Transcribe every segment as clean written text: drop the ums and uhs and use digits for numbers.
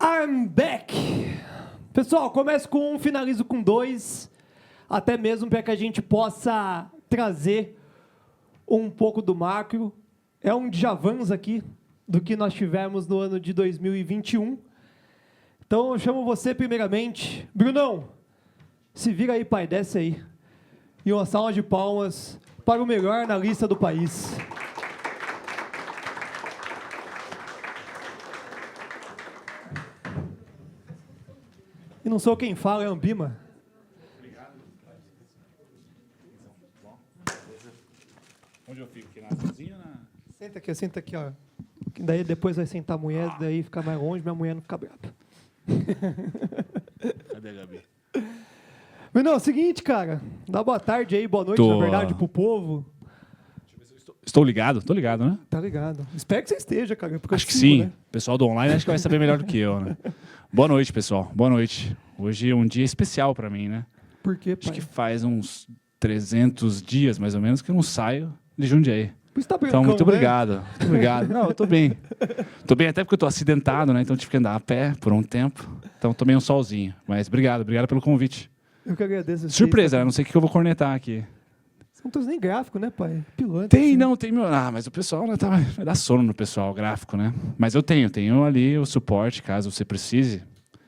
I'm back! Pessoal, começo com um, finalizo com dois, até mesmo para que a gente possa trazer um pouco do macro. É um djavans aqui do que nós tivemos no ano de 2021. Então, eu chamo você primeiramente. Brunão, se vira aí, pai, desce aí. E uma salva de palmas para o melhor analista do país. E não sou quem fala, é a Ambima. Obrigado. Onde eu fico? Aqui na cozinha? Senta aqui, ó. Que daí depois vai sentar a mulher, daí fica mais longe, minha mulher não fica brava. Cadê a Gabi? Mas não, é o seguinte, cara. Dá boa tarde aí, boa noite, na verdade, pro povo. Estou ligado? Tô ligado, né? Tá ligado. Espero que você esteja, cara. Acho que sim. Né? O pessoal do online acho que vai saber melhor do que eu, né? Boa noite, pessoal. Boa noite. Hoje é um dia especial para mim, né? Por quê, pai? Acho que faz uns 300 dias, mais ou menos, que eu não saio de Jundiaí. Você tá então, muito obrigado. Né? Muito obrigado. Não, eu tô bem. Tô bem até porque eu tô acidentado, né? Então tive que andar a pé por um tempo. Então tomei um solzinho. Mas obrigado pelo convite. Eu que agradeço. Surpresa, não sei o que eu vou cornetar aqui. Você não trouxe nem gráfico, né, pai? Piloto. Tem, assim. Não, tem meu. Ah, mas o pessoal, né, vai dar sono no pessoal, gráfico, né? Mas eu tenho ali o suporte, caso você precise.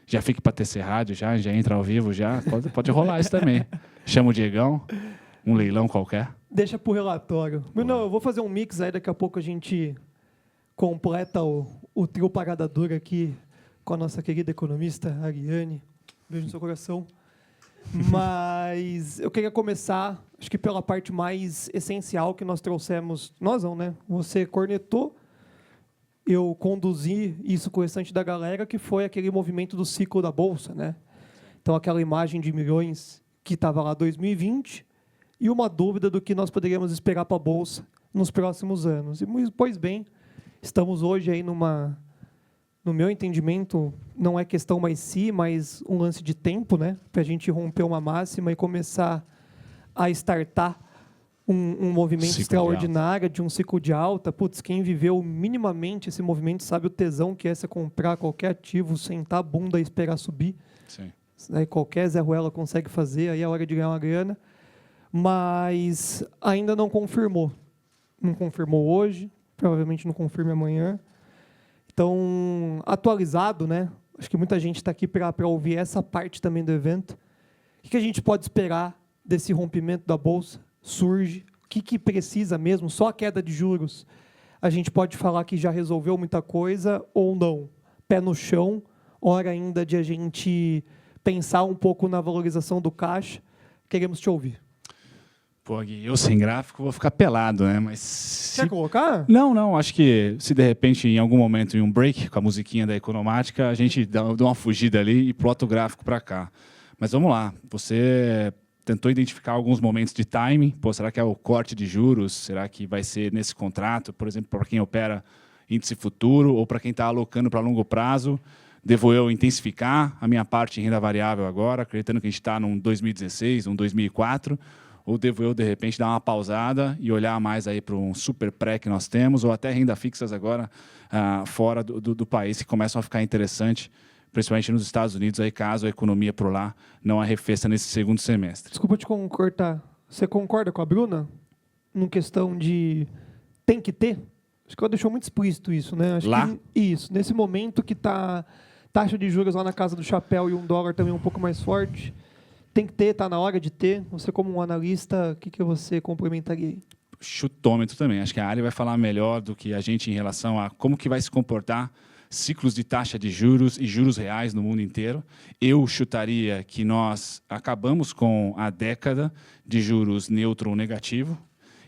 Já fique para TC Rádio, já entra ao vivo, já. Pode rolar isso também. Chama o Diegão, um leilão qualquer. Deixa pro relatório. Não, eu vou fazer um mix aí, daqui a pouco a gente completa o trio Parada Dura aqui com a nossa querida economista, Ariane. Beijo no seu coração. Mas eu queria começar, acho que pela parte mais essencial que nós trouxemos. Nós não, né? Você cornetou, eu conduzi isso com o restante da galera, que foi aquele movimento do ciclo da Bolsa, né? Então, aquela imagem de milhões que estava lá em 2020 e uma dúvida do que nós poderíamos esperar para a Bolsa nos próximos anos. E, pois bem, estamos hoje aí no meu entendimento, não é questão mais si, mas um lance de tempo, né? Para a gente romper uma máxima e começar a startar um movimento ciclo extraordinário de um ciclo de alta. Putz, quem viveu minimamente esse movimento sabe o tesão que é você comprar qualquer ativo, sentar a bunda e esperar subir. Sim. Aí qualquer Zé Ruela consegue fazer, aí é a hora de ganhar uma grana. Mas ainda não confirmou. Não confirmou hoje, provavelmente não confirma amanhã. Então, atualizado, né? Acho que muita gente está aqui para ouvir essa parte também do evento. O que a gente pode esperar desse rompimento da Bolsa? Surge? O que precisa mesmo? Só a queda de juros? A gente pode falar que já resolveu muita coisa ou não? Pé no chão, hora ainda de a gente pensar um pouco na valorização do caixa. Queremos te ouvir. Pô, Gui, eu sem gráfico vou ficar pelado, né? Mas quer colocar? Não. Acho que se de repente, em algum momento, em um break, com a musiquinha da Economática, a gente dá uma fugida ali e plota o gráfico para cá. Mas vamos lá. Você tentou identificar alguns momentos de timing. Pô, será que é o corte de juros? Será que vai ser nesse contrato? Por exemplo, para quem opera índice futuro ou para quem está alocando para longo prazo? Devo eu intensificar a minha parte em renda variável agora, acreditando que a gente está num 2016, num 2004? Ou devo eu, de repente, dar uma pausada e olhar mais aí para um super pré que nós temos, ou até renda fixas agora fora do país, que começam a ficar interessante, principalmente nos Estados Unidos, aí, caso a economia por lá não arrefeça nesse segundo semestre. Desculpa te cortar. Você concorda com a Bruna? Numa questão de tem que ter? Acho que ela deixou muito explícito isso, né? Acho lá? Que isso. Nesse momento que está taxa de juros lá na casa do chapéu e um dólar também um pouco mais forte, tem que ter, está na hora de ter. Você, como um analista, o que você complementaria aí? Chutômetro também. Acho que a Ali vai falar melhor do que a gente em relação a como que vai se comportar ciclos de taxa de juros e juros reais no mundo inteiro. Eu chutaria que nós acabamos com a década de juros neutro ou negativo.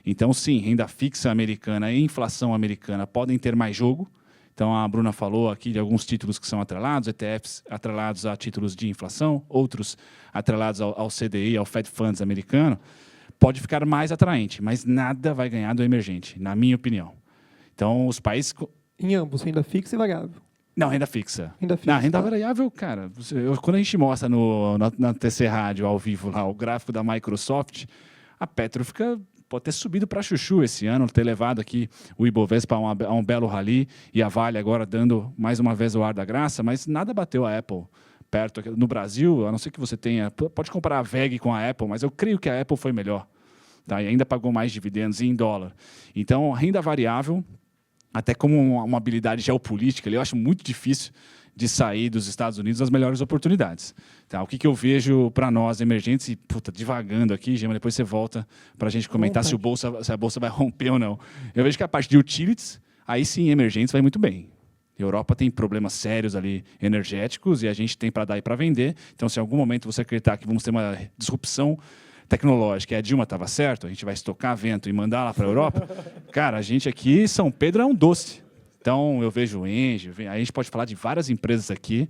Então, sim, renda fixa americana e inflação americana podem ter mais jogo. Então, a Bruna falou aqui de alguns títulos que são atrelados, ETFs atrelados a títulos de inflação, outros atrelados ao CDI, ao Fed Funds americano. Pode ficar mais atraente, mas nada vai ganhar do emergente, na minha opinião. Então, os países... Em ambos, renda fixa e variável. Não, renda fixa. Renda fixa. Não, renda variável, cara, quando a gente mostra na TC Rádio, ao vivo, lá, o gráfico da Microsoft, a Petro fica pode ter subido para chuchu esse ano, ter levado aqui o Ibovespa a um belo rally e a Vale agora dando mais uma vez o ar da graça, mas nada bateu a Apple perto. No Brasil, a não ser que você tenha... Pode comparar a VEG com a Apple, mas eu creio que a Apple foi melhor. Tá? E ainda pagou mais dividendos em dólar. Então, renda variável, até como uma habilidade geopolítica, eu acho muito difícil de sair dos Estados Unidos as melhores oportunidades. Tá? O que eu vejo para nós, emergentes, e divagando aqui, Gema, depois você volta para a gente comentar se a bolsa vai romper ou não. Eu vejo que a parte de utilities, aí sim, emergentes vai muito bem. A Europa tem problemas sérios ali energéticos e a gente tem para dar e para vender. Então, se em algum momento você acreditar que vamos ter uma disrupção tecnológica e a Dilma estava certo, a gente vai estocar vento e mandar lá para a Europa, cara, a gente aqui, São Pedro é um doce. Então, eu vejo o Engie, a gente pode falar de várias empresas aqui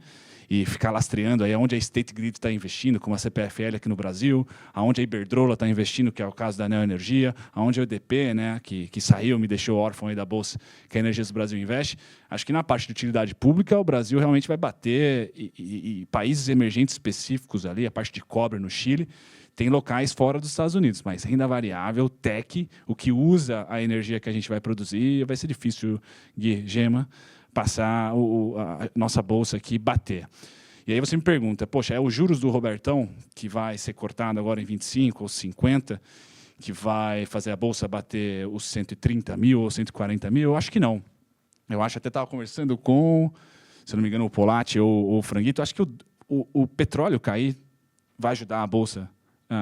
e ficar lastreando aí onde a State Grid está investindo, como a CPFL aqui no Brasil, aonde a Iberdrola está investindo, que é o caso da Neoenergia, aonde a EDP, né, que saiu, me deixou órfão aí da Bolsa, que a Energias do Brasil investe. Acho que na parte de utilidade pública, o Brasil realmente vai bater e países emergentes específicos ali, a parte de cobre no Chile, tem locais fora dos Estados Unidos, mas renda variável, tech, o que usa a energia que a gente vai produzir, vai ser difícil, Gui, Gema, passar a nossa bolsa aqui e bater. E aí você me pergunta, poxa, é os juros do Robertão, que vai ser cortado agora em 25 ou 50, que vai fazer a bolsa bater os 130 mil ou 140 mil? Eu acho que não. Eu acho, até estava conversando com, se não me engano, o Polatti ou o Franguito, acho que o petróleo cair vai ajudar a bolsa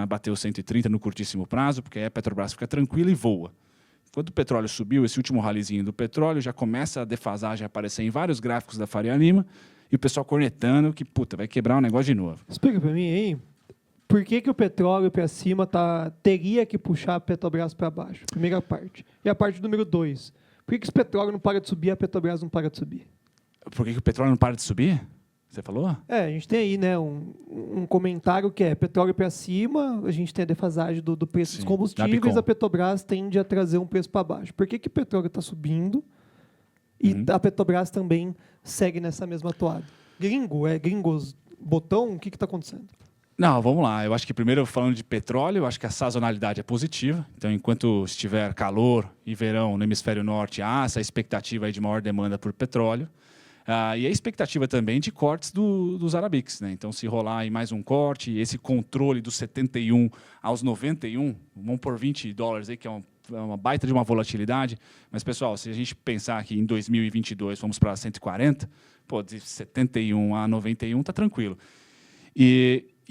bater os 130 no curtíssimo prazo, porque aí a Petrobras fica tranquila e voa. Quando o petróleo subiu, esse último ralizinho do petróleo, já começa a defasagem a aparecer em vários gráficos da Faria Lima, e o pessoal cornetando que, vai quebrar o negócio de novo. Explica para mim aí, por que o petróleo para cima teria que puxar a Petrobras para baixo? Primeira parte. E a parte número 2, por que esse petróleo não para de subir e a Petrobras não para de subir? Por que o petróleo não para de subir? Você falou? A gente tem aí, né, um comentário que é petróleo para cima, a gente tem a defasagem do preço dos combustíveis, a Petrobras tende a trazer um preço para baixo. Por que o petróleo está subindo e a Petrobras também segue nessa mesma toada? Gringos, botão, o que está acontecendo? Não, vamos lá. Eu acho que primeiro, falando de petróleo, eu acho que a sazonalidade é positiva. Então, enquanto estiver calor e verão no hemisfério norte, há essa expectativa aí de maior demanda por petróleo. E a expectativa também de cortes dos Arabics, né? Então, se rolar aí mais um corte, esse controle dos 71 aos 91, vamos por $20 aí, que é uma baita de uma volatilidade. Mas, pessoal, se a gente pensar que em 2022 vamos para 140, de 71 a 91 está tranquilo.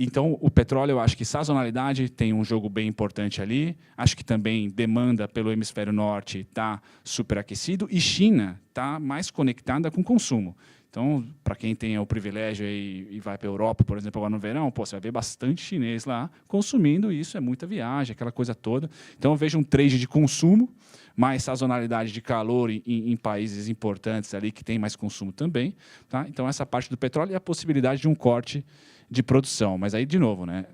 Então, o petróleo, eu acho que sazonalidade tem um jogo bem importante ali. Acho que também demanda pelo hemisfério norte está superaquecido. E China está mais conectada com o consumo. Então, para quem tem o privilégio e vai para a Europa, por exemplo, agora no verão, você vai ver bastante chinês lá consumindo, e isso é muita viagem, aquela coisa toda. Então, eu vejo um trade de consumo, mais sazonalidade de calor em países importantes ali que tem mais consumo também. Tá? Então, essa parte do petróleo e a possibilidade de um corte de produção. Mas aí, de novo, né,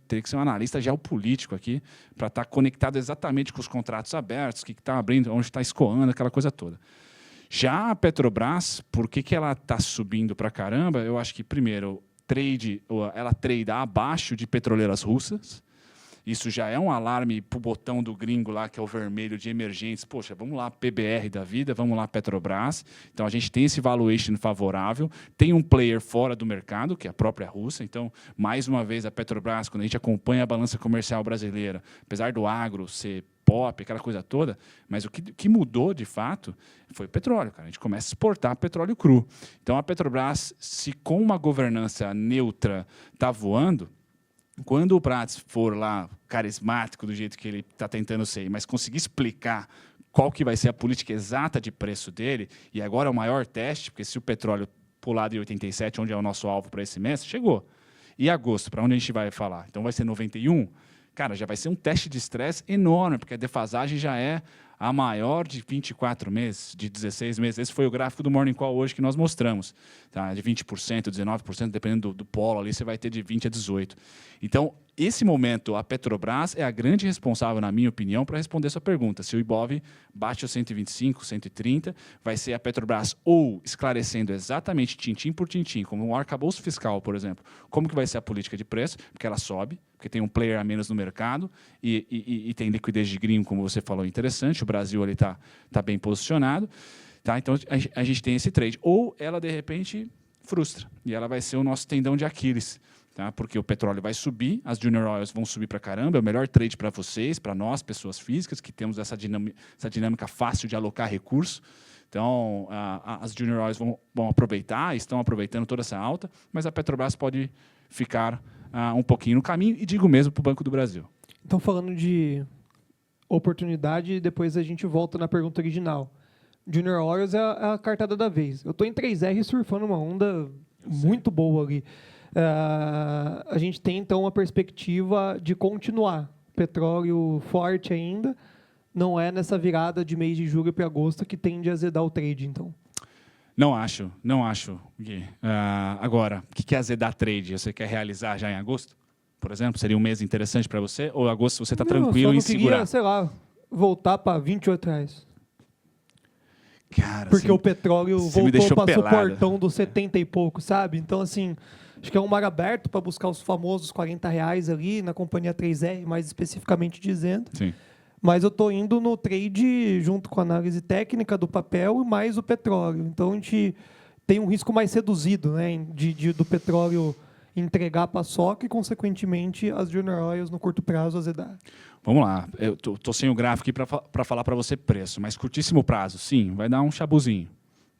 teria que ser um analista geopolítico aqui para estar conectado exatamente com os contratos abertos, o que está abrindo, onde está escoando, aquela coisa toda. Já a Petrobras, por que ela está subindo para caramba? Eu acho que, primeiro, ela trade abaixo de petroleiras russas. Isso já é um alarme para o botão do gringo lá, que é o vermelho de emergentes. Poxa, vamos lá, PBR da vida, vamos lá, Petrobras. Então, a gente tem esse valuation favorável. Tem um player fora do mercado, que é a própria Rússia. Então, mais uma vez, a Petrobras, quando a gente acompanha a balança comercial brasileira, apesar do agro ser pop, aquela coisa toda, mas o que mudou, de fato, foi o petróleo. Cara. A gente começa a exportar petróleo cru. Então, a Petrobras, se com uma governança neutra está voando, quando o Prats for lá carismático do jeito que ele está tentando ser, mas conseguir explicar qual que vai ser a política exata de preço dele, e agora é o maior teste, porque se o petróleo pular de 87, onde é o nosso alvo para esse mês, chegou. E agosto, para onde a gente vai falar? Então vai ser 91? Cara, já vai ser um teste de estresse enorme, porque a defasagem já é a maior de 24 meses, de 16 meses. Esse foi o gráfico do Morning Call hoje que nós mostramos. Tá? De 20%, 19%, dependendo do polo ali, você vai ter de 20% a 18%. Então, esse momento, a Petrobras é a grande responsável, na minha opinião, para responder essa pergunta. Se o Ibov bate os 125, 130, vai ser a Petrobras ou esclarecendo exatamente tintim por tintim, como um arcabouço fiscal, por exemplo, como que vai ser a política de preço, porque ela sobe, porque tem um player a menos no mercado e tem liquidez de gringo, como você falou, interessante. O Brasil ali está bem posicionado. Tá? Então, a gente tem esse trade. Ou ela, de repente, frustra. E ela vai ser o nosso tendão de Aquiles. Tá? Porque o petróleo vai subir, as Junior Oils vão subir para caramba. É o melhor trade para vocês, para nós, pessoas físicas, que temos essa dinâmica fácil de alocar recursos. Então, as Junior Oils vão aproveitar, estão aproveitando toda essa alta, mas a Petrobras pode ficar um pouquinho no caminho, e digo mesmo para o Banco do Brasil. Então, falando de oportunidade, depois a gente volta na pergunta original. Junior Oils é a cartada da vez. Eu estou em 3R surfando uma onda muito boa ali. A gente tem, então, a perspectiva de continuar. Petróleo forte ainda, não é nessa virada de mês de julho para agosto que tende a azedar o trade, então. Não acho, Gui. Agora, o que é azedar trade? Você quer realizar já em agosto, por exemplo? Seria um mês interessante para você? Ou agosto você está tranquilo em segurar? Eu queria, sei lá, voltar para R$28. Cara, porque o petróleo voltou para o portão dos 70 e pouco, sabe? Então, assim, acho que é um mar aberto para buscar os famosos R$40 ali na companhia 3R, mais especificamente dizendo. Sim. Mas eu estou indo no trade junto com a análise técnica do papel e mais o petróleo. Então, a gente tem um risco mais reduzido, né, do petróleo entregar a paçoca e, consequentemente, as Junior Oils no curto prazo azedar. Vamos lá, eu estou sem o gráfico aqui para falar para você preço, mas curtíssimo prazo, sim, vai dar um chabuzinho.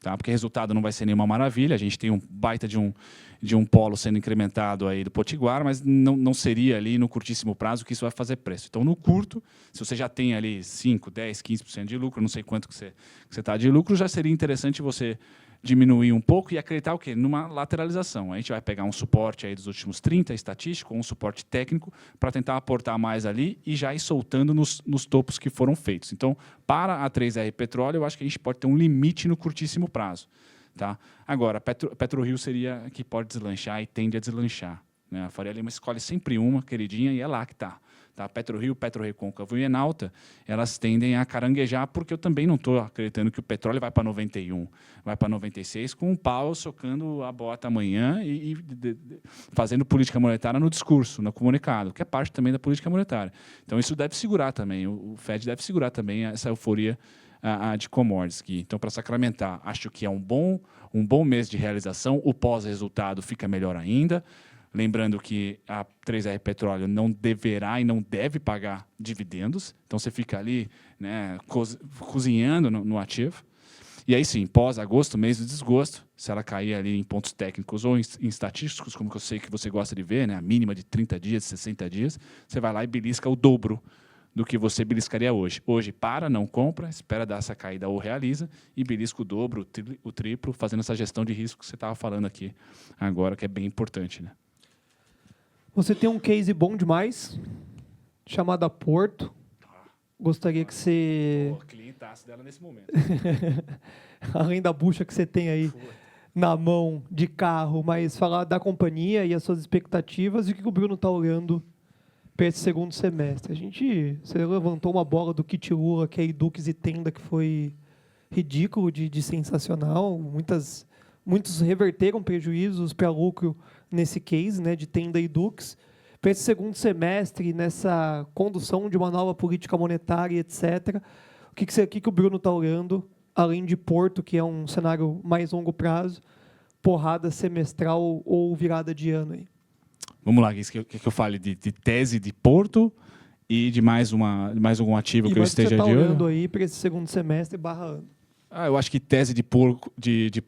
Tá? Porque resultado não vai ser nenhuma maravilha, a gente tem um baita de um polo sendo incrementado aí do Potiguar, mas não seria ali no curtíssimo prazo que isso vai fazer preço. Então, no curto, se você já tem ali 5, 10, 15% de lucro, não sei quanto que você está de lucro, já seria interessante você diminuir um pouco e acreditar o quê? Numa lateralização. A gente vai pegar um suporte aí dos últimos 30 estatístico, um suporte técnico, para tentar aportar mais ali e já ir soltando nos topos que foram feitos. Então, para a 3R Petróleo, eu acho que a gente pode ter um limite no curtíssimo prazo. Tá? Agora, PetroRio seria que pode deslanchar e tende a deslanchar. Né? A Faria Lima escolhe sempre uma queridinha e é lá que está. Tá? PetroRio, PetroRecôncavo e Enalta, elas tendem a caranguejar, porque eu também não estou acreditando que o petróleo vai para 91, vai para 96, com o Powell socando a bota amanhã e fazendo política monetária no discurso, no comunicado, que é parte também da política monetária. Então, isso deve segurar também, o Fed deve segurar também essa euforia de commodities. Então, para sacramentar, acho que é um bom mês de realização, o pós-resultado fica melhor ainda. Lembrando que a 3R Petróleo não deverá e não deve pagar dividendos. Então, você fica ali, né, cozinhando no ativo. E aí, sim, pós-agosto, mês do desgosto, se ela cair ali em pontos técnicos ou em estatísticos, como eu sei que você gosta de ver, né, a mínima de 30 dias, 60 dias, você vai lá e belisca o dobro do que você beliscaria hoje. Hoje, não compra, espera dar essa caída ou realiza, e belisca o dobro, o triplo, fazendo essa gestão de risco que você estava falando aqui agora, que é bem importante, né? Você tem um case bom demais, chamado Porto. Gostaria que você... clientaço dela nesse momento. Além da bucha que você tem aí na mão de carro, mas falar da companhia e as suas expectativas e o que o Bruno está olhando para esse segundo semestre. Você levantou uma bola do Kit Lula, que é Edux e Tenda, que foi ridículo de sensacional. Muitos reverteram prejuízos para lucro nesse case, né, de Tenda e Edux. Para esse segundo semestre, nessa condução de uma nova política monetária, etc., o que o Bruno está olhando, além de Porto, que é um cenário mais longo prazo, porrada semestral ou virada de ano aí? Vamos lá, o que eu fale de tese de Porto e de mais algum ativo que eu esteja de olho? Você está olhando aí para esse segundo semestre / ano? Eu acho que tese de Porto, de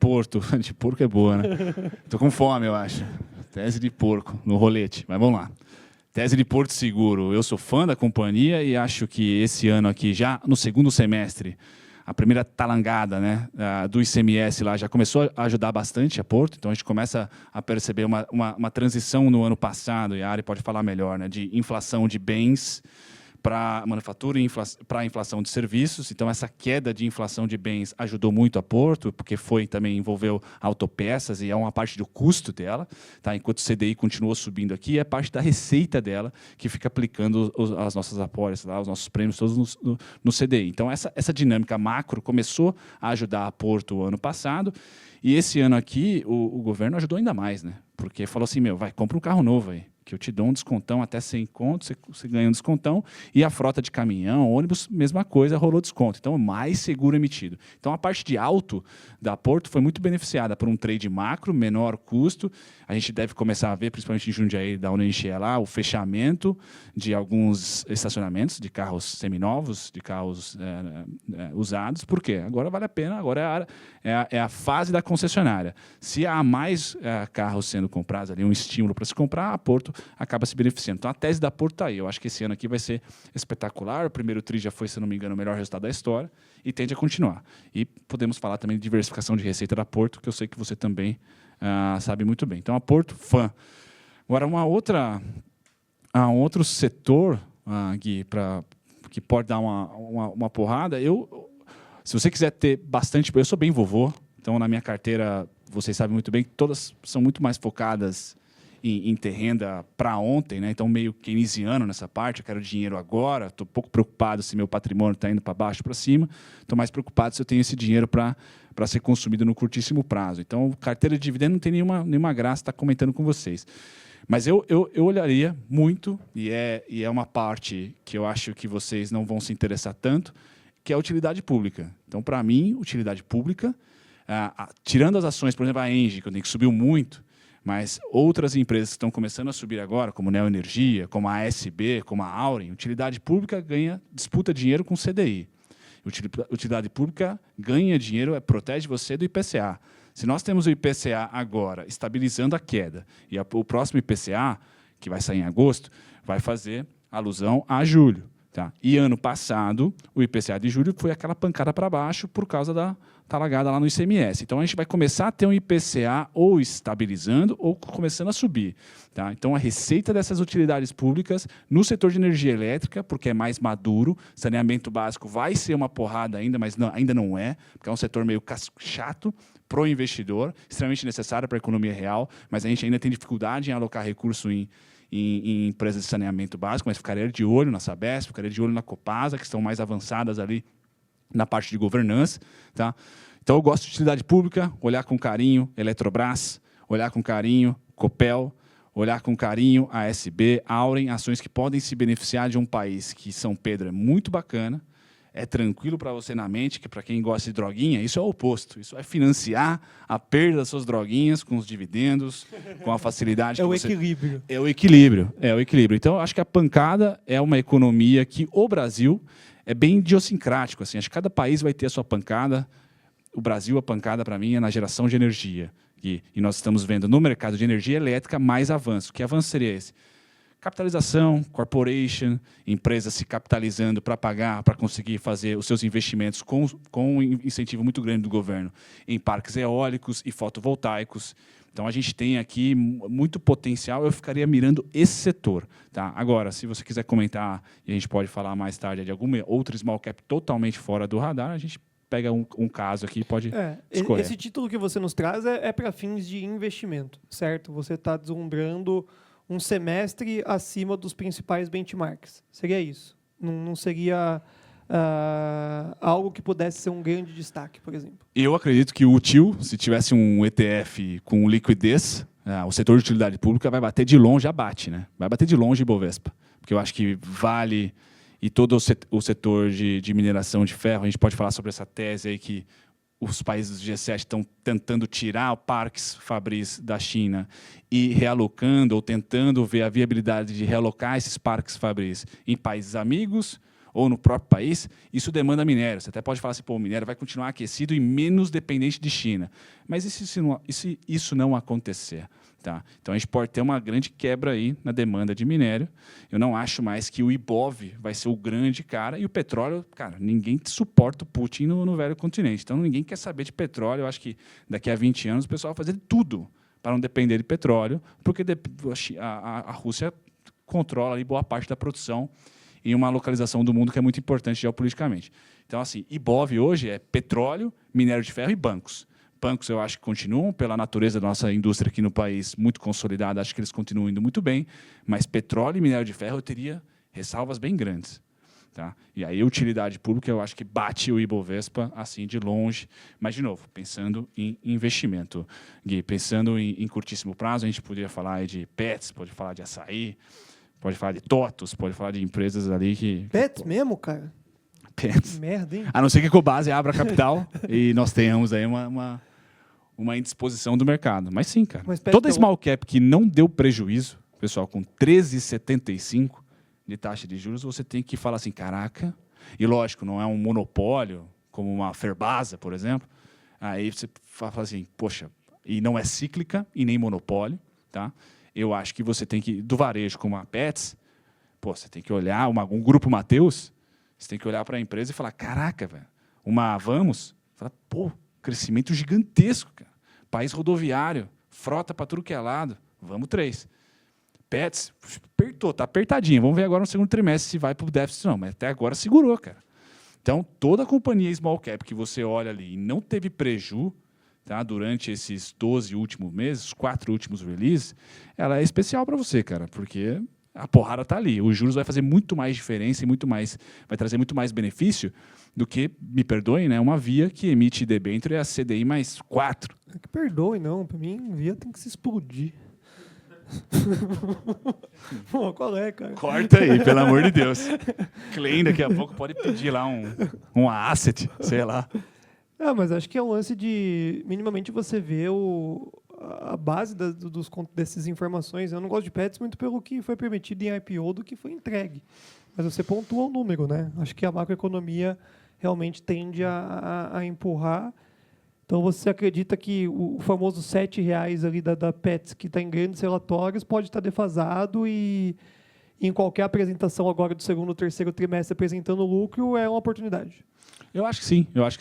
porco é boa, né? Estou com fome, eu acho. Tese de porco, no rolete, mas vamos lá. Tese de Porto Seguro. Eu sou fã da companhia e acho que esse ano aqui, já no segundo semestre, a primeira talangada, né, do ICMS lá já começou a ajudar bastante a Porto, então a gente começa a perceber uma transição no ano passado, e a Ari pode falar melhor, né, de inflação de bens para manufatura e para a inflação de serviços. Então, essa queda de inflação de bens ajudou muito a Porto, porque também envolveu autopeças e é uma parte do custo dela. Tá? Enquanto o CDI continuou subindo aqui, é parte da receita dela que fica aplicando as nossas apólices, os nossos prêmios todos no CDI. Então, essa dinâmica macro começou a ajudar a Porto o ano passado. E esse ano aqui, o governo ajudou ainda mais, né? Porque falou assim, compra um carro novo aí, que eu te dou um descontão até 100 conto, você ganha um descontão, e a frota de caminhão, ônibus, mesma coisa, rolou desconto. Então, mais seguro emitido. Então, a parte de alto da Porto foi muito beneficiada por um trade macro, menor custo. A gente deve começar a ver, principalmente em Jundiaí, da onde a gente ia lá, o fechamento de alguns estacionamentos de carros seminovos, de carros usados. Por quê? Agora vale a pena, agora é a fase da concessionária. Se há mais carros sendo comprados, ali um estímulo para se comprar, a Porto acaba se beneficiando. Então, a tese da Porto está aí. Eu acho que esse ano aqui vai ser espetacular. O primeiro TRI já foi, se não me engano, o melhor resultado da história e tende a continuar. E podemos falar também de diversificação de receita da Porto, que eu sei que você também sabe muito bem. Então, a Porto, fã. Agora, um outro setor, Gui, que pode dar uma porrada, se você quiser ter bastante... Eu sou bem vovô, então, na minha carteira, vocês sabem muito bem que todas são muito mais focadas em ter renda para ontem, né? Então, meio keynesiano nessa parte, eu quero dinheiro agora, estou pouco preocupado se meu patrimônio está indo para baixo ou para cima, estou mais preocupado se eu tenho esse dinheiro para ser consumido no curtíssimo prazo. Então, carteira de dividendo não tem nenhuma graça estar comentando com vocês. Mas eu olharia muito, e é uma parte que eu acho que vocês não vão se interessar tanto, que é a utilidade pública. Então, para mim, utilidade pública, tirando as ações, por exemplo, a Engie, que subiu muito, mas outras empresas que estão começando a subir agora, como Neo Energia, como a ASB, como a Auren, utilidade pública disputa dinheiro com CDI. Utilidade pública ganha dinheiro, protege você do IPCA. Se nós temos o IPCA agora estabilizando a queda, e o próximo IPCA, que vai sair em agosto, vai fazer alusão a julho. Tá? E ano passado, o IPCA de julho foi aquela pancada para baixo por causa da talagada lá no ICMS. Então, a gente vai começar a ter um IPCA ou estabilizando ou começando a subir. Tá? Então, a receita dessas utilidades públicas no setor de energia elétrica, porque é mais maduro, saneamento básico vai ser uma porrada ainda, mas ainda não é, porque é um setor meio chato para o investidor, extremamente necessário para a economia real, mas a gente ainda tem dificuldade em alocar recurso em empresas de saneamento básico, mas ficaria de olho na Sabesp, ficaria de olho na Copasa, que estão mais avançadas ali na parte de governança. Tá? Então, eu gosto de utilidade pública, olhar com carinho Eletrobras, olhar com carinho Copel, olhar com carinho ASB, Auren, ações que podem se beneficiar de um país que São Pedro é muito bacana, é tranquilo para você na mente, que para quem gosta de droguinha, isso é o oposto. Isso é financiar a perda das suas droguinhas com os dividendos, com a facilidade. Equilíbrio. É o equilíbrio. É o equilíbrio. Então, eu acho que a pancada é uma economia que o Brasil é bem idiosincrático. Assim. Acho que cada país vai ter a sua pancada. O Brasil, a pancada, para mim, é na geração de energia. E nós estamos vendo no mercado de energia elétrica mais avanço. Que avanço seria esse? Capitalização, corporation, empresas se capitalizando para pagar, para conseguir fazer os seus investimentos com um incentivo muito grande do governo em parques eólicos e fotovoltaicos. Então, a gente tem aqui muito potencial, eu ficaria mirando esse setor. Tá? Agora, se você quiser comentar, e a gente pode falar mais tarde de alguma outra small cap totalmente fora do radar, a gente pega um caso aqui e pode escolher. Esse título que você nos traz é para fins de investimento, certo? Você está deslumbrando um semestre acima dos principais benchmarks. Seria isso. Não seria algo que pudesse ser um grande destaque, por exemplo. Eu acredito que o útil, se tivesse um ETF com liquidez, o setor de utilidade pública vai bater de longe, já bate, né? Vai bater de longe Ibovespa. Porque eu acho que Vale e todo o setor de mineração de ferro, a gente pode falar sobre essa tese aí que os países do G7 estão tentando tirar parques fabris da China e realocando ou tentando ver a viabilidade de realocar esses parques fabris em países amigos ou no próprio país, isso demanda minério. Você até pode falar assim, o minério vai continuar aquecido e menos dependente de China. Mas e se isso não acontecer? Tá? Então, a gente pode ter uma grande quebra aí na demanda de minério. Eu não acho mais que o Ibov vai ser o grande cara. E o petróleo, cara, ninguém suporta o Putin no velho continente. Então, ninguém quer saber de petróleo. Eu acho que daqui a 20 anos o pessoal vai fazer tudo para não depender de petróleo, porque a Rússia controla ali boa parte da produção em uma localização do mundo que é muito importante geopoliticamente. Então, assim, Ibov hoje é petróleo, minério de ferro e bancos. Bancos, eu acho que continuam, pela natureza da nossa indústria aqui no país, muito consolidada, acho que eles continuam indo muito bem, mas petróleo e minério de ferro eu teria ressalvas bem grandes. Tá? E aí a utilidade pública eu acho que bate o Ibovespa assim de longe. Mas, de novo, pensando em investimento, Gui, pensando em curtíssimo prazo, a gente poderia falar aí de Pets, pode falar de açaí, pode falar de Totos, pode falar de empresas ali que... Pets mesmo, cara? Pets. Que merda, hein? A não ser que a Cobase abra capital e nós tenhamos aí uma indisposição do mercado. Mas sim, cara. Mas Pets Toda small cap que não deu prejuízo, pessoal, com 13,75 de taxa de juros, você tem que falar assim, caraca, e lógico, não é um monopólio, como uma Ferbasa, por exemplo, aí você fala assim, poxa, e não é cíclica e nem monopólio, tá? Eu acho que você tem que, do varejo como a Pets, pô, você tem que olhar, um grupo Mateus, você tem que olhar para a empresa e falar, caraca, velho, uma Vamos, fala, pô, crescimento gigantesco, cara. País rodoviário, frota para tudo que é lado, vamos 3. Pets, apertou, tá apertadinho. Vamos ver agora no segundo trimestre se vai para o déficit ou não. Mas até agora segurou, cara. Então, toda companhia small cap que você olha ali e não teve preju, tá, durante esses 12 últimos meses, os 4 últimos releases, ela é especial para você, cara, porque a porrada tá ali. Os juros vai fazer muito mais diferença e vai trazer muito mais benefício do que, me perdoem, né, uma Via que emite debênture a CDI mais 4. Que perdoe, não. Para mim, Via tem que se explodir. Pô, qual é, cara? Corta aí, pelo amor de Deus. Klein daqui a pouco pode pedir lá um asset, sei lá. Mas acho que é um lance de minimamente você ver a base dessas informações. Eu não gosto de Pets muito pelo que foi permitido em IPO do que foi entregue. Mas você pontua o número, né? Acho que a macroeconomia realmente tende a empurrar. Então, você acredita que o famoso R$7 ali da Pets, que está em grandes relatórios, pode estar defasado e em qualquer apresentação agora do segundo ou terceiro trimestre apresentando lucro é uma oportunidade? Eu acho que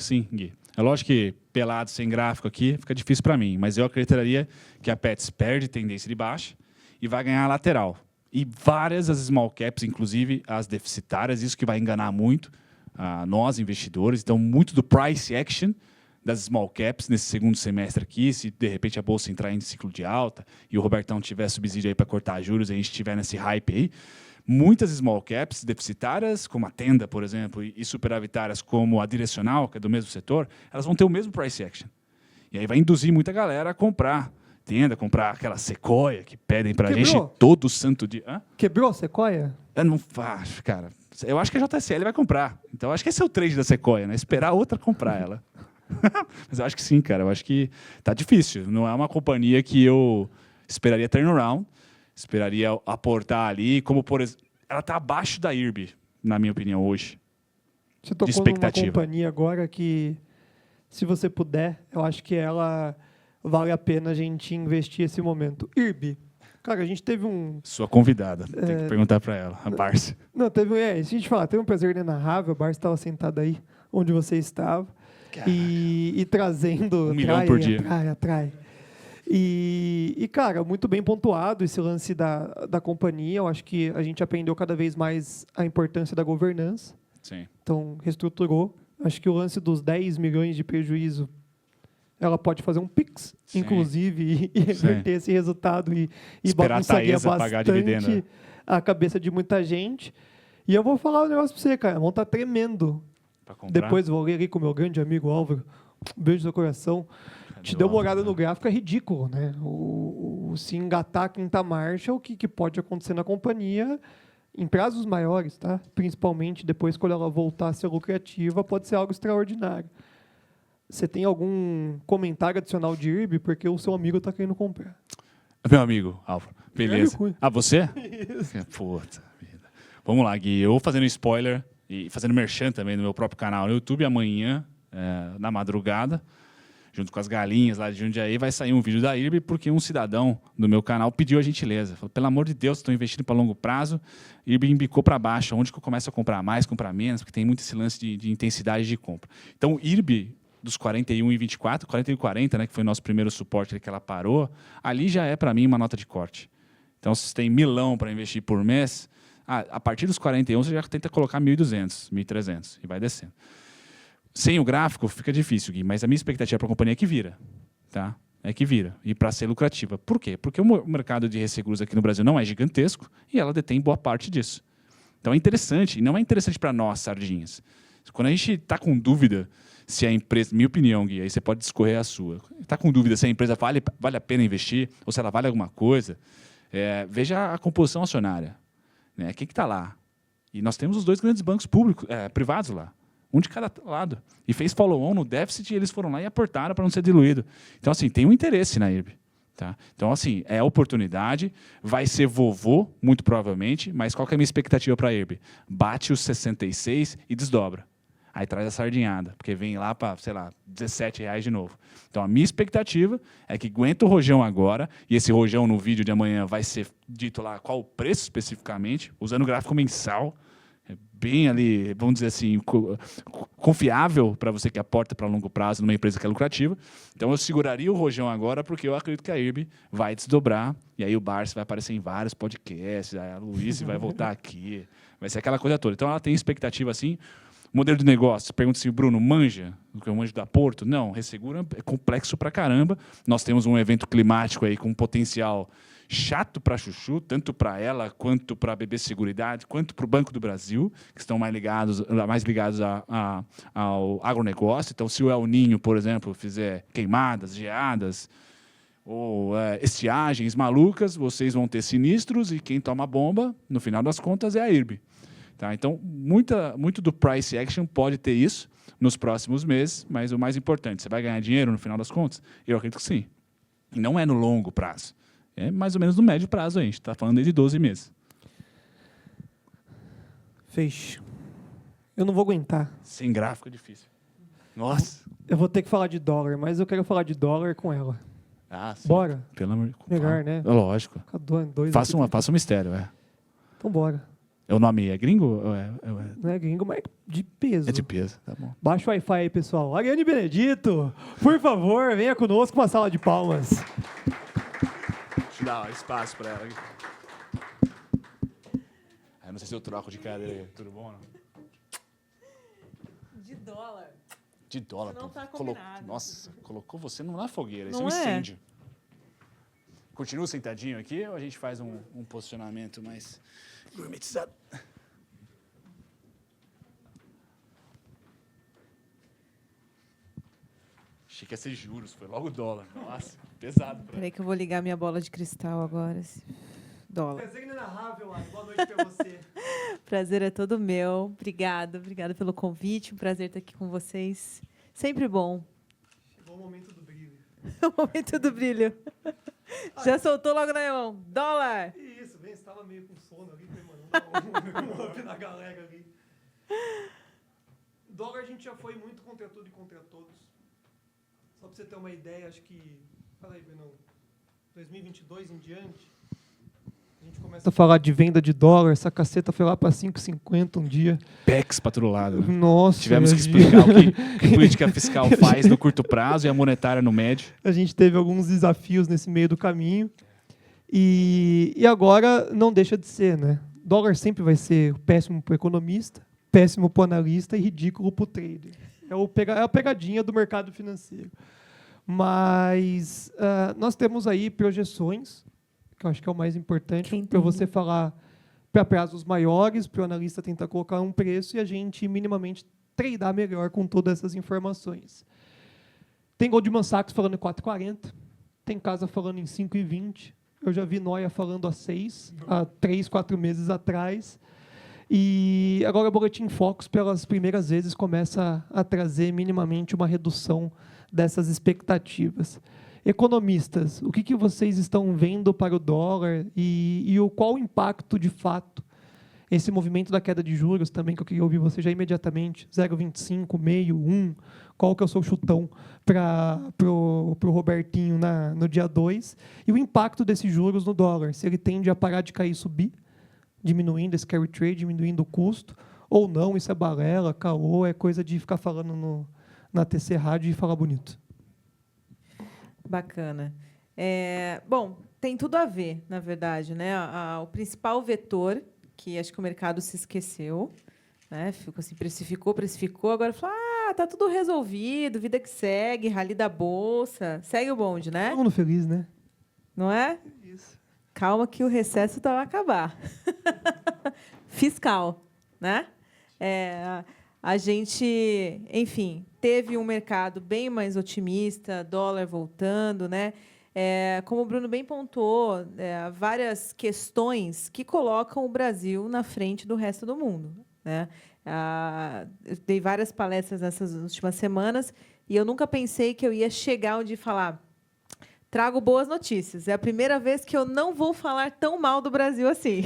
sim, Gui. É lógico que pelado, sem gráfico aqui, fica difícil para mim, mas eu acreditaria que a Pets perde tendência de baixa e vai ganhar a lateral. E várias as small caps, inclusive as deficitárias, isso que vai enganar muito nós, investidores. Então, muito do price action das small caps nesse segundo semestre aqui, se de repente a bolsa entrar em ciclo de alta e o Robertão tiver subsídio aí para cortar juros e a gente estiver nesse hype aí, muitas small caps deficitárias, como a Tenda, por exemplo, e superavitárias como a Direcional, que é do mesmo setor, elas vão ter o mesmo price action. E aí vai induzir muita galera a comprar Tenda, comprar aquela Sequoia que pedem para a gente todo santo dia. Hã? Quebrou a Sequoia? Eu não acho, cara. Eu acho que a JSL vai comprar. Então, acho que esse é o trade da Sequoia, né? Esperar a outra comprar ela. Mas eu acho que sim, cara. Eu acho que tá difícil. Não é uma companhia que eu esperaria turnaround, esperaria aportar ali, como por exemplo, ela está abaixo da IRB, na minha opinião, hoje. Você tocou numa companhia agora que, se você puder, eu acho que ela vale a pena a gente investir esse momento. IRB. Cara, a gente teve um... Sua convidada, tem que perguntar para ela, a Barça. Não, teve... se a gente falar, teve um prazer inenarrável, a Barça estava sentada aí, onde você estava. E trazendo... 1 milhão por dia. Atrai. E, cara, muito bem pontuado esse lance da companhia. Eu acho que a gente aprendeu cada vez mais a importância da governança. Sim. Então, reestruturou. Acho que o lance dos 10 milhões de prejuízo, ela pode fazer um PIX, sim, inclusive, e reverter esse resultado e bagunçaria bastante a cabeça de muita gente. E eu vou falar um negócio para você, cara. Vão estar tremendo. Depois vou ler ali com o meu grande amigo Álvaro. Um beijo no coração. Te deu uma olhada no gráfico, é ridículo, né? Se engatar a quinta marcha, o que pode acontecer na companhia em prazos maiores, tá? Principalmente depois, quando ela voltar a ser lucrativa, pode ser algo extraordinário. Você tem algum comentário adicional de IRB? Porque o seu amigo está querendo comprar. Meu amigo, Álvaro. Beleza. Você? Isso. Puta vida. Vamos lá, Gui. Eu vou fazendo spoiler e fazendo merchan também no meu próprio canal no YouTube. Amanhã, na madrugada, junto com as galinhas lá de Jundiaí, vai sair um vídeo da IRB, porque um cidadão do meu canal pediu a gentileza. Falou, pelo amor de Deus, estou investindo para longo prazo, IRB embicou para baixo, onde que eu começo a comprar mais, comprar menos, porque tem muito esse lance de intensidade de compra. Então, IRB, dos 41,24, 41,40, né, que foi o nosso primeiro suporte que ela parou, ali já é, para mim, uma nota de corte. Então, se você tem milão para investir por mês, a partir dos 41, você já tenta colocar 1.200, 1.300, e vai descendo. Sem o gráfico fica difícil, Gui, mas a minha expectativa para a companhia é que vira. Tá? É que vira. E para ser lucrativa. Por quê? Porque o mercado de resseguros aqui no Brasil não é gigantesco e ela detém boa parte disso. Então é interessante, e não é interessante para nós, sardinhas. Quando a gente está com dúvida se a empresa, minha opinião, Gui, aí você pode discorrer a sua, está com dúvida se a empresa vale a pena investir, ou se ela vale alguma coisa, veja a composição acionária. Né? Quem que está lá? E nós temos os 2 grandes bancos públicos, privados lá, um de cada lado. E fez follow-on no déficit e eles foram lá e aportaram para não ser diluído. Então, assim, tem um interesse na IRB. Tá? Então, assim, é oportunidade, vai ser vovô, muito provavelmente, mas qual que é a minha expectativa para a IRB? Bate os 66 e desdobra. Aí traz a sardinhada, porque vem lá para, sei lá, R$17 de novo. Então, a minha expectativa é que aguenta o rojão agora, e esse rojão no vídeo de amanhã vai ser dito lá qual o preço especificamente, usando o gráfico mensal, bem ali, vamos dizer assim, confiável para você que aporta para longo prazo numa empresa que é lucrativa. Então, eu seguraria o rojão agora, porque eu acredito que a IRB vai desdobrar, e aí o Barça vai aparecer em vários podcasts, a Luiz vai voltar aqui, vai ser aquela coisa toda. Então, ela tem expectativa, assim. Modelo de negócio, pergunta se o Bruno manja, o que eu manjo da Porto. Não, Ressegura é complexo pra caramba. Nós temos um evento climático aí com um potencial chato para chuchu, tanto para ela, quanto para a BB Seguridade, quanto para o Banco do Brasil, que estão mais ligados ao agronegócio. Então, se o El Ninho, por exemplo, fizer queimadas, geadas, ou estiagens malucas, vocês vão ter sinistros e quem toma bomba, no final das contas, é a IRB. Tá? Então, muito do price action pode ter isso nos próximos meses, mas o mais importante, você vai ganhar dinheiro no final das contas? Eu acredito que sim. E não é no longo prazo. É mais ou menos no médio prazo, a gente está falando de 12 meses. Fez. Eu não vou aguentar. Sem gráfico é difícil. Nossa. Eu vou ter que falar de dólar, mas eu quero falar de dólar com ela. Ah, sim. Bora? Pelo amor de Deus. Melhor, né? Lógico. Faça um mistério, Então bora. O nome é gringo? Não é gringo, mas de peso. É de peso, tá bom. Baixa o Wi-Fi aí, pessoal. Ariane Benedito, por favor, venha conosco uma salva de palmas. Deixa eu dar espaço para ela. Eu não sei se eu troco de cadeira. Tudo bom? Não? De dólar. De dólar. Não tá combinado. Nossa, colocou você na fogueira. Isso Não é um incêndio. Continua sentadinho aqui ou a gente faz um posicionamento mais gourmetizado? Achei que ia ser juros, foi logo dólar. Nossa, pesado. Peraí que eu vou ligar minha bola de cristal agora. Dólar. Prazer inenarrável, Ari. Boa noite para você. Prazer é todo meu. Obrigada pelo convite. Um prazer estar aqui com vocês. Sempre bom. Chegou o momento do brilho. O momento do brilho. Já soltou logo na minha mão. Dólar! Isso, você estava meio com sono ali, mano. Um up na galera ali. Dólar a gente já foi muito contra tudo e contra todos. Só para você ter uma ideia, acho que... Fala aí, Bruno. 2022 em diante, a gente começa a falar de venda de dólar, essa caceta foi lá para 5,50 um dia. PEX para todo lado. Nossa. Tivemos que explicar o que a política fiscal faz no curto prazo e a monetária no médio. A gente teve alguns desafios nesse meio do caminho. E agora não deixa de ser, né? Dólar sempre vai ser péssimo para o economista, péssimo para o analista e ridículo para o trader. É a pegadinha do mercado financeiro. Mas nós temos aí projeções, que eu acho que é o mais importante, para você falar para prazos maiores, para o analista tentar colocar um preço e a gente minimamente tradear melhor com todas essas informações. Tem Goldman Sachs falando em 4,40, tem Casa falando em 5,20, eu já vi Noia falando a 6, há 3, 4 meses atrás. E agora o Boletim Focus, pelas primeiras vezes, começa a trazer minimamente uma redução dessas expectativas. Economistas, o que vocês estão vendo para o dólar e qual o impacto, de fato, esse movimento da queda de juros também, que eu queria ouvir você já imediatamente, 0,25, meio, 1, qual que é o seu chutão para o Robertinho no dia 2, e o impacto desses juros no dólar, se ele tende a parar de cair e subir, diminuindo esse carry trade, diminuindo o custo, ou não, isso é balela, caô, é coisa de ficar falando na TC Rádio e falar bonito. Bacana. Bom, tem tudo a ver, na verdade, né? O principal vetor, que acho que o mercado se esqueceu, né? Ficou assim, precificou, agora falou, tá tudo resolvido, vida que segue, rally da bolsa, segue o bonde, né? Todo mundo feliz, né? Não é? Isso. Calma que o recesso vai acabar. fiscal, né? A gente, enfim, teve um mercado bem mais otimista, dólar voltando, né? Como o Bruno bem pontuou, várias questões que colocam o Brasil na frente do resto do mundo, né? Eu dei várias palestras nessas últimas semanas e eu nunca pensei que eu ia chegar onde falar trago boas notícias. É a primeira vez que eu não vou falar tão mal do Brasil assim.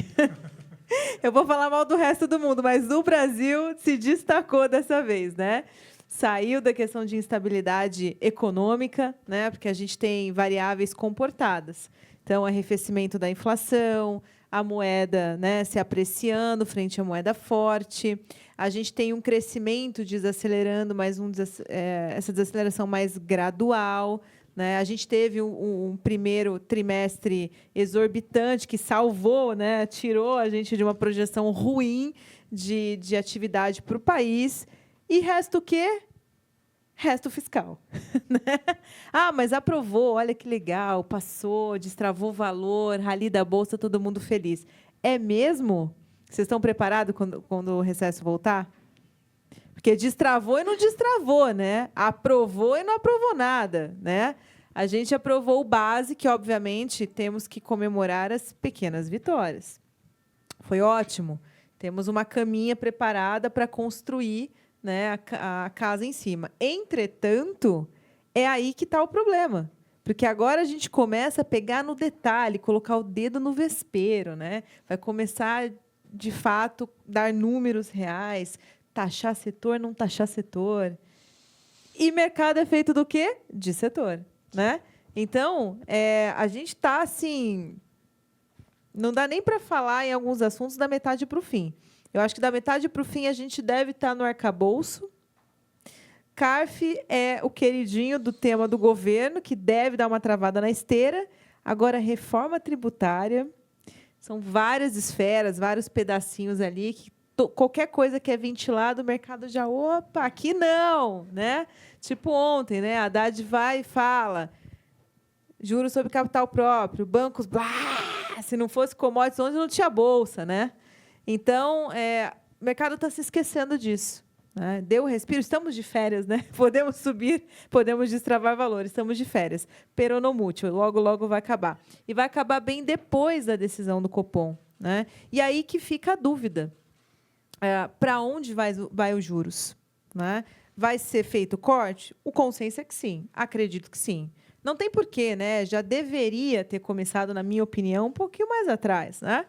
Eu vou falar mal do resto do mundo, mas o Brasil se destacou dessa vez, né? Saiu da questão de instabilidade econômica, né? Porque a gente tem variáveis comportadas. Então, arrefecimento da inflação, a moeda, né, se apreciando frente à moeda forte. A gente tem um crescimento desacelerando, mas essa desaceleração mais gradual. Né? A gente teve um primeiro trimestre exorbitante que salvou, né? Tirou a gente de uma projeção ruim de atividade para o país. E resta o quê? Resto fiscal. Né? Mas aprovou, olha que legal, passou, destravou o valor, rally da Bolsa, todo mundo feliz. É mesmo? Vocês estão preparados quando o recesso voltar? Porque destravou e não destravou, né? Aprovou e não aprovou nada, né? A gente aprovou o base, que, obviamente, temos que comemorar as pequenas vitórias. Foi ótimo. Temos uma caminha preparada para construir, né, a casa em cima. Entretanto, é aí que está o problema. Porque agora a gente começa a pegar no detalhe, colocar o dedo no vespeiro, né? Vai começar, de fato, dar números reais, taxar setor, não taxar setor. E mercado é feito do quê? De setor, né? Então, a gente está assim, não dá nem para falar em alguns assuntos da metade para o fim. Eu acho que da metade para o fim a gente deve estar no arcabouço. CARF é o queridinho do tema do governo, que deve dar uma travada na esteira. Agora, reforma tributária, são várias esferas, vários pedacinhos ali que qualquer coisa que é ventilado, o mercado já, opa, aqui não, né? Tipo ontem, né? A Haddad vai e fala, juros sobre capital próprio, bancos, blá, se não fosse commodities, onde não tinha bolsa, né? Então, o mercado está se esquecendo disso. Né? Deu um respiro, estamos de férias, né? Podemos subir, podemos destravar valor, estamos de férias. Peronomútil, logo, logo vai acabar. E vai acabar bem depois da decisão do Copom. Né? E aí que fica a dúvida. Para onde vai os juros? Né? Vai ser feito corte? O consenso é que sim. Acredito que sim. Não tem porquê, né? Já deveria ter começado, na minha opinião, um pouquinho mais atrás. Né?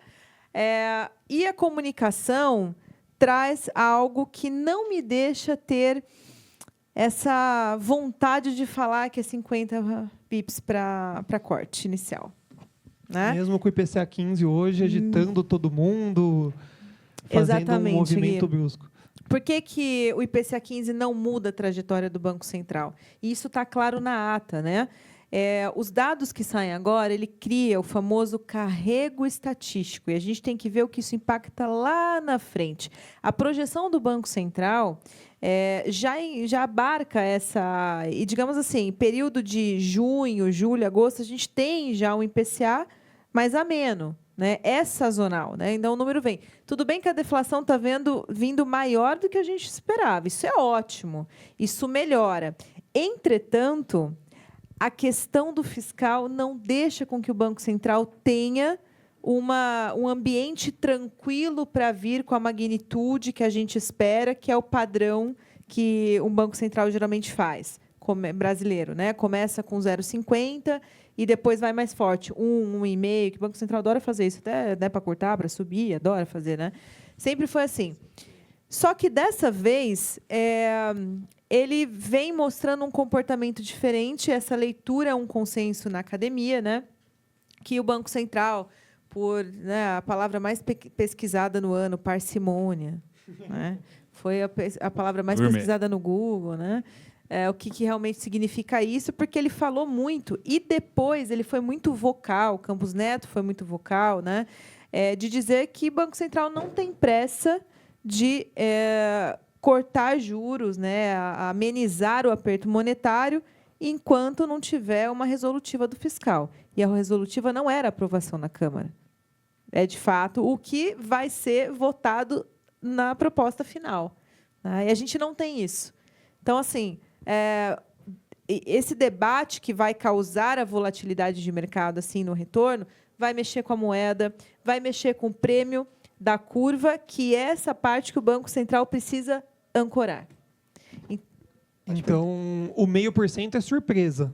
E a comunicação traz algo que não me deixa ter essa vontade de falar que é 50 pips para corte inicial. Né? Mesmo com o IPCA 15 hoje agitando todo mundo, fazendo exatamente, um movimento Gui. brusco. Por que o IPCA 15 não muda a trajetória do Banco Central? E isso está claro na ata, né? Os dados que saem agora, ele cria o famoso carrego estatístico, e a gente tem que ver o que isso impacta lá na frente. A projeção do Banco Central já abarca essa... E, digamos assim, período de junho, julho, agosto, a gente tem já um IPCA mais ameno. Né? É sazonal, né? Então o número vem. Tudo bem que a deflação está vindo maior do que a gente esperava. Isso é ótimo. Isso melhora. Entretanto, a questão do fiscal não deixa com que o Banco Central tenha um ambiente tranquilo para vir com a magnitude que a gente espera, que é o padrão que um Banco Central geralmente faz, brasileiro, né? Começa com 0,50 e depois vai mais forte, 1,5, que o Banco Central adora fazer isso, até dá para cortar, para subir, adora fazer, né? Sempre foi assim. Só que dessa vez ele vem mostrando um comportamento diferente. Essa leitura é um consenso na academia, né? Que o Banco Central, por a palavra mais pesquisada no ano, parcimônia, né? Foi a palavra mais pesquisada no Google, né? O que realmente significa isso, porque ele falou muito e depois ele foi muito vocal, Campos Neto foi muito vocal, né? De dizer que o Banco Central não tem pressa de cortar juros, né? Amenizar o aperto monetário enquanto não tiver uma resolutiva do fiscal. E a resolutiva não era aprovação na Câmara. é de fato o que vai ser votado na proposta final. Né? E a gente não tem isso. Então, assim, esse debate que vai causar a volatilidade de mercado assim no retorno vai mexer com a moeda, vai mexer com o prêmio da curva, que é essa parte que o Banco Central precisa ancorar. Então, o 0,5% é surpresa.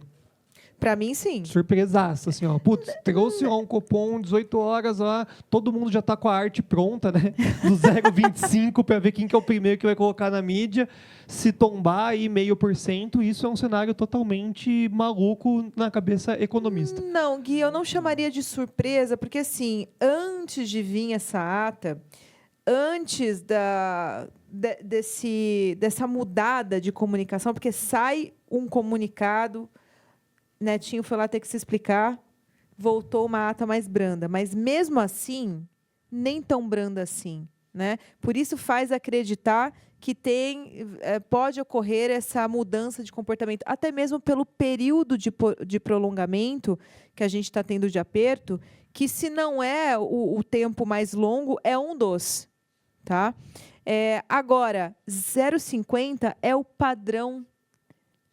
Para mim, sim. Surpresaça, assim, ó. Putz, trouxe ó, um cupom 18 horas lá, todo mundo já está com a arte pronta, né? Do 0,25 para ver quem que é o primeiro que vai colocar na mídia. Se tombar aí 0,5%, isso é um cenário totalmente maluco na cabeça economista. Não, Gui, eu não chamaria de surpresa, porque assim, antes de vir essa ata, antes dessa mudada de comunicação, porque sai um comunicado, Netinho foi lá ter que se explicar, voltou uma ata mais branda, mas mesmo assim, nem tão branda assim, né? Por isso faz acreditar que pode ocorrer essa mudança de comportamento, até mesmo pelo período de prolongamento que a gente está tendo de aperto, que se não é o tempo mais longo, é um dos. Tá? Agora, 0,50 é o padrão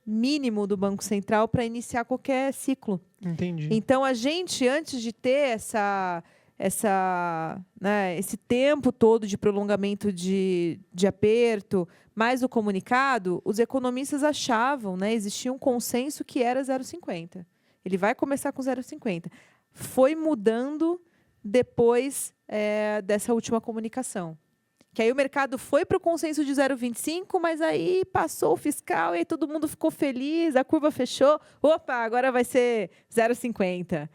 mínimo do Banco Central para iniciar qualquer ciclo. Entendi. Então, a gente, antes de ter esse tempo todo de prolongamento de aperto, mais o comunicado, os economistas achavam, né, existia um consenso que era 0,50. Ele vai começar com 0,50. Foi mudando depois dessa última comunicação. Que aí o mercado foi para o consenso de 0,25, mas aí passou o fiscal e aí todo mundo ficou feliz, a curva fechou. Opa, agora vai ser 0,50.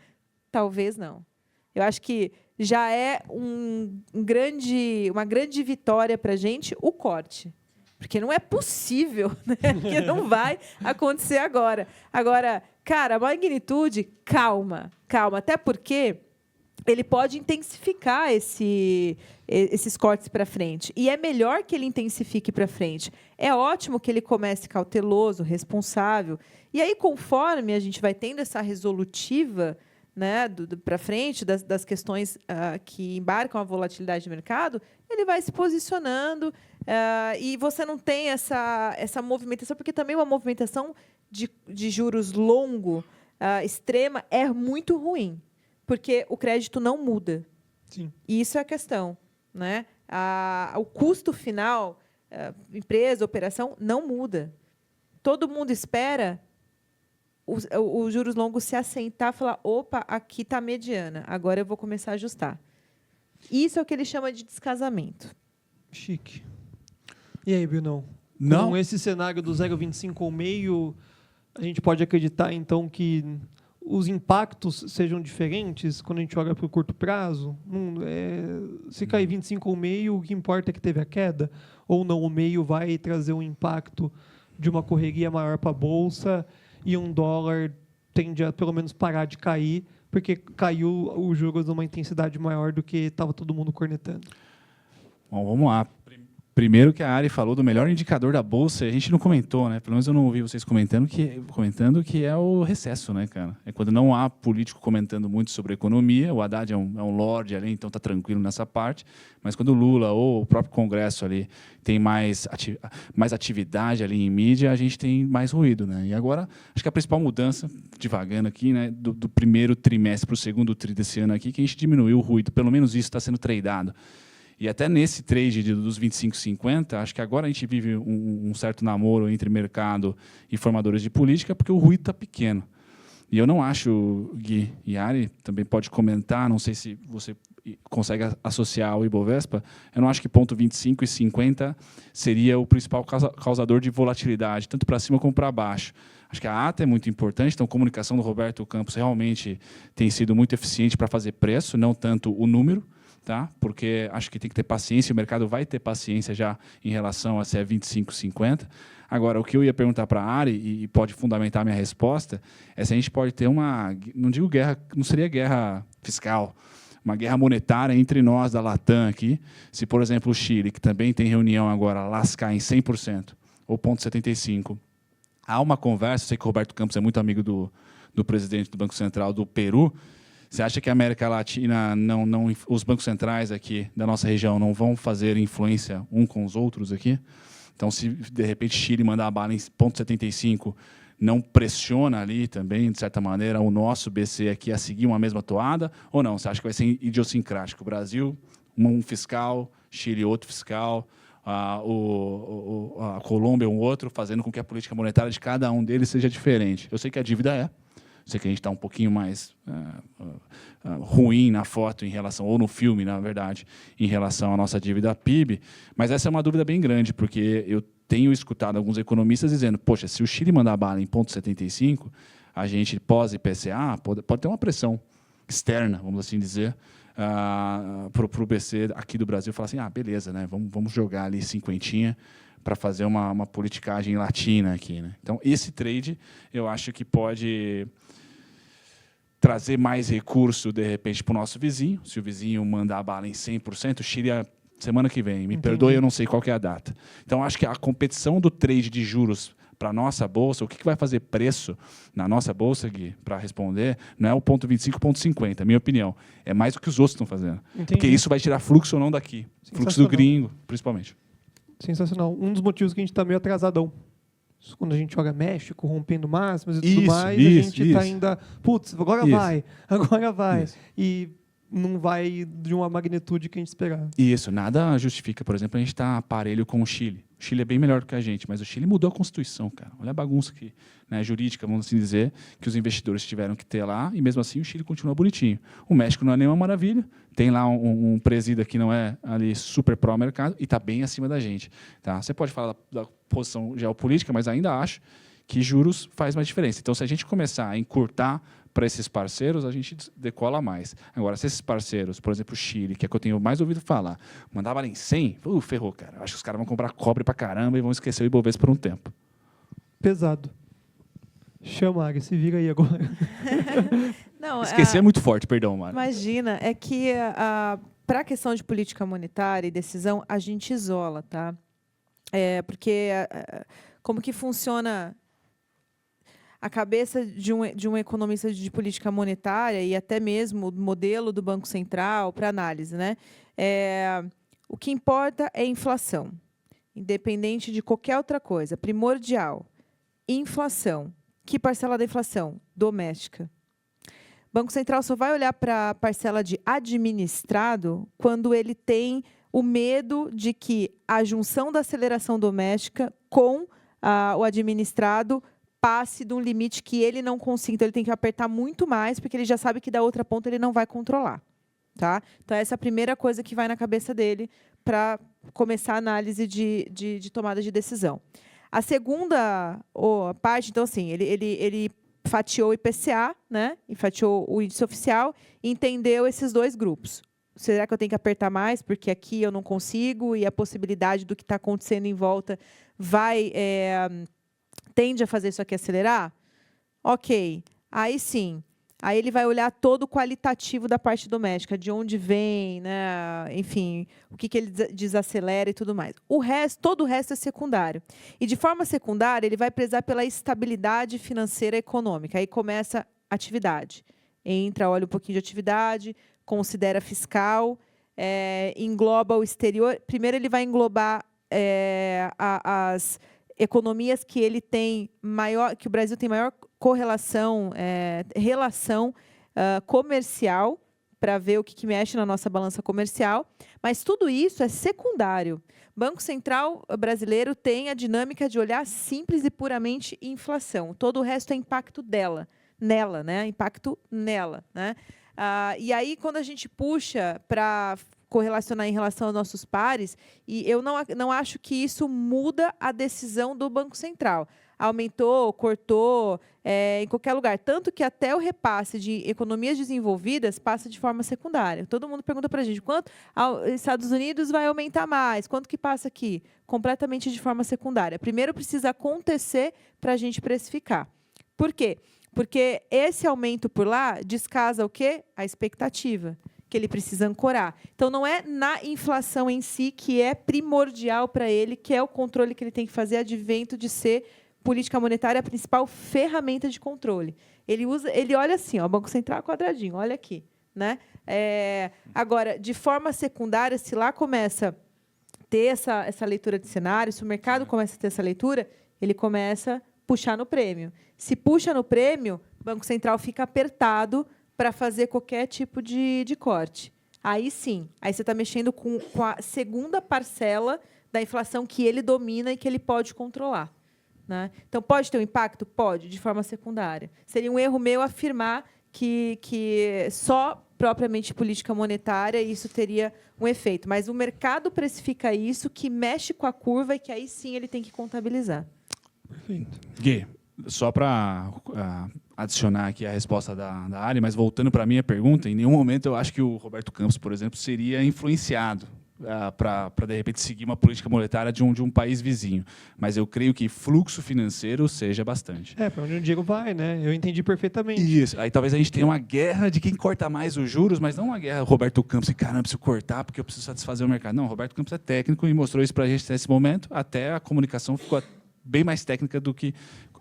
Talvez não. Eu acho que já é uma grande vitória para a gente o corte. Porque não é possível, né? Porque não vai acontecer agora. Agora, cara, a magnitude, calma. Até porque ele pode intensificar esses cortes para frente. E é melhor que ele intensifique para frente. É ótimo que ele comece cauteloso, responsável. E aí, conforme a gente vai tendo essa resolutiva, né, para frente, das questões que embarcam a volatilidade de mercado, ele vai se posicionando e você não tem essa movimentação, porque também uma movimentação de juros longo, extrema, é muito ruim. Porque o crédito não muda. Sim. E isso é a questão. Né? O custo final, empresa, operação, não muda. Todo mundo espera os juros longos se assentar e falar, opa, aqui está a mediana, agora eu vou começar a ajustar. Isso é o que ele chama de descasamento. Chique. E aí, Brunão? Não. Com esse cenário do 0,25 ao meio, a gente pode acreditar, então, que os impactos sejam diferentes quando a gente olha para o curto prazo? Se cair 25 ao meio, o que importa é que teve a queda? Ou não, o meio vai trazer um impacto de uma correria maior para a Bolsa e um dólar tende a, pelo menos, parar de cair, porque caiu os juros numa intensidade maior do que estava todo mundo cornetando? Bom, vamos lá. Primeiro que a Ari falou do melhor indicador da Bolsa, a gente não comentou, né? Pelo menos eu não ouvi vocês comentando que é o recesso, né, cara? É quando não há político comentando muito sobre a economia, o Haddad é um lorde ali, então está tranquilo nessa parte, mas quando o Lula ou o próprio Congresso ali tem mais atividade ali em mídia, a gente tem mais ruído, né? E agora, acho que a principal mudança, devagando aqui, né, do primeiro trimestre para o segundo tri desse ano aqui, que a gente diminuiu o ruído, pelo menos isso está sendo tradeado. E até nesse trade dos 25,50, acho que agora a gente vive um certo namoro entre mercado e formadores de política, porque o ruído está pequeno. E eu não acho, Gui e Ari, também pode comentar, não sei se você consegue associar ao Ibovespa, eu não acho que ponto 25 e 50 seria o principal causador de volatilidade, tanto para cima como para baixo. Acho que a ata é muito importante, então a comunicação do Roberto Campos realmente tem sido muito eficiente para fazer preço, não tanto o número. Tá? Porque acho que tem que ter paciência, o mercado vai ter paciência já em relação a se é 25, 50. Agora, o que eu ia perguntar para a Ari, e pode fundamentar a minha resposta, é se a gente pode ter não digo guerra, não seria guerra fiscal, uma guerra monetária entre nós da Latam aqui, se, por exemplo, o Chile, que também tem reunião agora, lascar em 100%, ou 0,75. Há uma conversa, sei que o Roberto Campos é muito amigo do presidente do Banco Central do Peru, Você acha que a América Latina, os bancos centrais aqui da nossa região não vão fazer influência um com os outros aqui? Então, se de repente Chile mandar a bala em 0,75, não pressiona ali também, de certa maneira, o nosso BC aqui a seguir uma mesma toada? Ou não? Você acha que vai ser idiosincrático? O Brasil, um fiscal, Chile, outro fiscal, a Colômbia, um outro, fazendo com que a política monetária de cada um deles seja diferente. Eu sei que a dívida sei que a gente está um pouquinho mais ruim na foto em relação, ou no filme, na verdade, em relação à nossa dívida PIB, mas essa é uma dúvida bem grande, porque eu tenho escutado alguns economistas dizendo, poxa, se o Chile mandar bala em 0,75, a gente, pós-IPCA, pode ter uma pressão externa, vamos assim dizer, para o BC aqui do Brasil, falar assim, beleza, né, vamos jogar ali cinquentinha para fazer uma politicagem latina aqui, né? Então, esse trade, eu acho que pode trazer mais recurso, de repente, para o nosso vizinho. Se o vizinho mandar a bala em 100%, o Chile semana que vem. Me perdoe, eu não sei qual que é a data. Então, acho que a competição do trade de juros para a nossa bolsa, o que vai fazer preço na nossa bolsa, Gui, para responder, não é o 0,25, 0,50, minha opinião. É mais o que os outros estão fazendo. Entendi. Porque isso vai tirar fluxo ou não daqui. Fluxo do gringo, principalmente. Sensacional. Um dos motivos que a gente está meio atrasadão. Quando a gente joga México, rompendo máximas e tudo mais, a gente está ainda... Putz, agora vai. Isso. E não vai de uma magnitude que a gente esperava. Isso, nada justifica, por exemplo, a gente estar aparelho com o Chile. O Chile é bem melhor do que a gente, mas o Chile mudou a Constituição, cara. Olha a bagunça que, né, jurídica, vamos assim dizer, que os investidores tiveram que ter lá, e mesmo assim o Chile continua bonitinho. O México não é nenhuma maravilha, tem lá um presídio que não é ali super pró-mercado e está bem acima da gente. Tá? Você pode falar da posição geopolítica, mas ainda acho que juros faz mais diferença. Então, se a gente começar a encurtar para esses parceiros, a gente decola mais. Agora, se esses parceiros, por exemplo, o Chile, que é que eu tenho mais ouvido falar, mandar bala em 100, ferrou, cara. Acho que os caras vão comprar cobre para caramba e vão esquecer o Ibovespa por um tempo. Pesado. Chama, Ari, se vira aí agora. Não, esquecer é muito forte, perdão, Mari. Imagina, é que para a questão de política monetária e decisão, a gente isola, tá? Porque como que funciona a cabeça de um economista de política monetária e até mesmo o modelo do Banco Central para análise, né? O que importa é a inflação, independente de qualquer outra coisa. Primordial, inflação. Que parcela da inflação? Doméstica. O Banco Central só vai olhar para a parcela de administrado quando ele tem o medo de que a junção da aceleração doméstica com o administrado passe de um limite que ele não consiga. Então, ele tem que apertar muito mais, porque ele já sabe que da outra ponta ele não vai controlar. Tá? Então, essa é a primeira coisa que vai na cabeça dele para começar a análise de tomada de decisão. A segunda parte, então, assim, ele fatiou o IPCA, né? E fatiou o índice oficial, e entendeu esses dois grupos. Será que eu tenho que apertar mais, porque aqui eu não consigo, e a possibilidade do que está acontecendo em volta tende a fazer isso aqui acelerar? Ok. Aí sim. Aí ele vai olhar todo o qualitativo da parte doméstica, de onde vem, né? Enfim, o que ele desacelera e tudo mais. Todo o resto é secundário. E, de forma secundária, ele vai prezar pela estabilidade financeira e econômica. Aí começa a atividade. Olha um pouquinho de atividade, considera fiscal, engloba o exterior. Primeiro, ele vai englobar as economias que ele tem que o Brasil tem maior correlação, relação comercial, para ver o que mexe na nossa balança comercial, mas tudo isso é secundário. O Banco Central brasileiro tem a dinâmica de olhar simples e puramente inflação. Todo o resto é impacto nela, né? Impacto nela, né? E aí, quando a gente puxa para correlacionar em relação aos nossos pares, e eu não acho que isso muda a decisão do Banco Central. Aumentou, cortou, em qualquer lugar. Tanto que até o repasse de economias desenvolvidas passa de forma secundária. Todo mundo pergunta para a gente, quanto os Estados Unidos vai aumentar mais? Quanto que passa aqui? Completamente de forma secundária. Primeiro precisa acontecer para a gente precificar. Por quê? Porque esse aumento por lá descasa o quê? A expectativa, que ele precisa ancorar. Então, não é na inflação em si que é primordial para ele, que é o controle que ele tem que fazer, advento de ser política monetária é a principal ferramenta de controle. Ele olha assim, ó, Banco Central quadradinho, olha aqui, né? Agora, de forma secundária, se lá começa a ter essa leitura de cenário, se o mercado começa a ter essa leitura, ele começa a puxar no prêmio. Se puxa no prêmio, o Banco Central fica apertado para fazer qualquer tipo de corte. Aí sim, aí você está mexendo com a segunda parcela da inflação que ele domina e que ele pode controlar, né? Então, pode ter um impacto? Pode, de forma secundária. Seria um erro meu afirmar que só propriamente política monetária isso teria um efeito. Mas o mercado precifica isso, que mexe com a curva e que aí sim ele tem que contabilizar. Perfeito. Gui, só para adicionar aqui a resposta da Ari, mas voltando para a minha pergunta, em nenhum momento eu acho que o Roberto Campos, por exemplo, seria influenciado para, de repente, seguir uma política monetária de um país vizinho. Mas eu creio que fluxo financeiro seja bastante. Para onde o Diego vai, né? Eu entendi perfeitamente. Isso. Aí talvez a gente tenha uma guerra de quem corta mais os juros, mas não uma guerra Roberto Campos e, caramba, preciso cortar porque eu preciso satisfazer o mercado. Não, Roberto Campos é técnico e mostrou isso para a gente nesse momento, até a comunicação ficou bem mais técnica do que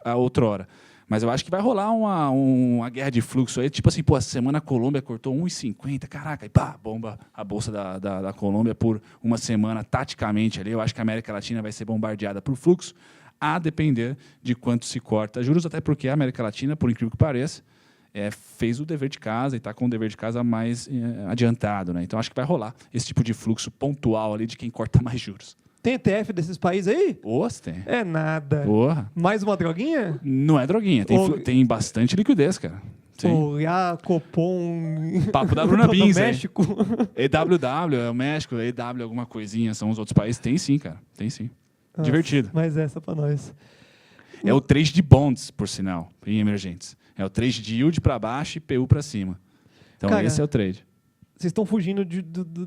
a outrora. Mas eu acho que vai rolar uma guerra de fluxo aí. Tipo assim, essa semana a Colômbia cortou 1,50. Caraca, e pá, bomba a bolsa da Colômbia por uma semana, taticamente ali. Eu acho que a América Latina vai ser bombardeada por fluxo, a depender de quanto se corta juros, até porque a América Latina, por incrível que pareça, fez o dever de casa e está com o dever de casa mais adiantado, né? Então, acho que vai rolar esse tipo de fluxo pontual ali de quem corta mais juros. Tem ETF desses países aí? Tem. É nada. Porra. Mais uma droguinha? Não é droguinha. Tem bastante liquidez, cara. Olhar, Copom... Papo da Bruna Bins, do México. EWW, é o México, EW, alguma coisinha, são os outros países. Tem sim, cara. Tem sim. Nossa, divertido. Mas essa para nós. É o trade de bonds, por sinal, em emergentes. É o trade de yield para baixo e PU para cima. Então, cara, esse é o trade. Vocês estão fugindo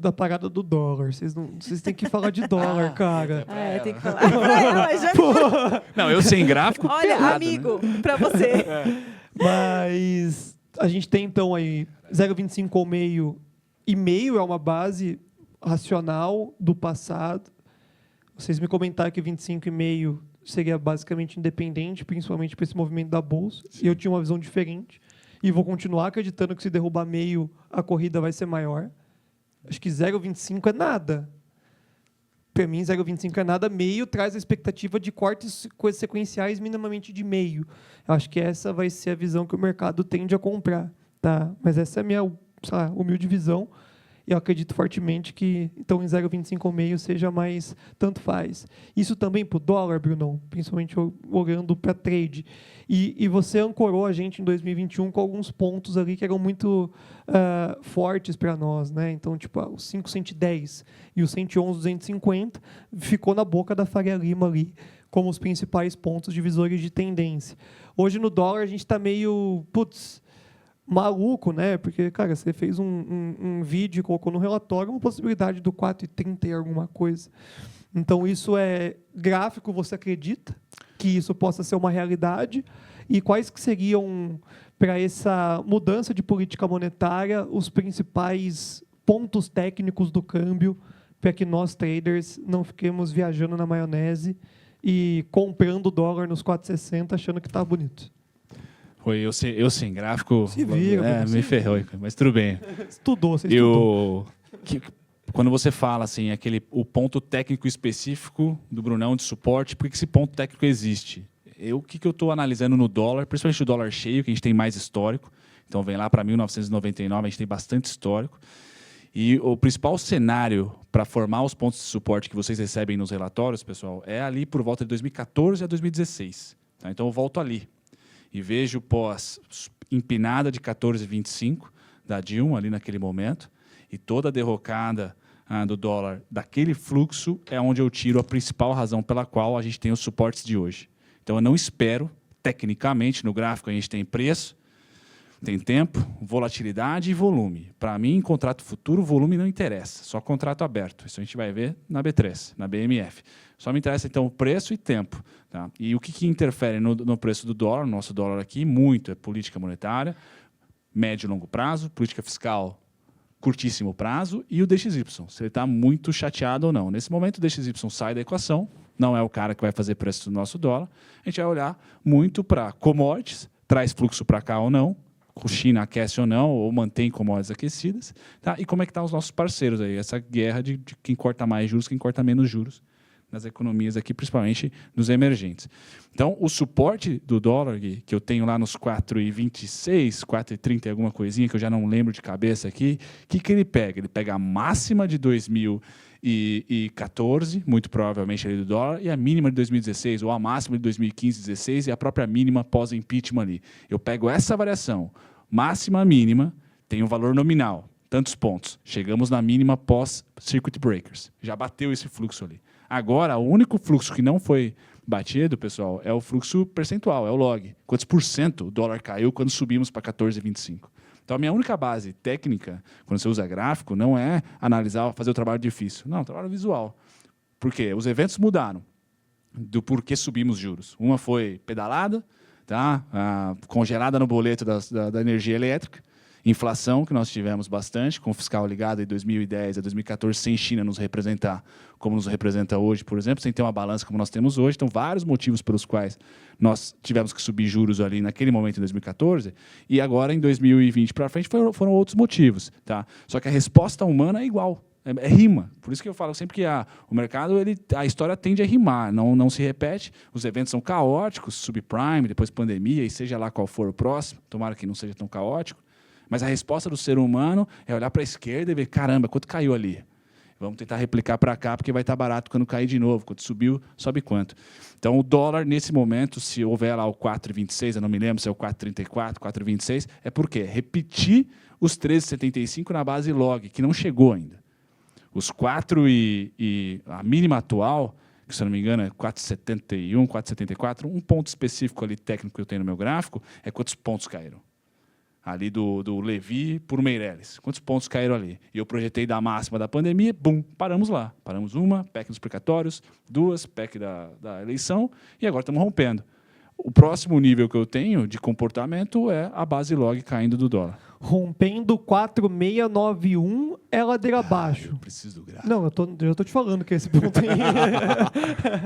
da parada do dólar. Vocês têm que falar de dólar, cara. Tem que falar. Não, eu sem gráfico. Olha, pelado, amigo, né? Para você. Mas a gente tem, então, aí 0,25 ao meio e meio é uma base racional do passado. Vocês me comentaram que 25,5 seria basicamente independente, principalmente para esse movimento da bolsa. Sim. E eu tinha uma visão diferente. E vou continuar acreditando que se derrubar meio, a corrida vai ser maior. Acho que 0,25 é nada. Para mim, 0,25 é nada. Meio traz a expectativa de cortes sequenciais minimamente de meio. Eu acho que essa vai ser a visão que o mercado tende a comprar. Tá? Mas essa é a minha humilde visão. E eu acredito fortemente que, então, em 0,25 ao meio seja mais tanto faz. Isso também para o dólar, Brunão, principalmente olhando para trade. E você ancorou a gente em 2021 com alguns pontos ali que eram muito fortes para nós, né? Então, tipo, o 5,110 e o 111,250 ficou na boca da Faria Lima ali como os principais pontos divisores de tendência. Hoje, no dólar, a gente está meio... maluco, né? Porque, cara, você fez um vídeo e colocou no relatório uma possibilidade do 4,30 e alguma coisa. Então, isso é gráfico, você acredita que isso possa ser uma realidade? E quais que seriam, para essa mudança de política monetária, os principais pontos técnicos do câmbio para que nós, traders, não fiquemos viajando na maionese e comprando dólar nos 4,60 achando que está bonito? Eu sem gráfico, se vira, me ferrou, mas tudo bem. Você estudou. Quando você fala assim, o ponto técnico específico do Brunão de suporte, por que esse ponto técnico existe? O que eu estou analisando no dólar, principalmente o dólar cheio, que a gente tem mais histórico. Então, vem lá para 1999, a gente tem bastante histórico. E o principal cenário para formar os pontos de suporte que vocês recebem nos relatórios, pessoal, é ali por volta de 2014 a 2016. Tá? Então, eu volto ali. E vejo pós-empinada de 14,25 da Dilma ali naquele momento, e toda a derrocada do dólar daquele fluxo é onde eu tiro a principal razão pela qual a gente tem os suportes de hoje. Então, eu não espero, tecnicamente, no gráfico a gente tem preço, tem tempo, volatilidade e volume. Para mim, em contrato futuro, volume não interessa, só contrato aberto. Isso a gente vai ver na B3, na BMF. Só me interessa, então, preço e tempo. Tá? E o que interfere no preço do dólar, no nosso dólar aqui, muito é política monetária, médio e longo prazo, política fiscal, curtíssimo prazo, e o DXY, se ele está muito chateado ou não. Nesse momento, o DXY sai da equação, não é o cara que vai fazer preço do nosso dólar. A gente vai olhar muito para commodities, traz fluxo para cá ou não, o China aquece ou não, ou mantém commodities aquecidas, tá? E como é que estão os nossos parceiros aí, essa guerra de quem corta mais juros, quem corta menos juros nas economias aqui, principalmente nos emergentes. Então, o suporte do dólar, Gui, que eu tenho lá nos 4,26, 4,30 alguma coisinha, que eu já não lembro de cabeça aqui, o que ele pega? Ele pega a máxima de 2014, muito provavelmente ali do dólar, e a mínima de 2016, ou a máxima de 2015, 2016, e a própria mínima pós-impeachment ali. Eu pego essa variação, máxima, mínima, tem um valor nominal, tantos pontos. Chegamos na mínima pós-circuit breakers. Já bateu esse fluxo ali. Agora, o único fluxo que não foi batido, pessoal, é o fluxo percentual, é o log. Quantos por cento o dólar caiu quando subimos para 14,25? Então, a minha única base técnica, quando você usa gráfico, não é analisar, fazer o trabalho difícil. Não, o trabalho visual. Por quê? Os eventos mudaram do porquê subimos juros. Uma foi pedalada, tá? Congelada no boleto da energia elétrica. Inflação, que nós tivemos bastante, com o fiscal ligado em 2010 a 2014, sem China nos representar como nos representa hoje, por exemplo, sem ter uma balança como nós temos hoje. Então, vários motivos pelos quais nós tivemos que subir juros ali naquele momento, em 2014, e agora, em 2020 para frente, foram outros motivos. Tá? Só que a resposta humana é igual, é rima. Por isso que eu falo sempre que o mercado, a história tende a rimar, não se repete, os eventos são caóticos, subprime, depois pandemia, e seja lá qual for o próximo, tomara que não seja tão caótico. Mas a resposta do ser humano é olhar para a esquerda e ver, caramba, quanto caiu ali? Vamos tentar replicar para cá, porque vai estar barato quando cair de novo. Quando subiu, sobe quanto? Então, o dólar, nesse momento, se houver lá o 4,26, eu não me lembro se é o 4,34, 4,26, é por quê? Repetir os 13,75 na base log, que não chegou ainda. Os 4 e a mínima atual, que se eu não me engano é 4,71, 4,74, um ponto específico ali técnico que eu tenho no meu gráfico, é quantos pontos caíram. Ali do Levi por Meirelles. Quantos pontos caíram ali? E eu projetei da máxima da pandemia, bum, paramos lá. Paramos uma, PEC dos precatórios, duas, PEC da eleição, e agora estamos rompendo. O próximo nível que eu tenho de comportamento é a base log caindo do dólar. Rompendo 4,691 é ladeira abaixo. Eu preciso do gráfico. Não, eu estou te falando que é esse ponto aí.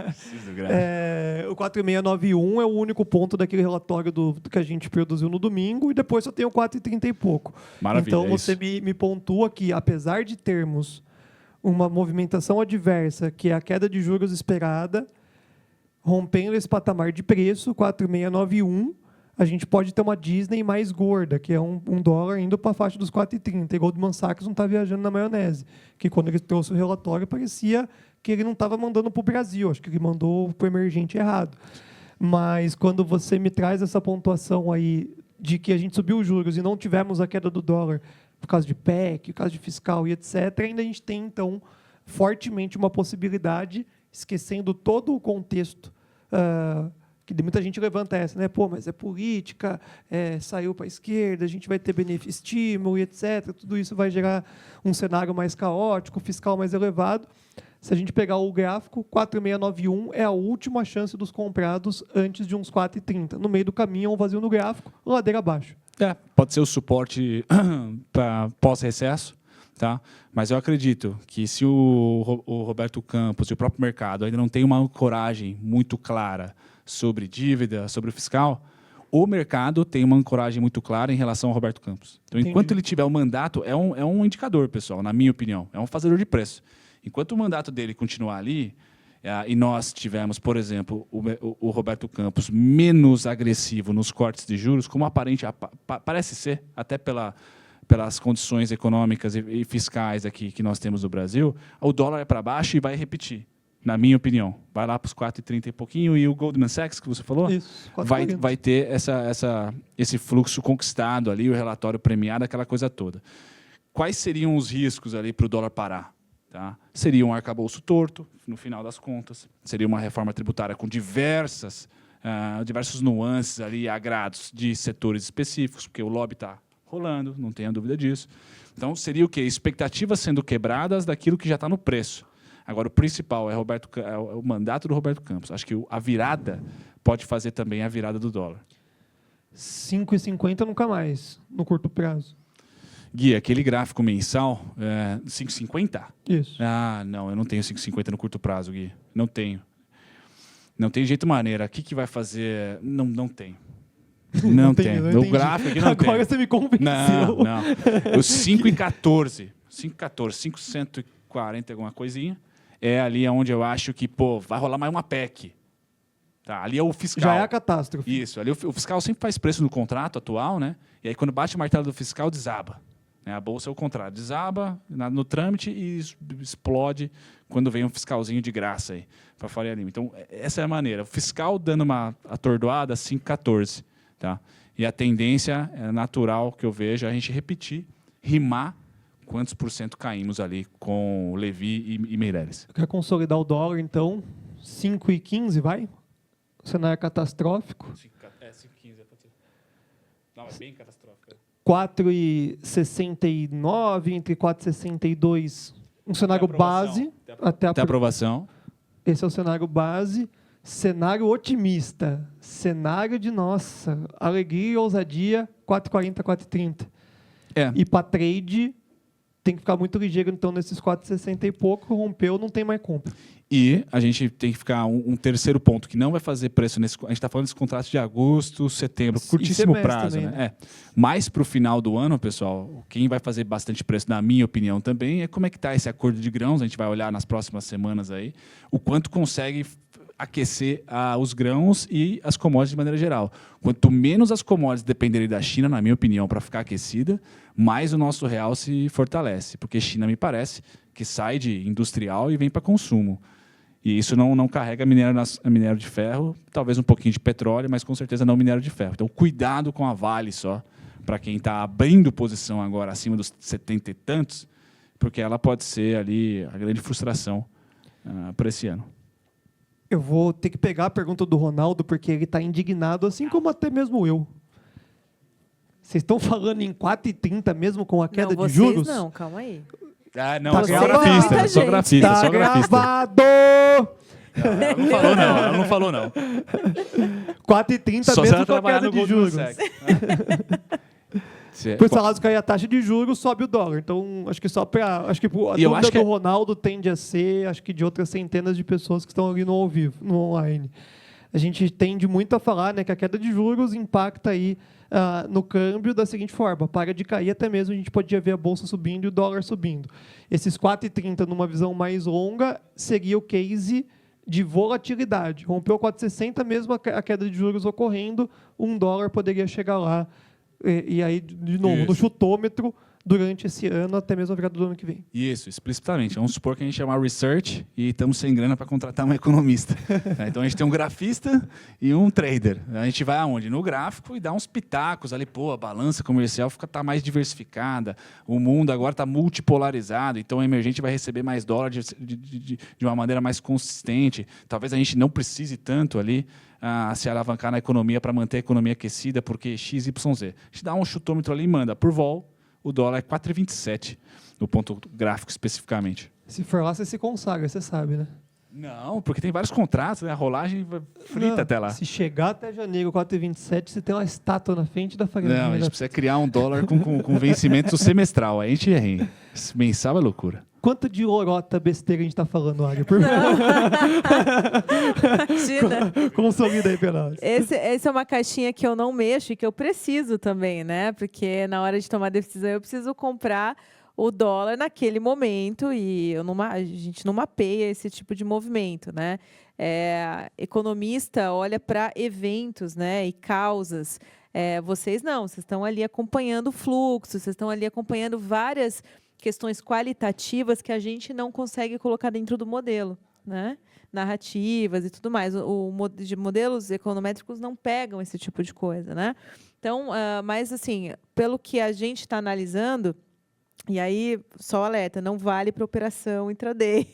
Preciso do gráfico. O 4,691 é o único ponto daquele relatório do que a gente produziu no domingo, e depois só tem o 4,30 e pouco. Maravilha, então, você me pontua que, apesar de termos uma movimentação adversa, que é a queda de juros esperada, rompendo esse patamar de preço, 4,691, a gente pode ter uma Disney mais gorda, que é um dólar indo para a faixa dos 4,30. E Goldman Sachs não está viajando na maionese, que quando ele trouxe o relatório parecia que ele não estava mandando para o Brasil, acho que ele mandou para o emergente errado. Mas quando você me traz essa pontuação aí de que a gente subiu os juros e não tivemos a queda do dólar por causa de PEC, por causa de fiscal e etc., ainda a gente tem, então, fortemente uma possibilidade, esquecendo todo o contexto que muita gente levanta essa, né? Pô, mas é política, saiu para a esquerda, a gente vai ter benefício, estímulo e etc. Tudo isso vai gerar um cenário mais caótico, fiscal mais elevado. Se a gente pegar o gráfico, 4,691 é a última chance dos comprados antes de uns 4,30. No meio do caminho, um vazio no gráfico, ladeira abaixo. Pode ser o suporte para pós-recesso, tá? Mas eu acredito que se o Roberto Campos e o próprio mercado ainda não tem uma ancoragem muito clara sobre dívida, sobre o fiscal, o mercado tem uma ancoragem muito clara em relação ao Roberto Campos. Então, enquanto ele tiver o mandato, é um indicador, pessoal, na minha opinião, é um fazedor de preço. Enquanto o mandato dele continuar ali, e nós tivermos, por exemplo, o Roberto Campos menos agressivo nos cortes de juros, como parece ser, até pelas condições econômicas e fiscais aqui que nós temos no Brasil, o dólar é para baixo e vai repetir, na minha opinião. Vai lá para os 4,30 e pouquinho, e o Goldman Sachs, que você falou, isso, vai ter esse fluxo conquistado ali, o relatório premiado, aquela coisa toda. Quais seriam os riscos ali para o dólar parar? Tá? Seria um arcabouço torto, no final das contas. Seria uma reforma tributária com diversos nuances ali, agrados de setores específicos, porque o lobby está rolando, não tenha dúvida disso. Então, seria o quê? Expectativas sendo quebradas daquilo que já está no preço. Agora, o principal é o mandato do Roberto Campos. Acho que a virada pode fazer também a virada do dólar. 5,50 nunca mais, no curto prazo. Gui, aquele gráfico mensal, 5,50? Isso. Não, eu não tenho 5,50 no curto prazo, Gui. Não tenho. Não tem jeito maneira. O que vai fazer? Não tem. Não tem. Não No entendi. gráfico aqui não tem. Agora você me convenceu. Não. Os 5,14. 540 alguma coisinha. É ali onde eu acho que, vai rolar mais uma PEC. Tá, ali é o fiscal. Já é a catástrofe. Isso. Ali o fiscal sempre faz preço no contrato atual, né? E aí, quando bate o martelo do fiscal, desaba. Né? A bolsa é o contrário. Desaba no trâmite e explode quando vem um fiscalzinho de graça aí para Faria Lima. Então, essa é a maneira. O fiscal dando uma atordoada, 5,14. Tá? E a tendência natural que eu vejo é a gente repetir, rimar quantos % caímos ali com o Levi e Meirelles. Quer consolidar o dólar, então, 5,15, vai? O cenário catastrófico. 5,15 Não, é bem catastrófico. 4,69, entre 4,62. Um cenário base. Até a aprovação. Esse é o cenário base. Cenário otimista. Cenário de, nossa, alegria e ousadia, 4,40, 4,30. E para trade, tem que ficar muito ligeiro, então, nesses 4,60 e pouco, rompeu, não tem mais compra. E a gente tem que ficar um terceiro ponto, que não vai fazer preço nesse. A gente está falando desse contrato de agosto, setembro, curtíssimo prazo. Também, né? Mas para o final do ano, pessoal, quem vai fazer bastante preço, na minha opinião, também, é como é que está esse acordo de grãos. A gente vai olhar nas próximas semanas aí, o quanto consegue aquecer os grãos e as commodities de maneira geral. Quanto menos as commodities dependerem da China, na minha opinião, para ficar aquecida, mais o nosso real se fortalece. Porque China, me parece, que sai de industrial e vem para consumo. E isso não carrega minério de ferro, talvez um pouquinho de petróleo, mas com certeza não minério de ferro. Então, cuidado com a Vale só, para quem está abrindo posição agora acima dos 70 e tantos, porque ela pode ser ali a grande frustração para esse ano. Eu vou ter que pegar a pergunta do Ronaldo, porque ele está indignado, assim como até mesmo eu. Vocês estão falando em 4,30 mesmo com a queda de juros? Não, calma aí. Não, tá é só grafista. muita Só gente. grafista. Tá Só grafista. gravado! Ela não falou, não. 4,30 Só se mesmo ela com a trabalhar queda no de Goldman juros. Sachs. Por salários cair a taxa de juros, sobe o dólar. Então, acho que só para... Acho que a dúvida do Ronaldo tende a ser, acho que de outras centenas de pessoas que estão ali no ao vivo, no online. A gente tende muito a falar, né, que a queda de juros impacta aí no câmbio da seguinte forma: para de cair, até mesmo a gente podia ver a bolsa subindo e o dólar subindo. Esses 4,30 numa visão mais longa seria o case de volatilidade. Rompeu 4,60, mesmo a queda de juros ocorrendo, $1 poderia chegar lá. E aí, de novo, no chutômetro, durante esse ano, até mesmo a virada do ano que vem. Isso, explicitamente. Vamos supor que a gente chama research e estamos sem grana para contratar um economista. Então, a gente tem um grafista e um trader. A gente vai aonde? No gráfico e dá uns pitacos ali. A balança comercial está mais diversificada. O mundo agora está multipolarizado. Então, o emergente vai receber mais dólar de uma maneira mais consistente. Talvez a gente não precise tanto ali se alavancar na economia para manter a economia aquecida, porque XYZ. A gente dá um chutômetro ali e manda por vol. O dólar é 4,27, no ponto gráfico especificamente. Se for lá, você se consagra, você sabe, né? Não, porque tem vários contratos, né? A rolagem frita até lá. Se chegar até janeiro, 4,27, você tem uma estátua na frente da Faria Lima. Não, a gente precisa criar um dólar com vencimento semestral. Aí a gente esse mensal é loucura. Quanto de lorota besteira a gente está falando, Águia? Imagina. Consolida aí pra nós. Essa é uma caixinha que eu não mexo e que eu preciso também, né? Porque na hora de tomar decisão eu preciso comprar o dólar naquele momento e a gente não mapeia esse tipo de movimento, né? Economista olha para eventos, né, e causas. Vocês não, vocês estão ali acompanhando o fluxo, vocês estão ali acompanhando várias questões qualitativas que a gente não consegue colocar dentro do modelo, né? Narrativas e tudo mais. De modelos econométricos não pegam esse tipo de coisa, né? Então, mas assim, pelo que a gente está analisando, e aí, só alerta, não vale para operação intraday,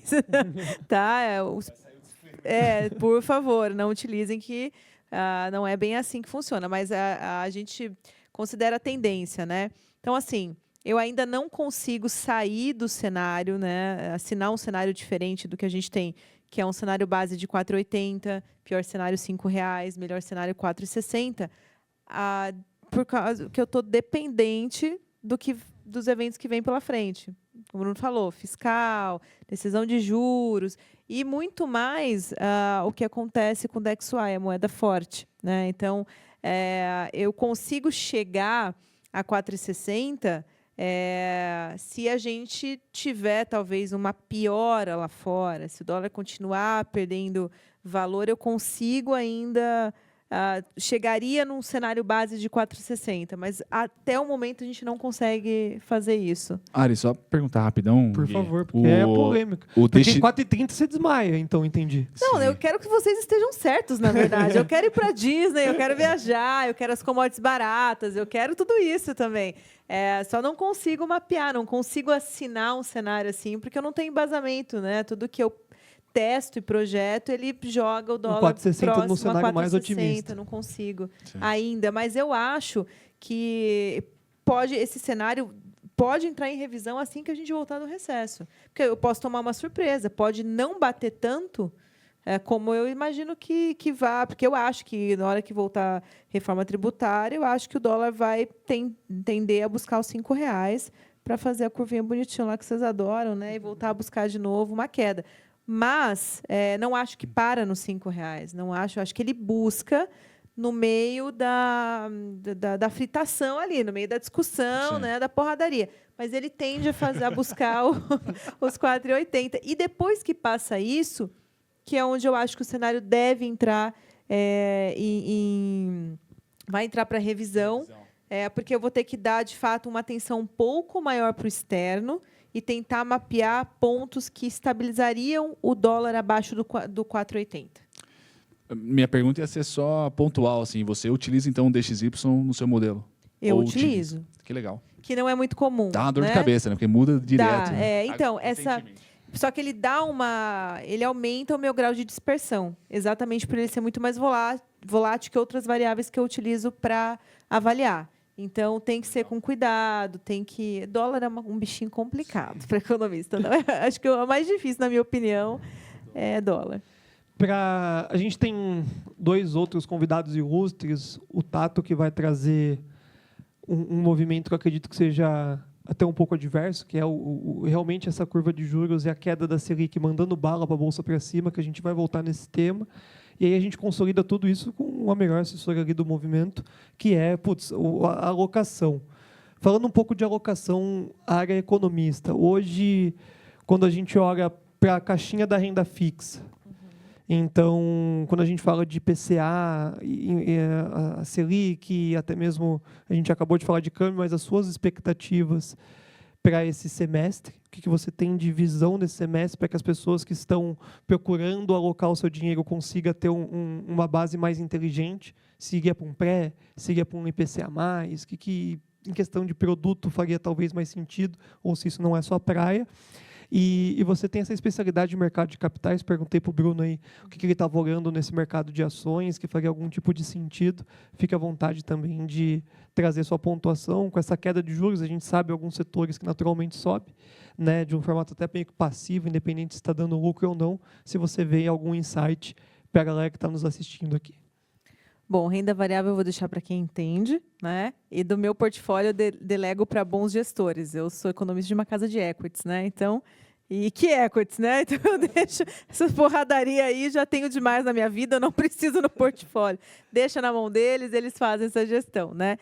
tá? Por favor, não utilizem que não é bem assim que funciona, mas a gente considera a tendência, né? Então, assim, eu ainda não consigo sair do cenário, né? Assinar um cenário diferente do que a gente tem, que é um cenário base de 4,80, pior cenário R$5, melhor cenário 4,60, por causa que eu estou dependente dos eventos que vêm pela frente. como o Bruno falou, fiscal, decisão de juros, e muito mais o que acontece com o DXY, a moeda forte, né? Então, eu consigo chegar a 4,60 se a gente tiver, talvez, uma piora lá fora, se o dólar continuar perdendo valor, eu consigo ainda... chegaria num cenário base de 4,60, mas até o momento a gente não consegue fazer isso. Ari, só perguntar rapidão. Por Gui. favor, porque é polêmica. Porque em 4,30 você desmaia, então entendi. Não, Sim. eu quero que vocês estejam certos, na verdade. Eu quero ir para Disney, eu quero viajar, eu quero as commodities baratas, eu quero tudo isso também. Só não consigo mapear, não consigo assinar um cenário assim, porque eu não tenho embasamento, né? Tudo que eu testo e projeto, ele joga o dólar 4,60 próximo no cenário a 4,60, mais otimista. não consigo Sim. ainda. Mas eu acho que esse cenário pode entrar em revisão assim que a gente voltar do recesso. Porque eu posso tomar uma surpresa, pode não bater tanto como eu imagino que vá, porque eu acho que na hora que voltar a reforma tributária, eu acho que o dólar vai tender a buscar os R$ 5 para fazer a curvinha bonitinha lá que vocês adoram, né? E voltar a buscar de novo uma queda. Mas não acho que para nos R$ 5. Não acho que ele busca no meio da fritação ali, no meio da discussão, né, da porradaria. Mas ele tende a buscar os 4,80. E depois que passa isso, que é onde eu acho que o cenário deve entrar vai entrar para revisão, porque eu vou ter que dar, de fato, uma atenção um pouco maior para o externo e tentar mapear pontos que estabilizariam o dólar abaixo do 4,80. Minha pergunta ia ser só pontual, assim. Você utiliza, então, o DXY no seu modelo? Eu Ou utilizo. utiliza? Que legal. Que não é muito comum. Dá uma dor né? de cabeça, né? Porque muda direto. Né? Então, Recentemente. só que ele aumenta o meu grau de dispersão, exatamente por ele ser muito mais volátil que outras variáveis que eu utilizo para avaliar. Então, tem que ser com cuidado, Dólar é um bichinho complicado para economista. Não? Acho que o mais difícil, na minha opinião, é dólar. A gente tem 2 outros convidados ilustres, o Tato, que vai trazer um movimento que eu acredito que seja até um pouco adverso, que é realmente essa curva de juros e a queda da Selic mandando bala para a Bolsa para cima, que a gente vai voltar nesse tema. E aí a gente consolida tudo isso com uma melhor assessora ali do movimento, que é a alocação. Falando um pouco de alocação à área economista, hoje, quando a gente olha para a caixinha da renda fixa, então, quando a gente fala de IPCA, a Selic, até mesmo a gente acabou de falar de câmbio, mas as suas expectativas para esse semestre, o que você tem de visão nesse semestre para que as pessoas que estão procurando alocar o seu dinheiro consigam ter uma base mais inteligente, se iria para um pré, se iria para um IPCA+, que em questão de produto faria talvez mais sentido, ou se isso não é só praia. E você tem essa especialidade de mercado de capitais. Perguntei para o Bruno aí o que ele estava olhando nesse mercado de ações, que faria algum tipo de sentido. Fique à vontade também de trazer sua pontuação. Com essa queda de juros, a gente sabe alguns setores que naturalmente sobe, né, de um formato até meio passivo, independente se está dando lucro ou não, se você vê algum insight para a galera que está nos assistindo aqui. Bom, renda variável eu vou deixar para quem entende, né? E do meu portfólio eu delego para bons gestores. Eu sou economista de uma casa de equities, né? Então, e que equities, né? Então eu deixo essa porradaria aí, já tenho demais na minha vida, eu não preciso no portfólio. Deixa na mão deles, eles fazem essa gestão, né?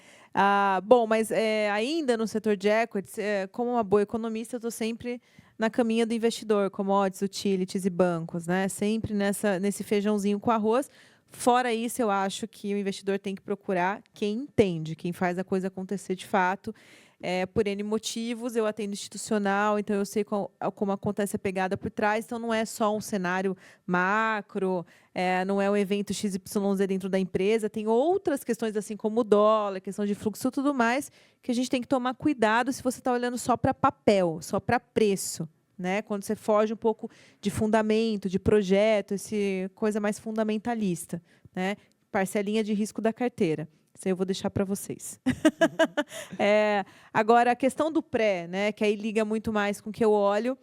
Bom, mas ainda no setor de equities, como uma boa economista, eu estou sempre na caminha do investidor, commodities, utilities e bancos, né? Sempre nesse feijãozinho com arroz. Fora isso, eu acho que o investidor tem que procurar quem entende, quem faz a coisa acontecer de fato. Por N motivos, eu atendo institucional, então eu sei como acontece a pegada por trás. Então, não é só um cenário macro, não é um evento XYZ dentro da empresa. Tem outras questões, assim como o dólar, questão de fluxo e tudo mais, que a gente tem que tomar cuidado se você está olhando só para papel, só para preço. Né? Quando você foge um pouco de fundamento, de projeto, essa coisa mais fundamentalista, né? Parcelinha de risco da carteira. Isso aí eu vou deixar para vocês. Agora, a questão do pré, né? Que aí liga muito mais com o que eu olho,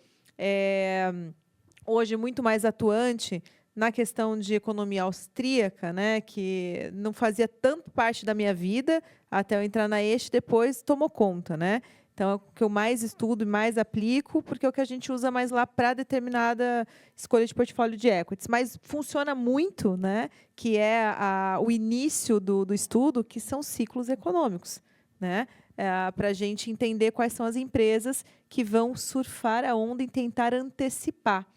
hoje muito mais atuante na questão de economia austríaca, né? Que não fazia tanto parte da minha vida até eu entrar na Eixo, depois tomou conta, né? Então, é o que eu mais estudo e mais aplico, porque é o que a gente usa mais lá para determinada escolha de portfólio de equities. Mas funciona muito, né, que é o início do estudo, que são ciclos econômicos, né? Para a gente entender quais são as empresas que vão surfar a onda e tentar antecipar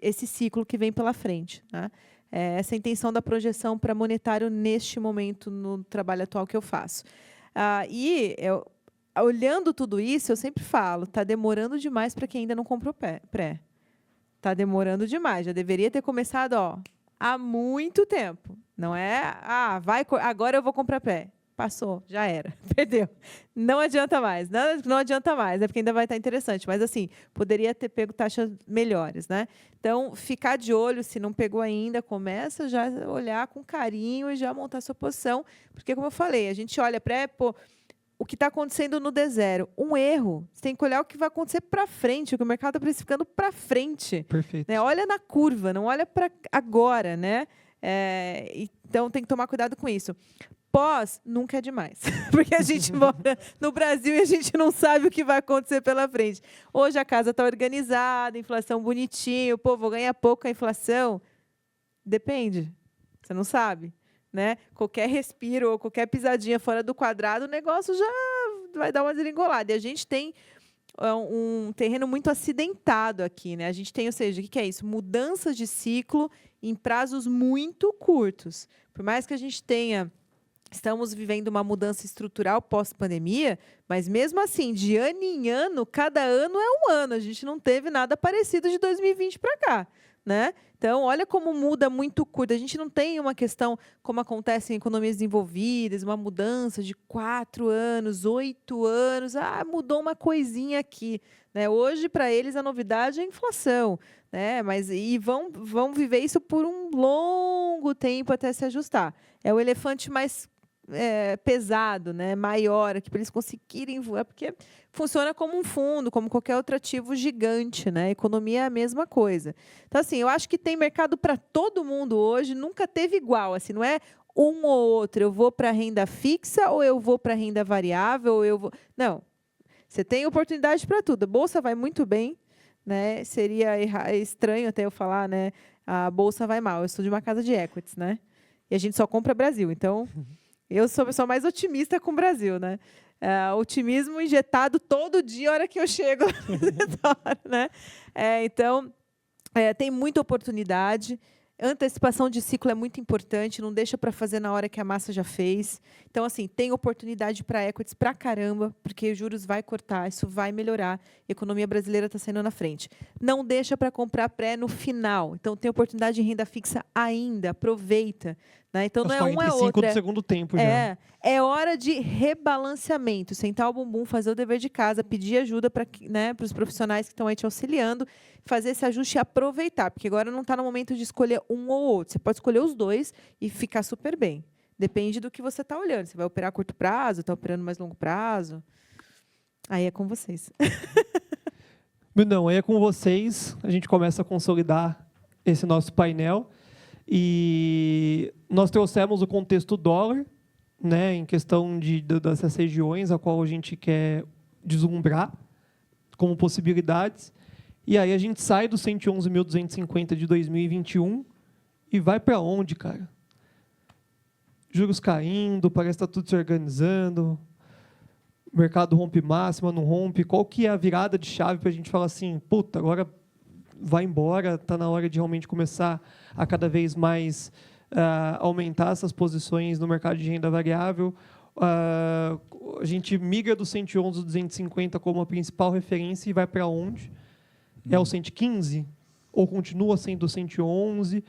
esse ciclo que vem pela frente, né? Essa é a intenção da projeção para monetário neste momento no trabalho atual que eu faço. Olhando tudo isso, eu sempre falo, está demorando demais para quem ainda não comprou pré. Está demorando demais. Já deveria ter começado há muito tempo. Não é, agora eu vou comprar pré. Passou, já era, perdeu. Não adianta mais, não adianta mais, porque ainda vai estar interessante. Mas, assim, poderia ter pego taxas melhores, né? Então, ficar de olho, se não pegou ainda, começa já a olhar com carinho e já montar sua posição. Porque, como eu falei, a gente olha o que está acontecendo no D0. Um erro, você tem que olhar o que vai acontecer para frente, o que o mercado está precificando para frente. Perfeito. Né? Olha na curva, não olha para agora, né? Então, tem que tomar cuidado com isso. Pós, nunca é demais. Porque a gente mora no Brasil e a gente não sabe o que vai acontecer pela frente. Hoje a casa está organizada, inflação bonitinho, vou ganhar pouco a inflação. Depende. Você não sabe. Né? Qualquer respiro ou qualquer pisadinha fora do quadrado, o negócio já vai dar uma desengolada. E a gente tem um terreno muito acidentado aqui. Né? A gente tem, ou seja, o que é isso? Mudanças de ciclo em prazos muito curtos. Por mais que a gente estamos vivendo uma mudança estrutural pós-pandemia, mas mesmo assim, de ano em ano, cada ano é um ano. A gente não teve nada parecido de 2020 para cá, né? Então, olha como muda muito curto. A gente não tem uma questão, como acontece em economias desenvolvidas, uma mudança de 4 anos, 8 anos. Mudou uma coisinha aqui. Né? Hoje, para eles, a novidade é a inflação. Né? E vão viver isso por um longo tempo até se ajustar. É o elefante mais pesado, né, maior, aqui para eles conseguirem voar, porque funciona como um fundo, como qualquer outro ativo gigante, né? A economia é a mesma coisa. Então, assim, eu acho que tem mercado para todo mundo hoje, nunca teve igual, assim, não é um ou outro, eu vou para renda fixa ou eu vou para renda variável, ou eu vou... Não, você tem oportunidade para tudo. A bolsa vai muito bem, né? Seria estranho até eu falar, né? A bolsa vai mal. Eu sou de uma casa de equities, né? E a gente só compra Brasil, então... Eu sou a pessoa mais otimista com o Brasil, né? Otimismo injetado todo dia, a hora que eu chego né? Então, tem muita oportunidade. Antecipação de ciclo é muito importante, não deixa para fazer na hora que a massa já fez. Então, assim, tem oportunidade para equities para caramba, porque juros vai cortar, isso vai melhorar. A economia brasileira está saindo na frente. Não deixa para comprar pré no final. Então, tem oportunidade de renda fixa ainda, aproveita. Né? Então, não é um, é outro. do segundo tempo já. É hora de rebalanceamento, sentar o bumbum, fazer o dever de casa, pedir ajuda para os profissionais que estão aí te auxiliando, fazer esse ajuste e aproveitar, porque agora não está no momento de escolher um ou outro. Você pode escolher os dois e ficar super bem. Depende do que você está olhando. Você vai operar a curto prazo, está operando mais longo prazo. Aí é com vocês. Não, aí é com vocês. A gente começa a consolidar esse nosso painel. E nós trouxemos o contexto dólar, né, em questão dessas regiões a qual a gente quer deslumbrar como possibilidades. E aí a gente sai dos 111.250 de 2021 e vai para onde, cara? Juros caindo, parece que está tudo se organizando, o mercado rompe máxima, não rompe. Qual que é a virada de chave para a gente falar assim, puta, agora vai embora, está na hora de realmente começar a cada vez mais aumentar essas posições no mercado de renda variável. A gente migra do 111 ao 250 como a principal referência e vai para onde? É o 115? Ou continua sendo o 111?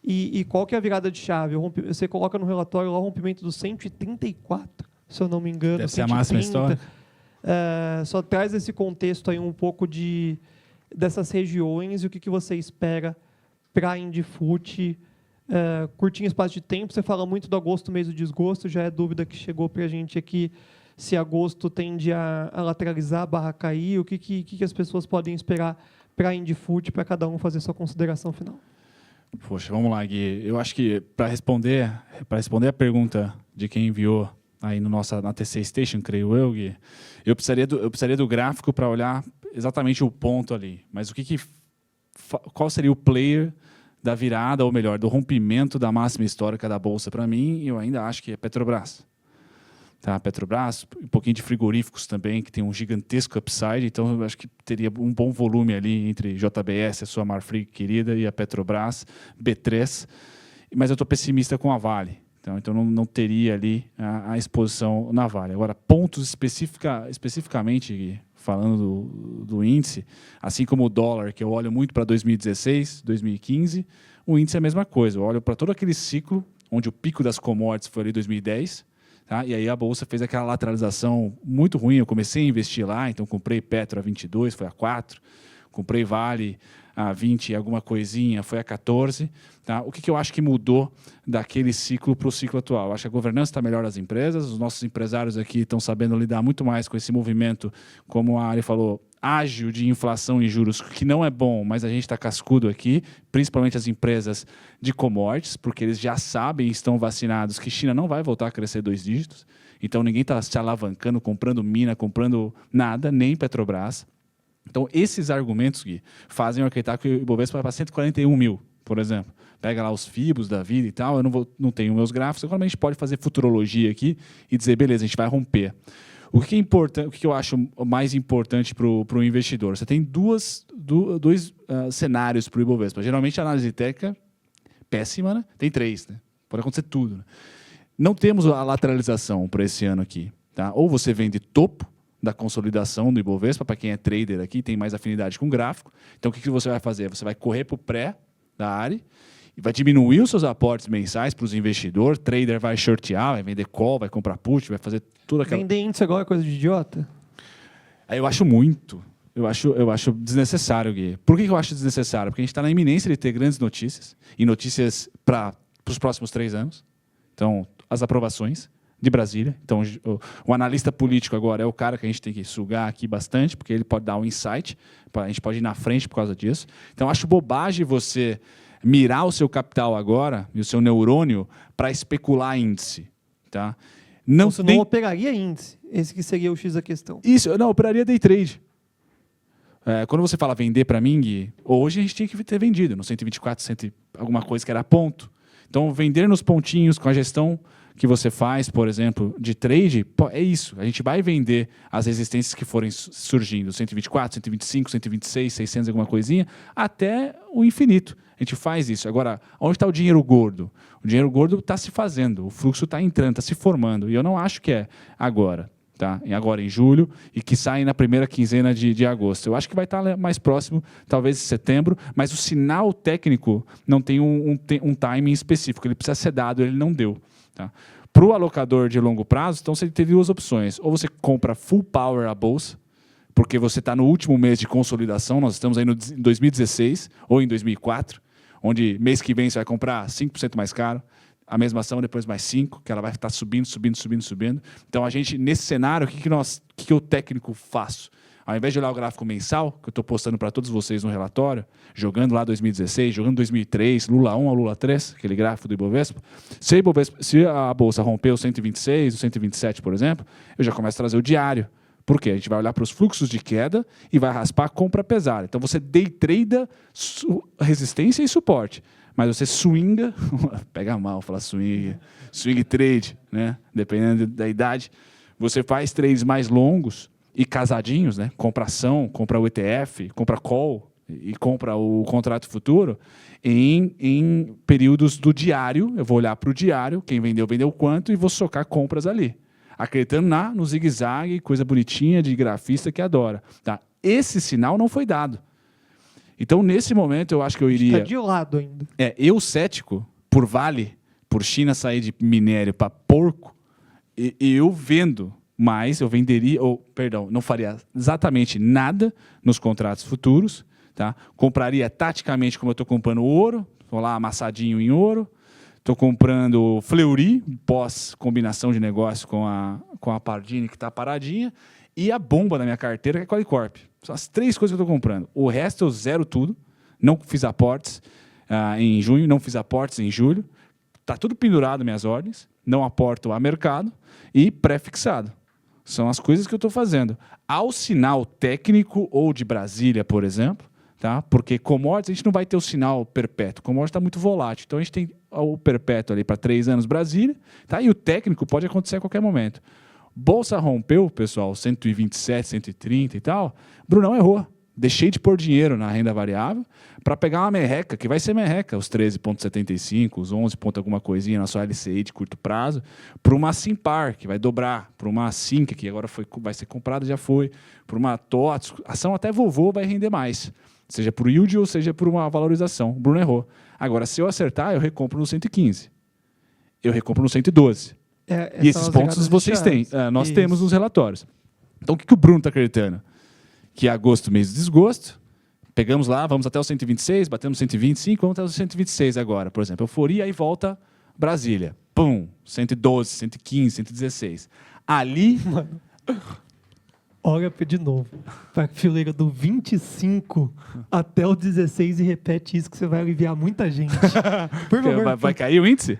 E qual que é a virada de chave? Você coloca no relatório lá o rompimento do 134, se eu não me engano. Deve ser a máxima história. Só traz esse contexto aí um pouco dessas regiões e o que você espera para a Indifut. Curtinho espaço de tempo, você fala muito do agosto, mês do desgosto, já é dúvida que chegou para a gente aqui, se agosto tende a lateralizar, barra cair, o que as pessoas podem esperar para a Indifut, para cada um fazer sua consideração final. Poxa, vamos lá, Gui. Eu acho que para responder a pergunta de quem enviou aí na TC Station, creio eu, Gui, eu precisaria do gráfico para olhar exatamente o ponto ali. Mas qual seria o player da virada, ou melhor, do rompimento da máxima histórica da Bolsa? Para mim, eu ainda acho que é Petrobras. Tá, Petrobras, um pouquinho de frigoríficos também, que tem um gigantesco upside, então eu acho que teria um bom volume ali entre JBS, a sua Marfrig querida, e a Petrobras, B3, mas eu estou pessimista com a Vale, então não teria ali a exposição na Vale. Agora, pontos especificamente, falando do índice, assim como o dólar, que eu olho muito para 2016, 2015, o índice é a mesma coisa, eu olho para todo aquele ciclo, onde o pico das commodities foi ali em 2010, tá? E aí a Bolsa fez aquela lateralização muito ruim. Eu comecei a investir lá, então comprei Petro a 22, foi a 4. Comprei Vale a 20 e alguma coisinha, foi a 14. Tá? O que eu acho que mudou daquele ciclo para o ciclo atual? Eu acho que a governança está melhor das empresas, os nossos empresários aqui estão sabendo lidar muito mais com esse movimento, como a Ari falou, ágil de inflação e juros, que não é bom, mas a gente está cascudo aqui, principalmente as empresas de commodities, porque eles já sabem e estão vacinados que China não vai voltar a crescer 2 dígitos, então ninguém está se alavancando, comprando mina, comprando nada, nem Petrobras. Então, esses argumentos, Gui, fazem eu acreditar que o Ibovespa vai para 141 mil, por exemplo. Pega lá os FIBOS da vida e tal, eu não tenho meus gráficos, agora a gente pode fazer futurologia aqui e dizer, beleza, a gente vai romper. O que é importante, o que eu acho mais importante para o investidor? Você tem dois cenários para o Ibovespa. Geralmente a análise técnica péssima, né? Tem 3, né? Pode acontecer tudo. Né? Não temos a lateralização para esse ano aqui. Tá? Ou você vende topo da consolidação do Ibovespa, para quem é trader aqui, tem mais afinidade com gráfico. Então, o que você vai fazer? Você vai correr para o pré da área e vai diminuir os seus aportes mensais para os investidores. Trader vai shortear, vai vender call, vai comprar put, vai fazer tudo aquilo. Vender índice agora é coisa de idiota? Eu acho muito. Eu acho desnecessário, Gui. Por que eu acho desnecessário? Porque a gente está na iminência de ter grandes notícias, e notícias para os próximos 3 anos. Então, as aprovações de Brasília. Então, o analista político agora é o cara que a gente tem que sugar aqui bastante, porque ele pode dar um insight, a gente pode ir na frente por causa disso. Então, acho bobagem você mirar o seu capital agora, e o seu neurônio, para especular índice. Tá? Você não operaria índice, esse que seria o X da questão. Isso, eu não operaria day trade. Quando você fala vender para mim, Gui, hoje a gente tinha que ter vendido no 124, alguma coisa que era ponto. Então, vender nos pontinhos com a gestão que você faz, por exemplo, de trade, é isso. A gente vai vender as resistências que forem surgindo, 124, 125, 126, 600, alguma coisinha, até o infinito. A gente faz isso. Agora, onde está o dinheiro gordo? O dinheiro gordo está se fazendo, o fluxo está entrando, está se formando. E eu não acho que é agora. Tá? Agora em julho, e que sai na primeira quinzena de agosto. Eu acho que vai estar mais próximo, talvez em setembro, mas o sinal técnico não tem um timing específico, ele precisa ser dado, ele não deu. Tá? Para o alocador de longo prazo, então você tem 2 opções. Ou você compra full power a bolsa, porque você está no último mês de consolidação, nós estamos aí em 2016 ou em 2004, onde mês que vem você vai comprar 5% mais caro, a mesma ação, depois mais 5, que ela vai estar subindo. Então, a gente, nesse cenário, o que o técnico faço? Ao invés de olhar o gráfico mensal, que eu estou postando para todos vocês no relatório, jogando lá 2016, jogando 2003, Lula 1 a Lula 3, aquele gráfico do Ibovespa, se a Bolsa rompeu 126, 127, por exemplo, eu já começo a trazer o diário. Por quê? A gente vai olhar para os fluxos de queda e vai raspar a compra pesada. Então, você day trada resistência e suporte. Mas você swinga, pega mal falar swing trade, né? Dependendo da idade, você faz trades mais longos e casadinhos, né? Compra ação, compra o ETF, compra call e compra o contrato futuro em períodos do diário. Eu vou olhar para o diário, quem vendeu, vendeu quanto, e vou socar compras ali. Acreditando no zigue-zague, coisa bonitinha de grafista que adora. Tá? Esse sinal não foi dado. Então, nesse momento, eu acho que eu iria... Está de lado ainda. Eu cético, por Vale, por China sair de minério para porco, eu vendo mais, eu venderia... não faria exatamente nada nos contratos futuros. Tá? Compraria taticamente, como eu estou comprando ouro, estou lá amassadinho em ouro. Estou comprando Fleury, pós-combinação de negócio com a Pardini, que está paradinha. E a bomba da minha carteira, que é a Qualicorp. São as 3 coisas que eu estou comprando. O resto eu zero tudo. Não fiz aportes em junho, não fiz aportes em julho. Está tudo pendurado minhas ordens. não aporto a mercado e pré-fixado. São as coisas que eu estou fazendo. Ao sinal técnico ou de Brasília, por exemplo, tá? Porque commodities a gente não vai ter o sinal perpétuo. Commodities está muito volátil. Então a gente tem o perpétuo ali para 3 anos Brasília, tá? E o técnico pode acontecer a qualquer momento. Bolsa rompeu, pessoal, 127, 130 e tal. Brunão errou. Deixei de pôr dinheiro na renda variável para pegar uma merreca, que vai ser merreca, os 13,75, os 11 ponto alguma coisinha na sua LCI de curto prazo, para uma Simpar, que vai dobrar, para uma Sinca, que agora vai ser comprada, já foi, para uma TOTS, ação até vovô vai render mais, seja por yield ou seja por uma valorização. O Bruno errou. Agora, se eu acertar, eu recompro no 115. Eu recompro no 112. E esses pontos vocês têm, nós temos nos relatórios. Então, o que o Bruno está acreditando? Que é agosto, mês de desgosto, pegamos lá, vamos até o 126, batemos 125, vamos até o 126 agora, por exemplo. Euforia, aí volta Brasília. Pum, 112, 115, 116. Ali... Mano, olha de novo, para a fileira do 25 até o 16 e repete isso que você vai aliviar muita gente. Por favor. Vai cair o índice?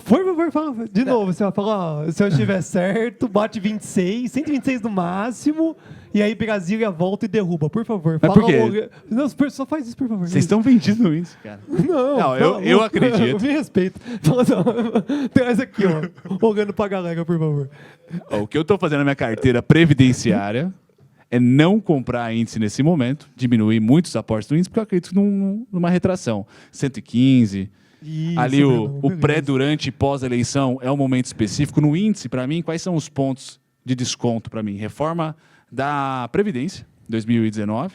Por favor, fala. De novo, você vai falar, ó, se eu estiver certo, bate 26, 126 no máximo, e aí Brasília volta e derruba. Por favor, mas fala. Por quê? Não, só faz isso, por favor. Vocês estão vendidos no índice, cara. Não, eu acredito. Me respeito. Fala, não, traz aqui, ó, olhando pra galera, por favor. O que eu estou fazendo na minha carteira previdenciária é não comprar índice nesse momento, diminuir muitos aportes do índice, porque eu acredito numa retração. 115... Isso, ali o pré, durante e pós-eleição é um momento específico. No índice, para mim, quais são os pontos de desconto para mim? Reforma da Previdência, 2019.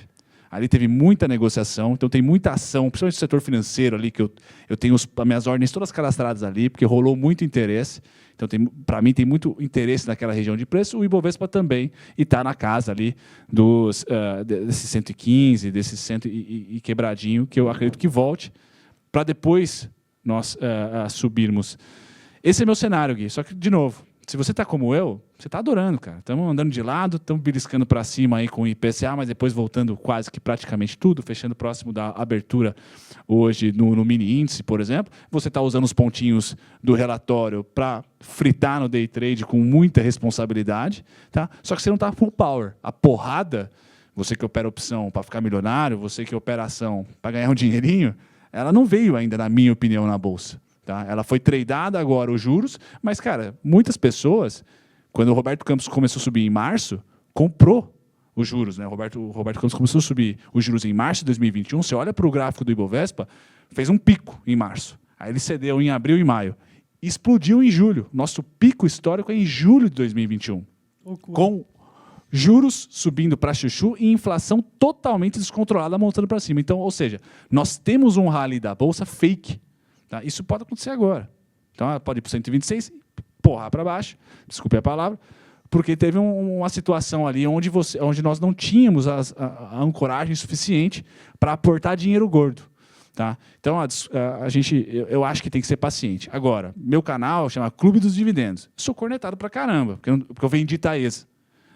Ali teve muita negociação, então tem muita ação, principalmente no setor financeiro ali, que eu tenho as minhas ordens todas cadastradas ali, porque rolou muito interesse. Então, para mim, tem muito interesse naquela região de preço. O Ibovespa também, e está na casa ali desses 115, desses 100 e quebradinho, que eu acredito que volte, para depois nós subirmos. Esse é meu cenário, Gui. Só que, de novo, se você está como eu, você está adorando, cara. Estamos andando de lado, estamos beliscando para cima aí com o IPCA, mas depois voltando quase que praticamente tudo, fechando próximo da abertura hoje no mini índice, por exemplo. Você está usando os pontinhos do relatório para fritar no day trade com muita responsabilidade, tá? Só que você não está full power. A porrada, você que opera opção para ficar milionário, você que opera ação para ganhar um dinheirinho, ela não veio ainda, na minha opinião, na Bolsa. Tá? Ela foi tradeada agora, os juros, mas, cara, muitas pessoas, quando o Roberto Campos começou a subir em março, comprou os juros. Né? O Roberto Campos começou a subir os juros em março de 2021, você olha para o gráfico do Ibovespa, fez um pico em março. Aí ele cedeu em abril e maio. Explodiu em julho. Nosso pico histórico é em julho de 2021. Com juros subindo para chuchu e inflação totalmente descontrolada montando para cima. Então, ou seja, nós temos um rally da Bolsa fake. Tá? Isso pode acontecer agora. Então, pode ir para 126, porrar para baixo, desculpe a palavra, porque teve uma situação ali onde nós não tínhamos a ancoragem suficiente para aportar dinheiro gordo. Tá? Então, eu acho que tem que ser paciente. Agora, meu canal chama Clube dos Dividendos. Sou cornetado para caramba, porque eu vendi Taesa.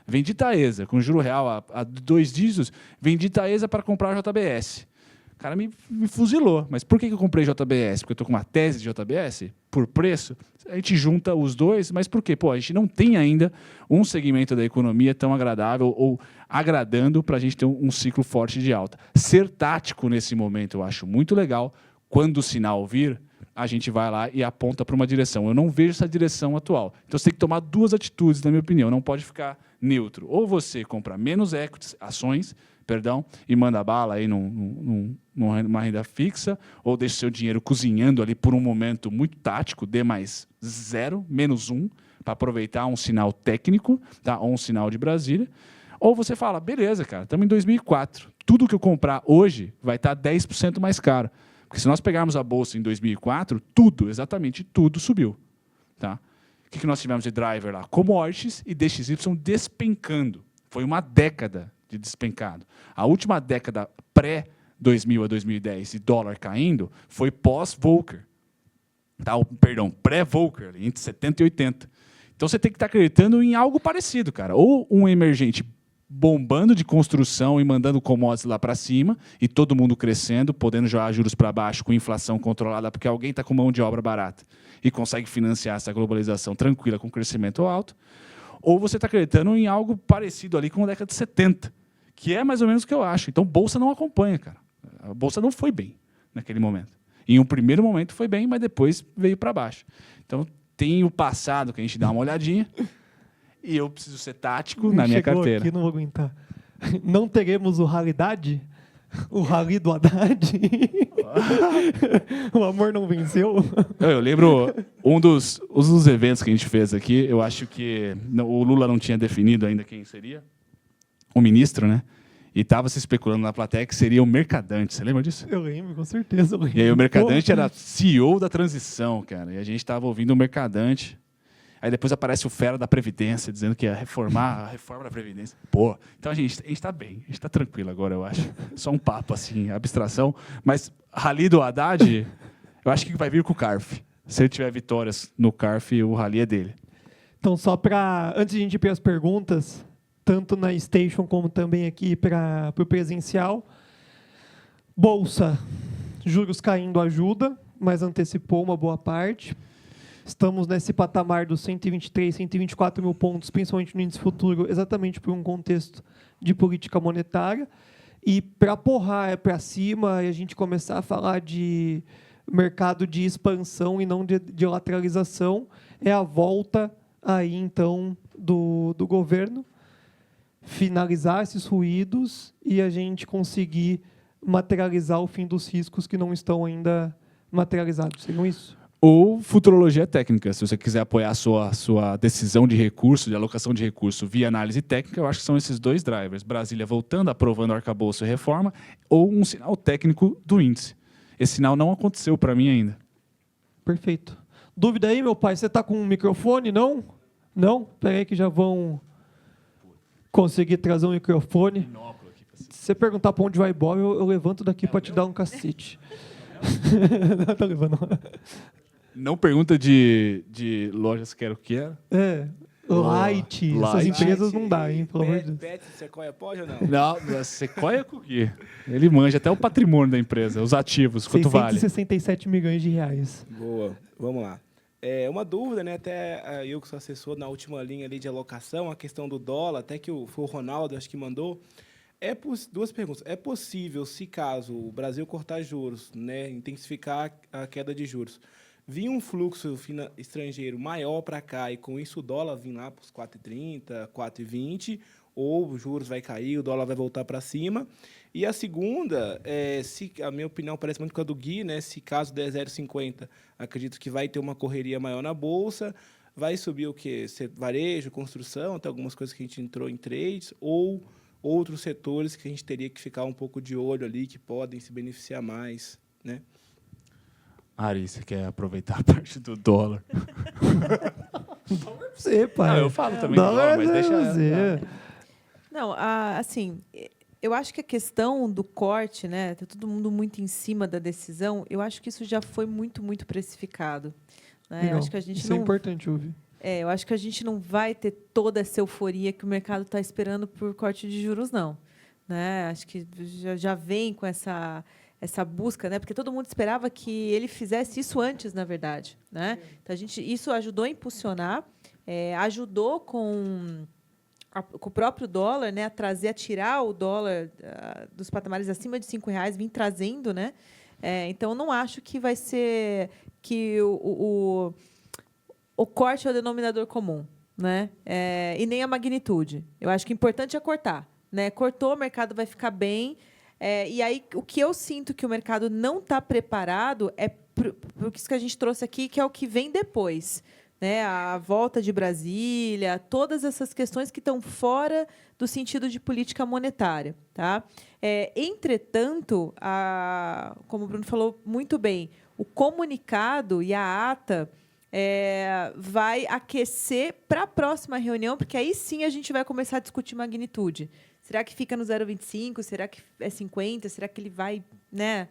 Vendi Taesa, com juro real a 2 dígitos, vendi Taesa para comprar a JBS. O cara me fuzilou. Mas por que eu comprei JBS? Porque eu estou com uma tese de JBS? Por preço? A gente junta os dois, mas por quê? Pô, a gente não tem ainda um segmento da economia tão agradável ou agradando para a gente ter um ciclo forte de alta. Ser tático nesse momento eu acho muito legal. Quando o sinal vir, a gente vai lá e aponta para uma direção. Eu não vejo essa direção atual. Então, você tem que tomar 2 atitudes, na minha opinião. Não pode ficar neutro. Ou você compra menos equities, ações, e manda bala aí numa renda fixa, ou deixa o seu dinheiro cozinhando ali por um momento muito tático, D mais 0, menos 1, para aproveitar um sinal técnico, tá? Ou um sinal de Brasília. Ou você fala, beleza, cara, estamos em 2004. Tudo que eu comprar hoje vai estar 10% mais caro. Porque se nós pegarmos a Bolsa em 2004, exatamente tudo subiu. Tá? O que nós tivemos de driver lá? Commodities e DXY despencando. Foi uma década de despencado. A última década pré-2000 a 2010 e dólar caindo foi pós-Volcker. Tá? Perdão, pré-Volcker, entre 70 e 80. Então você tem que estar acreditando em algo parecido, cara. Ou um emergente bombando de construção e mandando commodities lá para cima, e todo mundo crescendo, podendo jogar juros para baixo com inflação controlada, porque alguém está com mão de obra barata e consegue financiar essa globalização tranquila com crescimento alto, ou você está acreditando em algo parecido ali com a década de 70, que é mais ou menos o que eu acho. Então, bolsa não acompanha, cara. A bolsa não foi bem naquele momento. Em um primeiro momento foi bem, mas depois veio para baixo. Então, tem o passado que a gente dá uma olhadinha, e eu preciso ser tático na minha carteira. Aqui, não vou aguentar. Não teremos o Ralidade? O Rally do Haddad? O amor não venceu? Eu lembro um dos eventos que a gente fez aqui, eu acho que o Lula não tinha definido ainda quem seria, o ministro, né? E estava se especulando na plateia que seria o Mercadante. Você lembra disso? Eu lembro, com certeza. E aí o Mercadante era CEO da transição, cara. E a gente estava ouvindo o Mercadante. Aí depois aparece o fera da Previdência, dizendo que ia reformar a reforma da Previdência. Pô, então a gente está bem, a gente está tranquilo agora, eu acho. Só um papo, assim, abstração. Mas rally do Haddad, eu acho que vai vir com o CARF. Se ele tiver vitórias no CARF, o rally é dele. Então, só para... Antes de a gente ir para as perguntas, tanto na Station como também aqui para o presencial, Bolsa, juros caindo ajuda, mas antecipou uma boa parte. Estamos nesse patamar dos 123, 124 mil pontos, principalmente no índice futuro, exatamente por um contexto de política monetária. E para porrar para cima e a gente começar a falar de mercado de expansão e não de lateralização, é a volta aí, então, do governo finalizar esses ruídos e a gente conseguir materializar o fim dos riscos que não estão ainda materializados. Seriam isso? Ou futurologia técnica. Se você quiser apoiar a sua decisão de recurso, de alocação de recurso via análise técnica, eu acho que são esses dois drivers. Brasília voltando, aprovando arcabouço e reforma, ou um sinal técnico do índice. Esse sinal não aconteceu para mim ainda. Perfeito. Dúvida aí, meu pai? Você está com um microfone, não? Não? Espera aí que já vão conseguir trazer um microfone. Se você perguntar para onde vai Bob, eu levanto daqui para te dar um cacete. Não, tô levando. Não pergunta de lojas que era o que era? Light. Essas empresas não dá, hein? Pelo amor de Deus. Pet, Sequoia pode ou não? Não, Sequoia Cookie. Ele manja até o patrimônio da empresa, os ativos, quanto vale. 667 milhões de reais. Boa, vamos lá. Uma dúvida, né? Até eu que sou assessor na última linha ali de alocação, a questão do dólar, até que foi o Ronaldo, acho que mandou. Duas perguntas. É possível, se caso o Brasil cortar juros, né, intensificar a queda de juros, vir um fluxo estrangeiro maior para cá e com isso o dólar vir lá para os 4,30, 4,20, ou os juros vai cair, o dólar vai voltar para cima? E a segunda, a minha opinião parece muito com a do Gui, né, se caso der 0,50, acredito que vai ter uma correria maior na Bolsa, vai subir o quê? Varejo, construção, até algumas coisas que a gente entrou em trades, ou outros setores que a gente teria que ficar um pouco de olho ali, que podem se beneficiar mais, né? Ari, você quer aproveitar a parte do dólar? Você, pai. Não, eu falo também do dólar, mas deixa você. Não, assim, eu acho que a questão do corte, né, tá todo mundo muito em cima da decisão, eu acho que isso já foi muito, muito precificado. Né? Eu acho que a gente isso é importante ouvir. Eu acho que a gente não vai ter toda essa euforia que o mercado está esperando por corte de juros, não. Né? Acho que já vem com essa busca, né? Porque todo mundo esperava que ele fizesse isso antes, na verdade. Né? Então, isso ajudou a impulsionar, ajudou com o próprio dólar, né, a tirar o dólar dos patamares acima de R$5, vir trazendo. Né? Então, eu não acho que vai ser que o corte é o denominador comum, né? E nem a magnitude. Eu acho que o importante é cortar. Né? Cortou, o mercado vai ficar bem. E aí, o que eu sinto que o mercado não está preparado é por isso que a gente trouxe aqui, que é o que vem depois. Né? A volta de Brasília, todas essas questões que estão fora do sentido de política monetária. Tá? Entretanto, como o Bruno falou muito bem, o comunicado e a ata vai aquecer para a próxima reunião, porque aí sim a gente vai começar a discutir magnitude. Será que fica no 0,25? Será que é 50? Será que ele vai, né,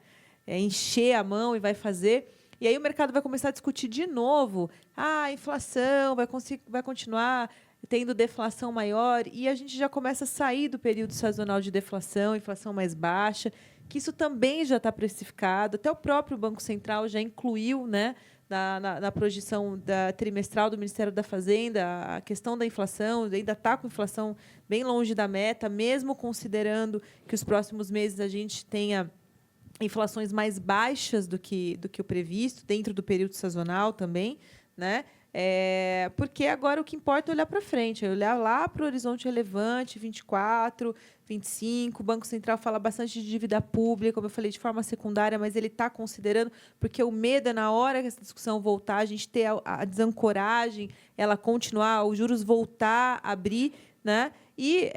encher a mão e vai fazer? E aí o mercado vai começar a discutir de novo. A inflação vai continuar tendo deflação maior, e a gente já começa a sair do período sazonal de deflação, inflação mais baixa, que isso também já está precificado. Até o próprio Banco Central já incluiu, né, na projeção trimestral do Ministério da Fazenda a questão da inflação, ainda está com inflação bem longe da meta, mesmo considerando que os próximos meses a gente tenha inflações mais baixas do que o previsto, dentro do período sazonal também, né? Porque agora o que importa é olhar para frente, é olhar lá para o horizonte relevante, 24, 25. O Banco Central fala bastante de dívida pública, como eu falei, de forma secundária, mas ele está considerando, porque o medo é, na hora que essa discussão voltar, a gente ter a desancoragem, ela continuar, os juros voltar a abrir, né? E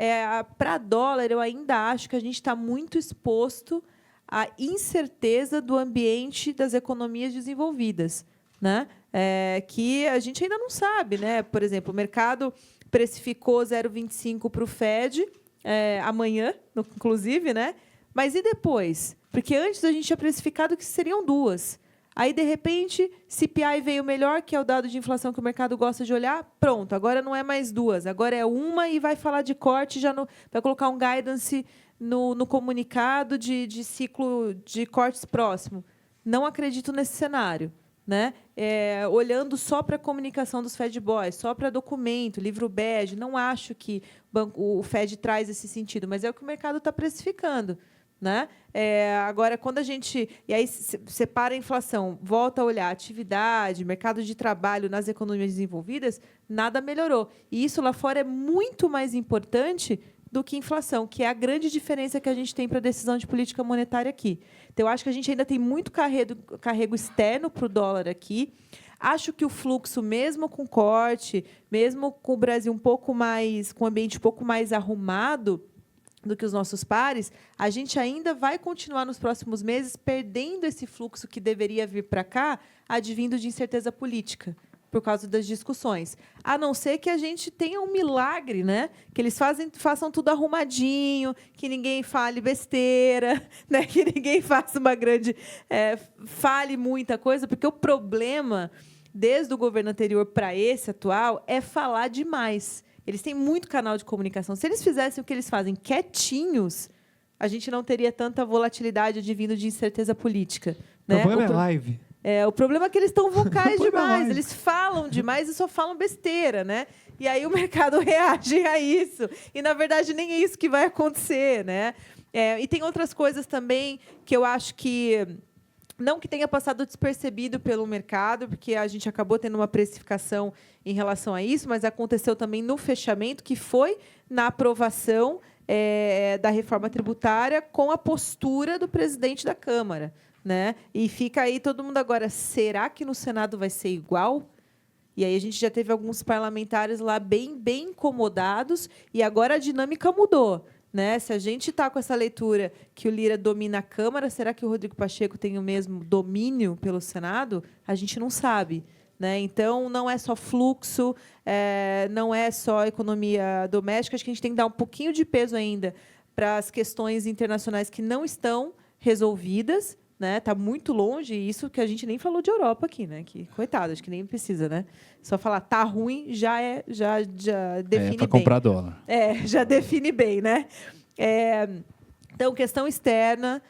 para dólar, eu ainda acho que a gente está muito exposto à incerteza do ambiente das economias desenvolvidas, né? Que a gente ainda não sabe, né? Por exemplo, o mercado precificou 0,25 para o Fed amanhã, inclusive, né? Mas e depois? Porque antes a gente tinha precificado que seriam 2. Aí, de repente, CPI veio melhor, que é o dado de inflação que o mercado gosta de olhar. Pronto, agora não é mais 2, agora é 1 e vai falar de corte, vai colocar um guidance no comunicado de ciclo de cortes próximo. Não acredito nesse cenário, né? Olhando só para a comunicação dos Fed Boys, só para documento, livro bege, não acho que o Fed traz esse sentido, mas é o que o mercado está precificando, né? Agora, quando a gente... E aí, separa a inflação, volta a olhar atividade, mercado de trabalho nas economias desenvolvidas, nada melhorou. E isso lá fora é muito mais importante do que inflação, que é a grande diferença que a gente tem para a decisão de política monetária aqui. Então, eu acho que a gente ainda tem muito carrego externo para o dólar aqui. Acho que o fluxo, mesmo com corte, mesmo com o Brasil um pouco mais, com o ambiente um pouco mais arrumado do que os nossos pares, a gente ainda vai continuar nos próximos meses perdendo esse fluxo que deveria vir para cá, advindo de incerteza política, por causa das discussões. A não ser que a gente tenha um milagre, né? Que eles façam tudo arrumadinho, que ninguém fale besteira, né? Que ninguém faça uma grande... fale muita coisa, porque o problema, desde o governo anterior para esse atual, é falar demais. Eles têm muito canal de comunicação. Se eles fizessem o que eles fazem quietinhos, a gente não teria tanta volatilidade advindo de incerteza política. Né? O problema é live. O problema é que eles estão vocais demais, eles falam demais e só falam besteira, né? E aí o mercado reage a isso. E, na verdade, nem é isso que vai acontecer, né? E tem outras coisas também que eu acho que... Não que tenha passado despercebido pelo mercado, porque a gente acabou tendo uma precificação em relação a isso, mas aconteceu também no fechamento, que foi na aprovação da reforma tributária com a postura do presidente da Câmara. Né? E fica aí todo mundo agora, será que no Senado vai ser igual? E aí a gente já teve alguns parlamentares lá bem incomodados, e agora a dinâmica mudou. Né? Se a gente está com essa leitura que o Lira domina a Câmara, será que o Rodrigo Pacheco tem o mesmo domínio pelo Senado? A gente não sabe. Né? Então, não é só fluxo, não é só economia doméstica. Acho que a gente tem que dar um pouquinho de peso ainda para as questões internacionais que não estão resolvidas. Né? Tá muito longe, isso que a gente nem falou de Europa aqui, né? Que coitado, acho que nem precisa, né? Só falar tá ruim já define bem. Para comprar dólar. Já define bem, né? Então, questão externa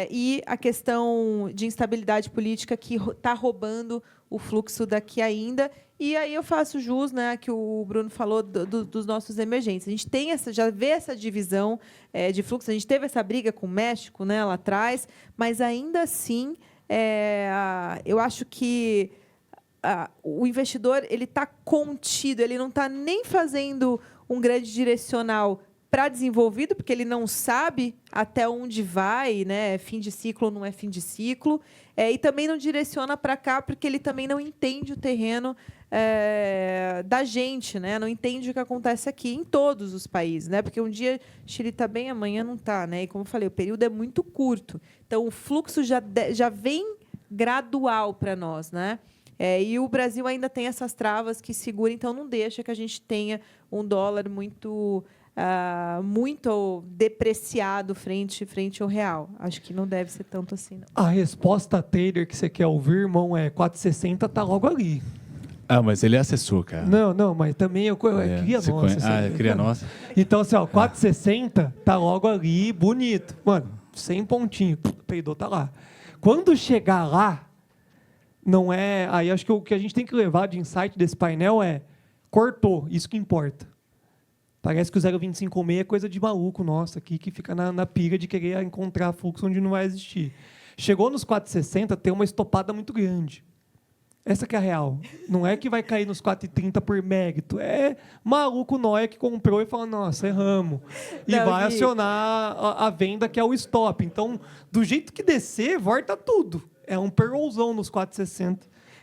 e a questão de instabilidade política que está roubando o fluxo daqui ainda. E aí eu faço jus, né, que o Bruno falou dos nossos emergentes. A gente tem já vê essa divisão de fluxo. A gente teve essa briga com o México, né, lá atrás, mas ainda assim eu acho que o investidor ele está contido, ele não está nem fazendo um grande direcional para desenvolvido, porque ele não sabe até onde vai, né? Fim de ciclo ou não é fim de ciclo, e também não direciona para cá, porque ele também não entende o terreno da gente, né? Não entende o que acontece aqui em todos os países, né? Porque um dia Chile está bem, amanhã não está, né? E como eu falei, o período é muito curto, então o fluxo já vem gradual para nós, né? E o Brasil ainda tem essas travas que seguram, então não deixa que a gente tenha um dólar muito depreciado frente ao real. Acho que não deve ser tanto assim, não. A resposta Taylor que você quer ouvir, irmão, 4,60 tá logo ali. Ah, mas ele é assessor, cara. Não, mas também eu queria você nossa. cria nossa. Então, assim, ó, 4,60 tá logo ali, bonito. Mano, 100 pontinhos. Peidou, tá lá. Quando chegar lá, não é... Aí acho que o que a gente tem que levar de insight desse painel é cortou, isso que importa. Parece que o 0,256 é coisa de maluco nosso aqui, que fica na pira de querer encontrar fluxo onde não vai existir. Chegou nos 4,60, tem uma estopada muito grande. Essa que é a real. Não é que vai cair nos 4,30 por mérito. É maluco Noia que comprou e fala, nossa, erramos. E Não, vai Gui. acionar a venda, que é o stop. Então, do jeito que descer, volta tudo. É um perolzão nos 4,60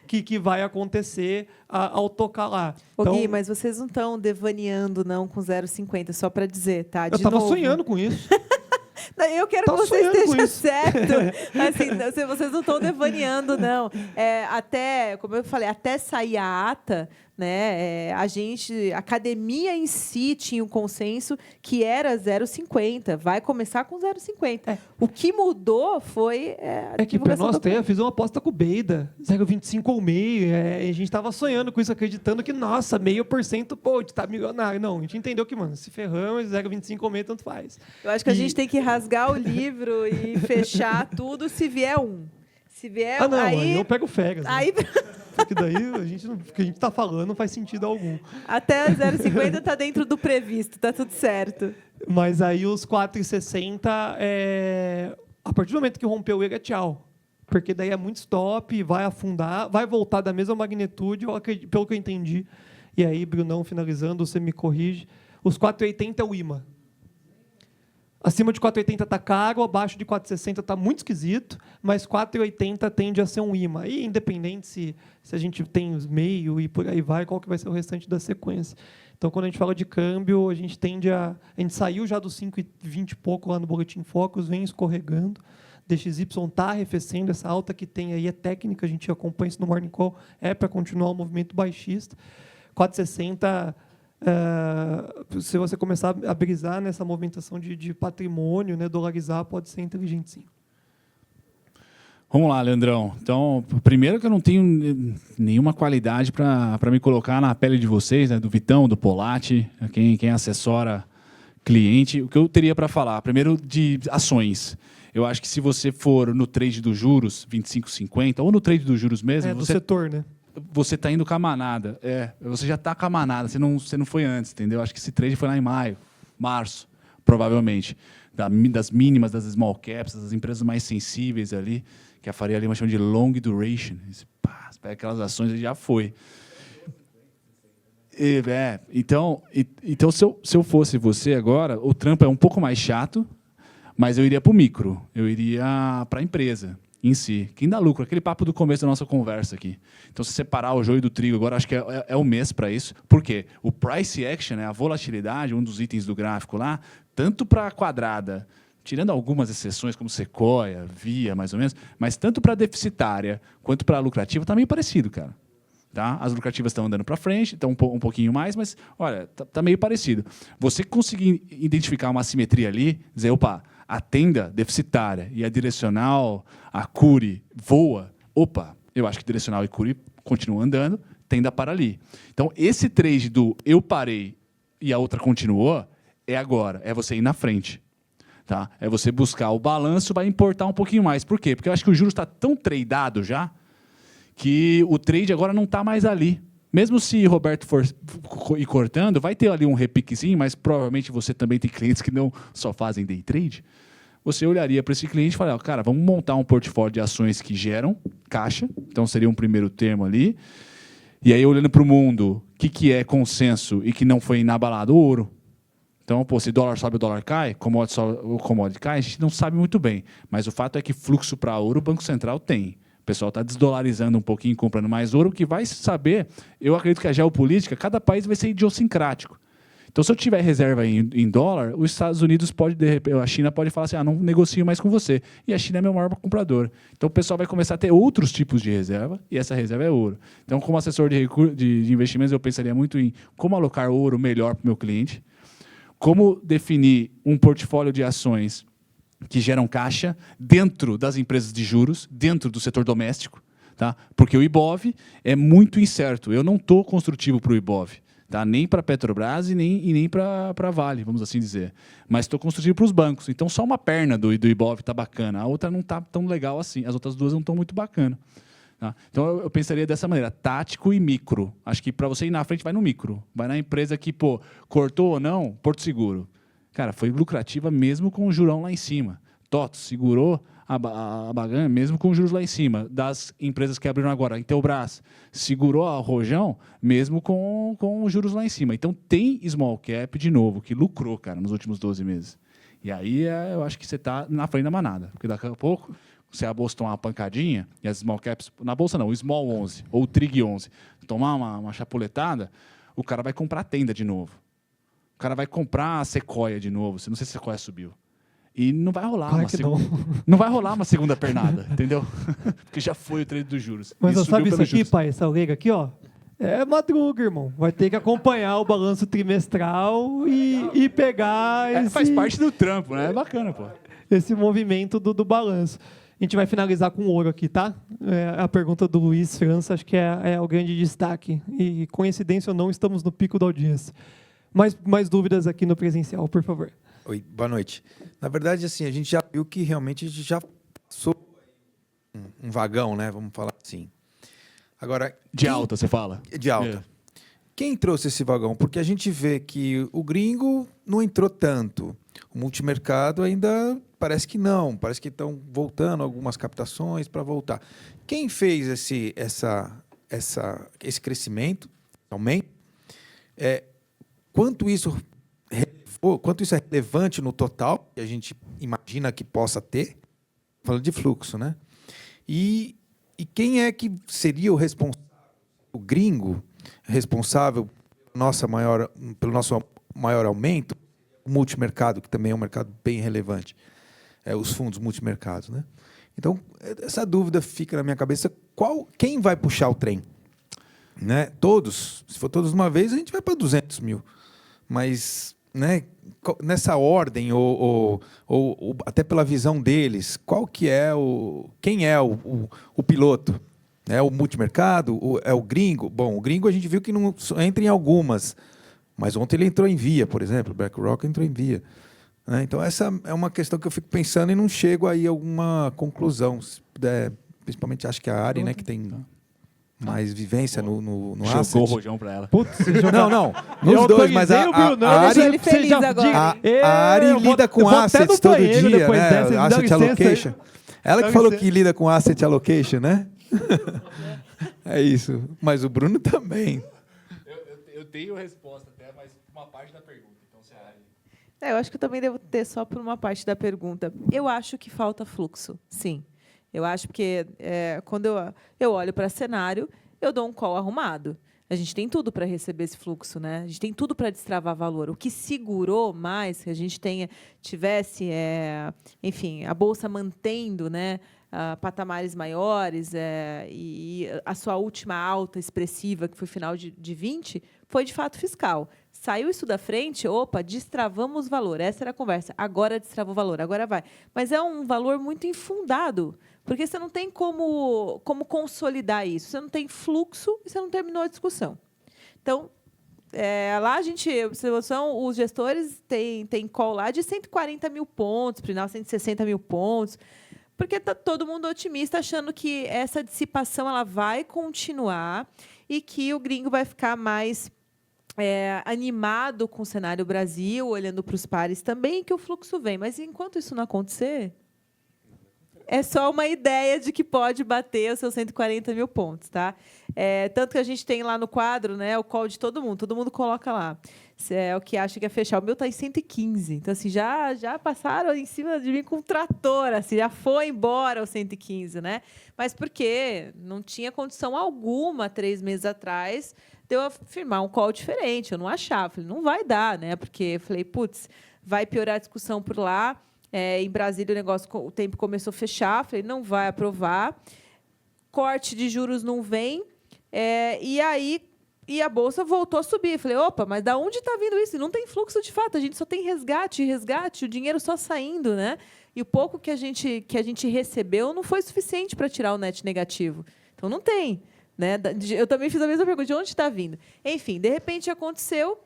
que vai acontecer ao tocar lá. Ô, Então, Gui, mas vocês não estão devaneando, não, com 0,50, só para dizer, tá? eu estava sonhando com isso. Não, eu quero Tava que você sonhando com esteja isso. certo. Assim, vocês não estão devaneando, não. Até, como eu falei, até sair a ata, né? A academia em si tinha um consenso que era 0,50. Vai começar com 0,50. O que mudou foi É que para nós ter, eu fiz uma aposta com o Beida, 0,25 ou meio. A gente estava sonhando com isso, acreditando que, nossa, 0,5%, pô, de tá milionário. Não, a gente entendeu que, mano, se ferramos, 0,25 ou meio, tanto faz. Eu acho que a gente tem que rasgar o livro e fechar tudo se vier um. Se vier Não, aí eu pego férias. aí Né? Porque daí o que a gente tá falando não faz sentido algum. até 0,50 tá dentro do previsto, tá tudo certo. Mas aí os 4,60, a partir do momento que rompeu ele, é tchau. Porque daí é muito stop, vai afundar, vai voltar da mesma magnitude, pelo que eu entendi. E aí, Brunão, finalizando, você me corrige. Os 4,80 é o imã. Acima de 4,80 está caro, abaixo de 4,60 está muito esquisito, mas 4,80 tende a ser um imã. E independente se a gente tem os meio e por aí vai, qual que vai ser o restante da sequência. Então, quando a gente fala de câmbio, a gente saiu já dos 5,20 e pouco lá no Boletim Focus, vem escorregando. DXY está arrefecendo, essa alta que tem aí é técnica, a gente acompanha isso no Morning Call, é para continuar o movimento baixista. 4,60... se você começar a brisar nessa movimentação de patrimônio, né, dolarizar, pode ser inteligente, sim. Vamos lá, Leandrão. Então, primeiro que eu não tenho nenhuma qualidade para me colocar na pele de vocês, né, do Vitão, do Polatti, quem assessora cliente. O que eu teria para falar? Primeiro, de ações. Eu acho que se você for no trade dos juros, 25,50, ou no trade dos juros mesmo... Do setor, né? Você está indo com a manada. Você já está com a manada, você não foi antes, entendeu? Acho que esse trade foi lá em maio, março, provavelmente. Das mínimas, das small caps, das empresas mais sensíveis ali, que a Faria Lima chama de long duration. Você pega aquelas ações e já foi. Então se eu fosse você agora, o trampo é um pouco mais chato, mas eu iria para o micro, eu iria para a empresa em si. Quem dá lucro? Aquele papo do começo da nossa conversa aqui. Então, se separar o joio do trigo, agora acho que é o mês para isso. Por quê? O price action, a volatilidade, um dos itens do gráfico lá, tanto para a quadrada, tirando algumas exceções, como Sequoia, Via, mais ou menos, mas tanto para a deficitária quanto para a lucrativa, está meio parecido, cara. Tá? As lucrativas estão andando para frente, estão um pouquinho mais, mas, olha, tá meio parecido. Você conseguir identificar uma assimetria ali, dizer, opa, a tenda deficitária e a direcional, a Curi, voa, opa, eu acho que direcional e Curi continuam andando, tenda para ali. Então, esse trade do eu parei e a outra continuou, é agora, é você ir na frente. Tá? É você buscar o balanço, vai importar um pouquinho mais. Por quê? Porque eu acho que o juros está tão tradeado já, que o trade agora não está mais ali. Mesmo se Roberto for ir cortando, vai ter ali um repiquezinho, mas provavelmente você também tem clientes que não só fazem day trade. Você olharia para esse cliente e falaria, cara, vamos montar um portfólio de ações que geram caixa, então seria um primeiro termo ali. E aí, olhando para o mundo, o que é consenso e que não foi inabalado? O ouro. Então, se dólar sobe, o dólar cai, o commodity cai, a gente não sabe muito bem. Mas o fato é que fluxo para ouro o Banco Central tem. O pessoal está desdolarizando um pouquinho, comprando mais ouro, que vai saber, eu acredito que a geopolítica, cada país vai ser idiosincrático. Então, se eu tiver reserva em dólar, os Estados Unidos a China pode falar assim, não negocio mais com você. E a China é meu maior comprador. Então, o pessoal vai começar a ter outros tipos de reserva, e essa reserva é ouro. Então, como assessor de investimentos, eu pensaria muito em como alocar ouro melhor para o meu cliente, como definir um portfólio de ações que geram caixa dentro das empresas de juros, dentro do setor doméstico. Tá? Porque o IBOV é muito incerto. Eu não estou construtivo para o IBOV. Tá? Nem para a Petrobras e nem para a Vale, vamos assim dizer. Mas estou construtivo para os bancos. Então, só uma perna do IBOV está bacana. A outra não está tão legal assim. As outras duas não estão muito bacanas. Tá? Então, eu pensaria dessa maneira, tático e micro. Acho que para você ir na frente, vai no micro. Vai na empresa que, cortou ou não, Porto Seguro. Cara, foi lucrativa mesmo com o jurão lá em cima. TOTS segurou a baganha mesmo com os juros lá em cima. Das empresas que abriram agora, a Intelbras segurou a Rojão mesmo com os juros lá em cima. Então, tem small cap, de novo, que lucrou, cara, nos últimos 12 meses. E aí, eu acho que você está na frente da manada. Porque daqui a pouco, se a bolsa tomar uma pancadinha, e as small caps... Na bolsa não, o small 11 ou o trig 11, tomar uma chapuletada, o cara vai comprar a tenda de novo. O cara vai comprar a Sequoia de novo. Não sei se a Sequoia subiu. E não vai rolar não vai rolar uma segunda pernada, entendeu? Porque já foi o trade dos juros. Mas você sabe isso aqui, juros. pai? Essa orelha aqui, ó. É madruga, irmão. Vai ter que acompanhar o balanço trimestral e pegar Faz parte do trampo, né? É bacana, pô. Esse movimento do balanço. A gente vai finalizar com ouro aqui, tá? A pergunta do Luiz França, acho que é o grande destaque. E, coincidência ou não, estamos no pico da audiência. Mais dúvidas aqui no presencial, por favor. Oi, boa noite. Na verdade, assim, a gente já viu que realmente a gente já passou um vagão, né? Vamos falar assim. Agora, de alta, você fala? De alta. Quem trouxe esse vagão? Porque a gente vê que o gringo não entrou tanto. O multimercado ainda parece que não. Parece que estão voltando algumas captações para voltar. Quem fez esse crescimento, aumento, quanto isso é relevante no total, que a gente imagina que possa ter, falando de fluxo, né? E quem é que seria o responsável, o gringo, responsável pelo nosso maior aumento? O multimercado, que também é um mercado bem relevante, os fundos multimercados, né? Então, essa dúvida fica na minha cabeça, quem vai puxar o trem? Né? Todos, se for todos de uma vez, a gente vai para 200 mil. Mas, né, nessa ordem, ou até pela visão deles, quem é o piloto? É o multimercado? É o gringo? Bom, o gringo a gente viu que não entra em algumas, mas ontem ele entrou em Via, por exemplo, o BlackRock entrou em Via. Né? Então, essa é uma questão que eu fico pensando e não chego aí a alguma conclusão. Se puder, principalmente, acho que a Ari, né, que tem mais vivência no asset. Jogou o rojão para ela. Putz, não. Nos dois, mas a Ari... ele feliz agora. A Ari lida com assets todo dia, né? Asset allocation. Ela que falou que lida com asset allocation, né? É isso. Mas o Bruno também. Eu tenho resposta até, mas uma parte da pergunta. Então, se a Ari... Eu acho que eu também devo ter só por uma parte da pergunta. Eu acho que falta fluxo, sim. Eu acho que quando eu olho para cenário, eu dou um call arrumado. A gente tem tudo para receber esse fluxo, né? A gente tem tudo para destravar valor. O que segurou mais, que a gente tivesse, enfim, a bolsa mantendo, né, patamares maiores e a sua última alta expressiva, que foi final de 20, foi de fato fiscal. Saiu isso da frente, destravamos o valor. Essa era a conversa. Agora destravou o valor, agora vai. Mas é um valor muito infundado, porque você não tem como consolidar isso. Você não tem fluxo e você não terminou a discussão. Então, lá os gestores têm call lá de 140 mil pontos, final 160 mil pontos, porque está todo mundo otimista, achando que essa dissipação ela vai continuar e que o gringo vai ficar mais animado com o cenário Brasil, olhando para os pares também, que o fluxo vem. Mas, enquanto isso não acontecer, é só uma ideia de que pode bater os seus 140 mil pontos. Tá? Tanto que a gente tem lá no quadro, né, o call de todo mundo coloca lá. É o que acha que é fechar. O meu está em 115. Então, assim, já passaram em cima de mim com um trator, assim, já foi embora o 115. Né? Mas por quê? Não tinha condição alguma, 3 meses atrás, de eu firmar um call diferente. Eu não achava. Falei, não vai dar, né? Porque falei, putz, vai piorar a discussão por lá. Em Brasília, o tempo começou a fechar. Falei, não vai aprovar. Corte de juros não vem. E a Bolsa voltou a subir. Falei, mas da onde está vindo isso? Não tem fluxo de fato. A gente só tem resgate, o dinheiro só saindo. Né? E o pouco que a gente recebeu não foi suficiente para tirar o net negativo. Então, Então não tem. Né? Eu também fiz a mesma pergunta, de onde está vindo? Enfim, de repente aconteceu,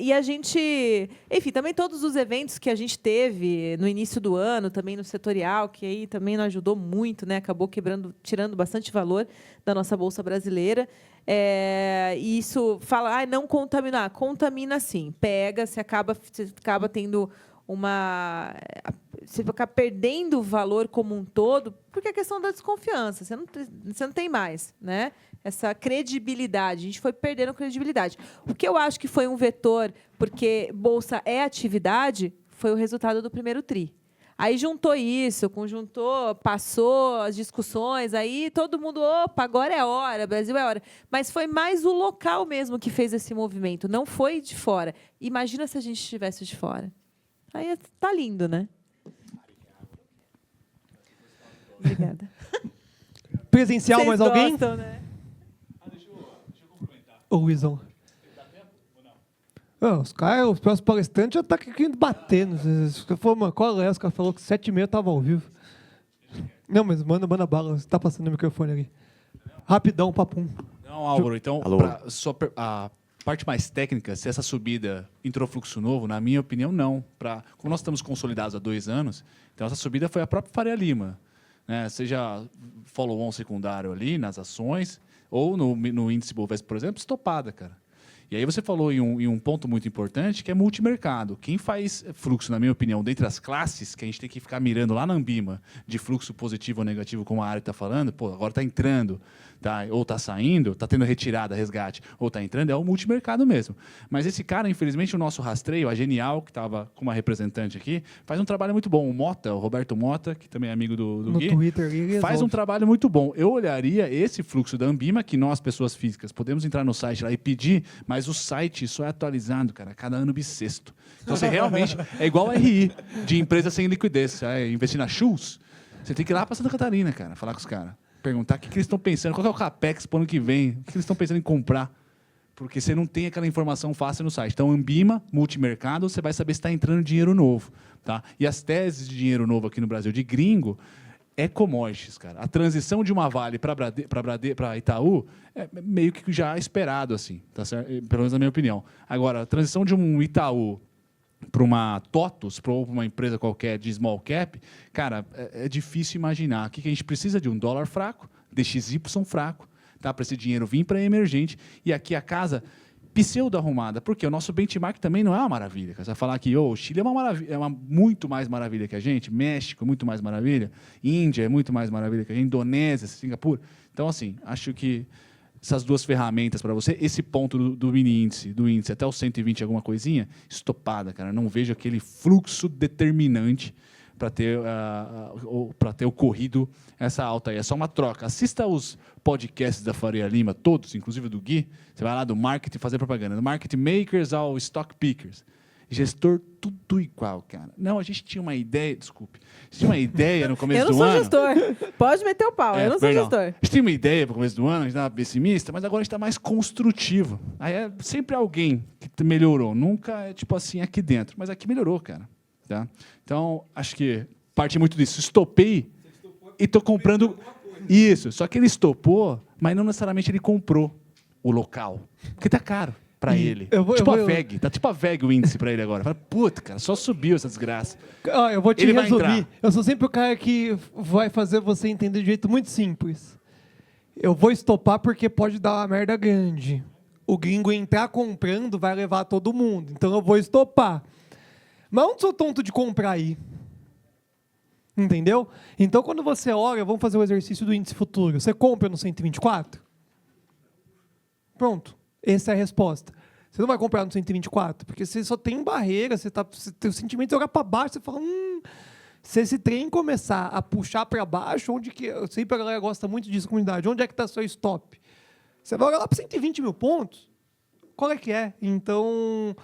e a gente... Enfim, também todos os eventos que a gente teve no início do ano, também no setorial, que aí também não ajudou muito, né? Acabou tirando bastante valor da nossa Bolsa Brasileira. E isso fala, não contaminar. Contamina sim. Pega, você acaba tendo uma... Você fica perdendo o valor como um todo, porque é a questão da desconfiança. Você não tem mais, né? Essa credibilidade. A gente foi perdendo credibilidade. O que eu acho que foi um vetor, porque Bolsa é atividade, foi o resultado do primeiro TRI. Aí juntou isso, passou as discussões, aí todo mundo, opa, agora é a hora, Brasil é a hora. Mas foi mais o local mesmo que fez esse movimento, não foi de fora. Imagina se a gente estivesse de fora. Aí tá lindo, né? Obrigada. Presencial, Vocês mais alguém? gostam, né? Deixa eu complementar. Ô, Luizão. Dá tempo ou não? Os próximos palestrantes já estão querendo bater. Mano, qual é? Os caras falaram que 7h30 estava ao vivo. Não, mas manda bala. Você está passando o microfone ali. Rapidão, papum. Não, Álvaro, então, Alô. a parte mais técnica, se essa subida entrou fluxo novo, na minha opinião, não. Como nós estamos consolidados há 2 anos, então essa subida foi a própria Faria Lima. Né? Seja follow-on secundário ali nas ações, ou no índice Bovespa, por exemplo, estopada, cara. E aí você falou em um ponto muito importante, que é multimercado. Quem faz fluxo, na minha opinião, dentre as classes, que a gente tem que ficar mirando lá na Ambima, de fluxo positivo ou negativo, como a área está falando, agora está entrando, ou está saindo, está tendo retirada, resgate, ou está entrando, é o multimercado mesmo. Mas esse cara, infelizmente, o nosso rastreio, a Genial, que estava com uma representante aqui, faz um trabalho muito bom. O Roberto Mota, que também é amigo do No Gui, Twitter ali, faz um trabalho muito bom. Eu olharia esse fluxo da Ambima, que nós, pessoas físicas, podemos entrar no site lá e pedir, mas o site só é atualizado, cara, cada ano bissexto. Então, você realmente... É igual a RI, de empresa sem liquidez. Você vai investir na Schultz, você tem que ir lá para Santa Catarina, cara, falar com os caras. Perguntar o que eles estão pensando, qual é o CAPEX para o ano que vem, o que eles estão pensando em comprar. Porque você não tem aquela informação fácil no site. Então, Ambima, multimercado, você vai saber se está entrando dinheiro novo. Tá? E as teses de dinheiro novo aqui no Brasil, de gringo, é commodities, cara. A transição de uma Vale para Itaú é meio que já esperado, assim, tá certo? Pelo menos na minha opinião. Agora, a transição de um Itaú para uma TOTUS, para uma empresa qualquer de small cap, cara, é difícil imaginar. O que a gente precisa de um dólar fraco, DXY fraco, tá? Para esse dinheiro vir para emergente, e aqui a casa pseudo-arrumada, porque o nosso benchmark também não é uma maravilha. Você vai falar que o Chile é uma maravilha, muito mais maravilha que a gente, México é muito mais maravilha, Índia é muito mais maravilha que a gente, Indonésia, Singapura. Então, assim, acho que essas duas ferramentas para você, esse ponto do mini índice, do índice até o 120 alguma coisinha, estopada, cara. Não vejo aquele fluxo determinante para ter ocorrido essa alta aí. É só uma troca. Assista os podcasts da Faria Lima, todos, inclusive do Gui. Você vai lá do marketing fazer propaganda. Do market makers ao stock pickers. Gestor, tudo igual, cara. Não, a gente tinha uma ideia, desculpe. A gente tinha uma ideia no começo do ano. Eu não sou gestor. Pode meter o pau, eu não sou gestor. A gente tinha uma ideia no começo do ano, a gente estava pessimista, mas agora a gente está mais construtivo. Aí é sempre alguém que melhorou. Nunca é tipo assim aqui dentro, mas aqui melhorou, cara. Tá? Então, acho que parte muito disso. Estopei e estou comprando isso. Só que ele estopou, mas não necessariamente ele comprou o local. Porque está caro para ele. A VEG. Tá tipo a VEG o índice para ele agora. Fala, puta, cara, só subiu essa desgraça. Eu vou te Ele vai resumir. entrar. Eu sou sempre o cara que vai fazer você entender de um jeito muito simples. Eu vou estopar porque pode dar uma merda grande. O gringo entrar comprando vai levar todo mundo. Então eu vou estopar. Mas eu não sou tonto de comprar aí. Entendeu? Então, quando você olha, vamos fazer o exercício do índice futuro. Você compra no 124? Pronto. Essa é a resposta. Você não vai comprar no 124, porque você só tem barreira, você tem o sentimento de jogar para baixo, você fala, se esse trem começar a puxar para baixo, onde que... Eu sei que a galera gosta muito disso, comunidade. Onde é que está seu stop? Você vai olhar lá para 120 mil pontos? Qual é que é? Então...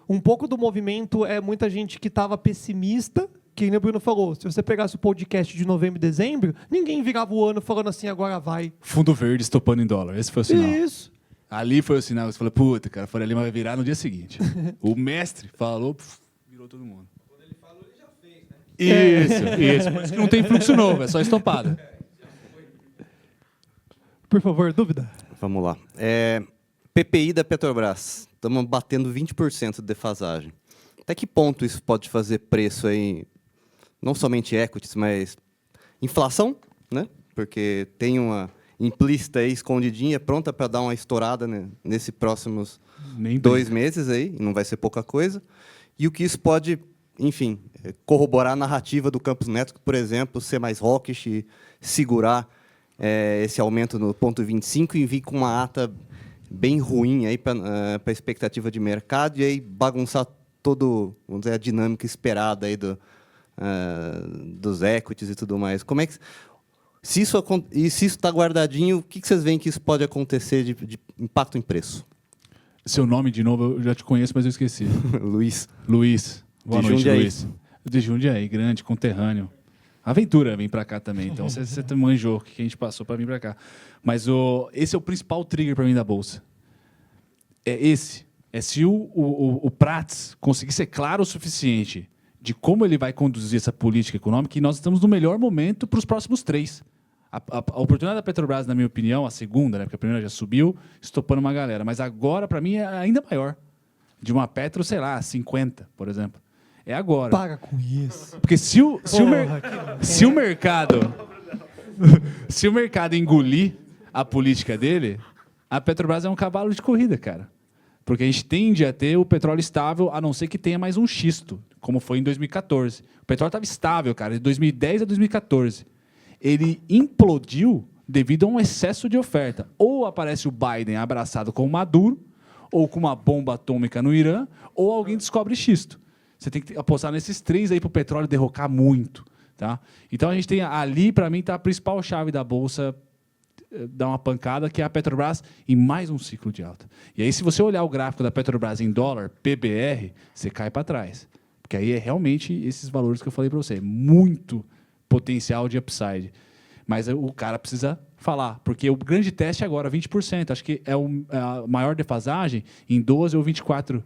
Um pouco do movimento é muita gente que estava pessimista, que nem o Bruno falou. Se você pegasse o podcast de novembro e dezembro, ninguém virava o ano falando assim, agora vai. Fundo verde estopando em dólar. Esse foi o sinal. Isso. Ali foi o sinal. Você falou, puta, cara, a Faria Lima vai virar no dia seguinte. O mestre falou, virou todo mundo. Quando ele falou, ele já fez, né? Isso. Por isso que não tem fluxo novo, é só estopada. Por favor, dúvida? Vamos lá. PPI da Petrobras. Estamos batendo 20% de defasagem. Até que ponto isso pode fazer preço aí, não somente equities, mas inflação, né? Porque tem uma implícita aí, escondidinha, pronta para dar uma estourada, né, nesses próximos Nem 2 meses aí, não vai ser pouca coisa. E o que isso pode, enfim, corroborar a narrativa do Campos Neto, por exemplo, ser mais hawkish e segurar esse aumento no ponto 25 e vir com uma ata bem ruim aí para a expectativa de mercado e aí bagunçar todo, vamos dizer, a dinâmica esperada aí dos equities e tudo mais. Como é que se isso está guardadinho, o que vocês veem que isso pode acontecer de impacto em preço? Seu nome, de novo, eu já te conheço, mas eu esqueci. Luiz. Luiz. Boa De noite, Jundiaí. Luiz. De Jundiaí, grande, conterrâneo. Aventura vem para cá também, então você manjou o que a gente passou para vir para cá. Mas esse é o principal trigger para mim da Bolsa. É se o Prats conseguir ser claro o suficiente de como ele vai conduzir essa política econômica, e nós estamos no melhor momento para os próximos 3. A oportunidade da Petrobras, na minha opinião, a segunda, né, porque a primeira já subiu, estopando uma galera. Mas agora, para mim, é ainda maior. De uma Petro, sei lá, 50, por exemplo. É agora. Para com isso. Porque se o mercado engolir a política dele, a Petrobras é um cavalo de corrida, cara. Porque a gente tende a ter o petróleo estável, a não ser que tenha mais um xisto, como foi em 2014. O petróleo estava estável, cara, de 2010 a 2014. Ele implodiu devido a um excesso de oferta. Ou aparece o Biden abraçado com o Maduro, ou com uma bomba atômica no Irã, ou alguém descobre xisto. Você tem que apostar nesses 3 aí para o petróleo derrocar muito. Tá? Então, a gente tem ali, para mim, está a principal chave da Bolsa dar uma pancada, que é a Petrobras em mais um ciclo de alta. E aí, se você olhar o gráfico da Petrobras em dólar, PBR, você cai para trás. Porque aí é realmente esses valores que eu falei para você. Muito potencial de upside. Mas o cara precisa falar, porque o grande teste é agora, 20%. Acho que é a maior defasagem em 12 ou 24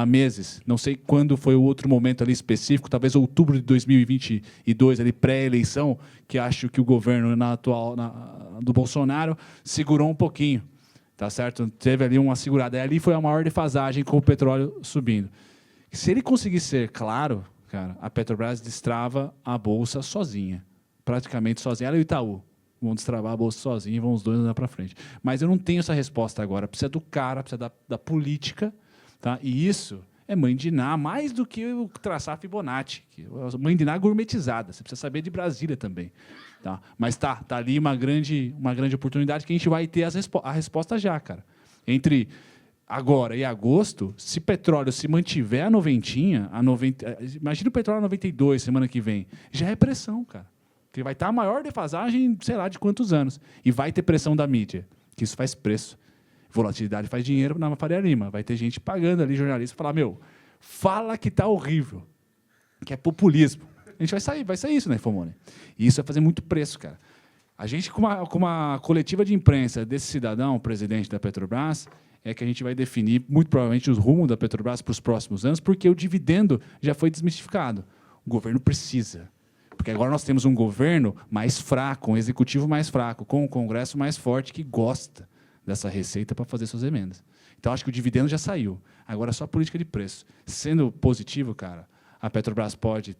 meses. Não sei quando foi o outro momento ali específico, talvez outubro de 2022, ali pré-eleição, que acho que o governo do Bolsonaro segurou um pouquinho. Tá certo? Teve ali uma segurada. E ali foi a maior defasagem com o petróleo subindo. Se ele conseguir ser claro, cara, a Petrobras destrava a Bolsa sozinha. Praticamente sozinha. Ela e o Itaú vão destravar a Bolsa sozinha e vão os dois andar para frente. Mas eu não tenho essa resposta agora. Precisa do cara, precisa da política. Tá? E isso é mãe de Ná, mais do que o traçar Fibonacci. Mãe de Ná gourmetizada. Você precisa saber de Brasília também. Tá? Mas tá ali uma grande oportunidade que a gente vai ter a resposta já, cara. Entre agora e agosto, se petróleo se mantiver a noventinha, imagina o petróleo a 92 semana que vem, já é pressão, cara. Porque vai estar a maior defasagem, sei lá, de quantos anos. E vai ter pressão da mídia, que isso faz preço. Volatilidade faz dinheiro na Faria Lima. Vai ter gente pagando ali, jornalista, falar, fala que está horrível, que é populismo. A gente vai sair isso, né, Fomone? E isso vai fazer muito preço, cara. A gente, com uma coletiva de imprensa desse cidadão, presidente da Petrobras, é que a gente vai definir, muito provavelmente, os rumos da Petrobras para os próximos anos, porque o dividendo já foi desmistificado. O governo precisa. Porque agora nós temos um governo mais fraco, um executivo mais fraco, com um Congresso mais forte que gosta dessa receita para fazer suas emendas. Então, acho que o dividendo já saiu. Agora, só a política de preço. Sendo positivo, cara, a Petrobras pode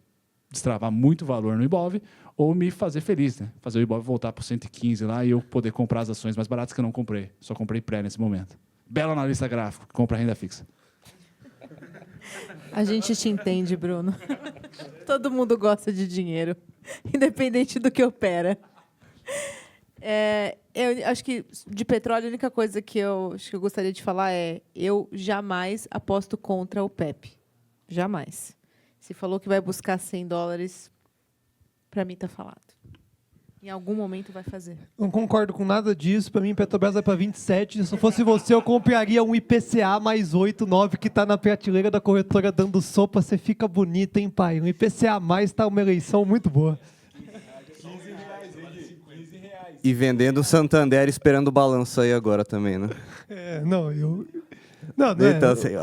destravar muito valor no Ibov ou me fazer feliz, né? Fazer o Ibov voltar para 115 lá e eu poder comprar as ações mais baratas que eu não comprei. Só comprei pré nesse momento. Belo analista gráfico, que compra renda fixa. A gente te entende, Bruno. Todo mundo gosta de dinheiro, independente do que opera. Eu acho que de petróleo a única coisa que eu gostaria de falar é: eu jamais aposto contra o PEP. Jamais. Se falou que vai buscar $100, para mim está falado. Em algum momento vai fazer. Não concordo com nada disso. Para mim, Petrobras vai para 27. Se eu fosse você, eu compraria um IPCA mais 8, 9, que está na prateleira da corretora dando sopa. Você fica bonito, hein, pai? Um IPCA mais está uma eleição muito boa. E vendendo o Santander esperando o balanço aí agora também, né? Não, Então, assim,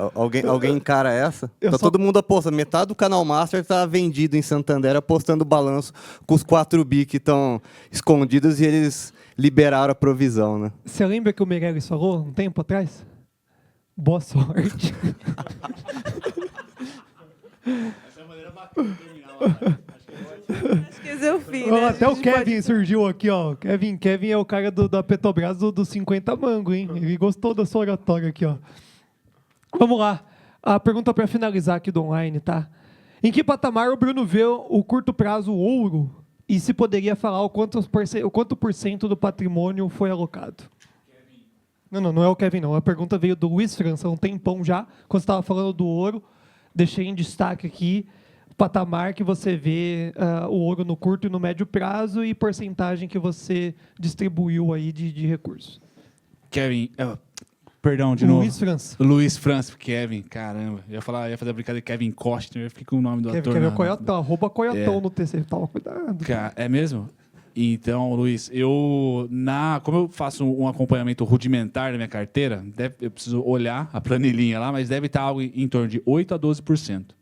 alguém encara essa? Tá todo mundo apostando. Metade do Canal Master está vendido em Santander, apostando o balanço com os 4 bi que estão escondidos e eles liberaram a provisão, né? Você lembra que o Meirelles falou um tempo atrás? Boa sorte. Essa é a maneira bacana de terminar lá. Acho que esse é o fim, Ó, né? até A o gente Kevin pode- surgiu aqui, ó. Kevin é o cara da Petrobras do 50 mango, hein? Ele gostou da sua oratória aqui, ó. Vamos lá. A pergunta para finalizar aqui do online, tá? Em que patamar o Bruno vê o curto prazo ouro? E se poderia falar o quanto por cento do patrimônio foi alocado? Não é o Kevin, não. A pergunta veio do Luiz França há um tempão já, quando você estava falando do ouro. Deixei em destaque aqui o patamar que você vê o ouro no curto e no médio prazo e porcentagem que você distribuiu aí de recursos. Kevin, perdão, de novo. Luiz França. Luiz França, Kevin, caramba. Ia fazer a brincadeira de Kevin Costner, eu fiquei com o nome do ator. Kevin na- Coiotão, arroba Coiotão É. no TC. Toma cuidado. É mesmo? Então, Luiz, como eu faço um acompanhamento rudimentar da minha carteira, eu preciso olhar a planilhinha lá, mas deve estar algo em torno de 8 a 12%.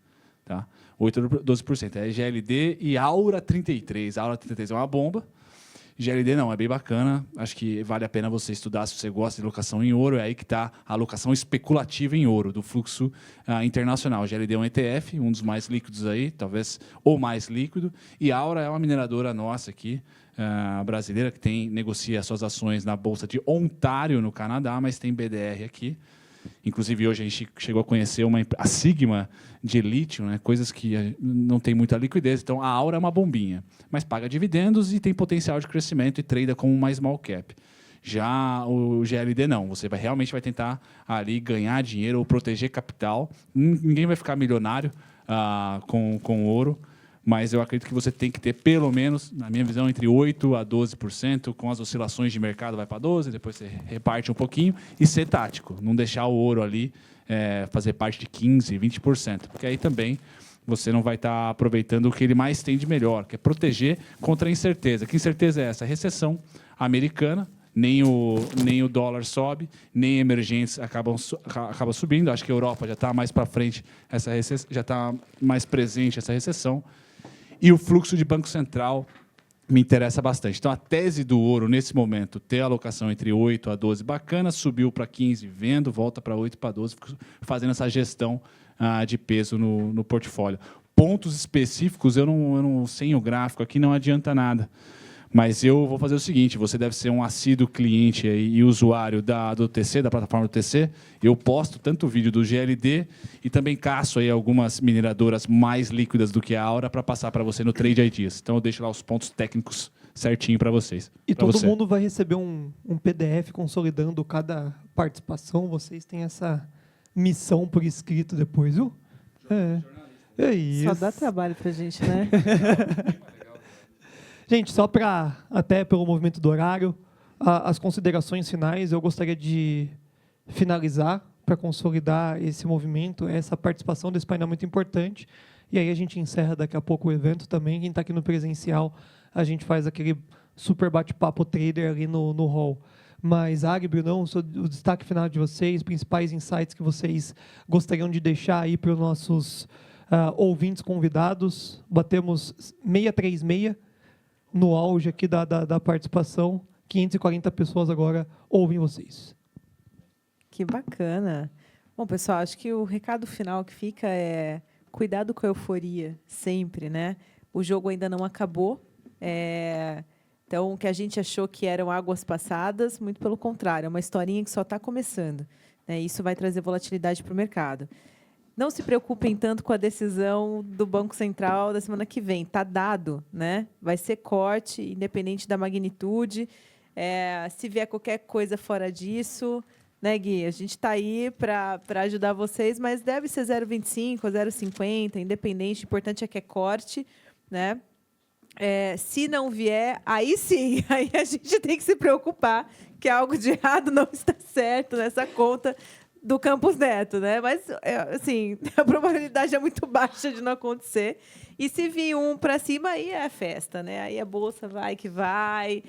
Tá? 8 a 12%. É GLD e Aura 33. Aura 33 é uma bomba. GLD não, é bem bacana. Acho que vale a pena você estudar se você gosta de locação em ouro. É aí que está a alocação especulativa em ouro, do fluxo internacional. GLD é um ETF, um dos mais líquidos aí, talvez o mais líquido. E a Aura é uma mineradora nossa aqui, brasileira, que negocia suas ações na Bolsa de Ontário, no Canadá, mas tem BDR aqui. Inclusive, hoje a gente chegou a conhecer a Sigma de lítio, né? Coisas que não tem muita liquidez. Então, a Aura é uma bombinha, mas paga dividendos e tem potencial de crescimento e trada como uma small cap. Já o GLD não. Você realmente vai tentar ali ganhar dinheiro ou proteger capital. Ninguém vai ficar milionário com ouro, mas eu acredito que você tem que ter, pelo menos, na minha visão, entre 8% a 12%, com as oscilações de mercado vai para 12%, depois você reparte um pouquinho, e ser tático, não deixar o ouro ali fazer parte de 15%, 20%, porque aí também você não vai estar aproveitando o que ele mais tem de melhor, que é proteger contra a incerteza. Que incerteza é essa? A recessão americana, nem o dólar sobe, nem emergentes acaba subindo. Acho que a Europa já está mais para frente, já está mais presente essa recessão. E o fluxo de Banco Central me interessa bastante. Então, a tese do ouro, nesse momento, ter alocação entre 8 a 12, bacana, subiu para 15, vendo, volta para 8 para 12, fazendo essa gestão de peso no portfólio. Pontos específicos, eu não sem o gráfico aqui, não adianta nada. Mas eu vou fazer o seguinte, você deve ser um assíduo cliente e usuário do TC, da plataforma do TC. Eu posto tanto o vídeo do GLD e também caço aí algumas mineradoras mais líquidas do que a Aura para passar para você no Trade Ideas. Então eu deixo lá os pontos técnicos certinho para vocês. E pra todo você. mundo vai receber um PDF consolidando cada participação. Vocês têm essa missão por escrito depois, viu? É isso. Só dá trabalho pra gente, né? Gente, só para, até pelo movimento do horário, as considerações finais, eu gostaria de finalizar para consolidar esse movimento, essa participação desse painel muito importante. E aí a gente encerra daqui a pouco o evento também. Quem está aqui no presencial, a gente faz aquele super bate-papo trader ali no hall. Mas, Ari, Brunão, o destaque final de vocês, principais insights que vocês gostariam de deixar aí para os nossos ouvintes convidados. Batemos 636 no auge aqui da participação. 540 pessoas agora ouvem vocês. Que bacana. Bom, pessoal, acho que o recado final que fica é cuidado com a euforia, sempre, né? O jogo ainda não acabou. Então, o que a gente achou que eram águas passadas, muito pelo contrário, é uma historinha que só está começando, né? Isso vai trazer volatilidade para o mercado. Não se preocupem tanto com a decisão do Banco Central da semana que vem. Está dado, né? Vai ser corte, independente da magnitude. Se vier qualquer coisa fora disso, né, Gui? A gente está aí para ajudar vocês, mas deve ser 0,25 ou 0,50, independente. O importante é que é corte, né? Se não vier, aí sim, aí a gente tem que se preocupar que algo de errado não está certo nessa conta do Campos Neto, né? Mas, assim, a probabilidade é muito baixa de não acontecer. E se vir um para cima, aí é festa, né? Aí a bolsa vai que vai.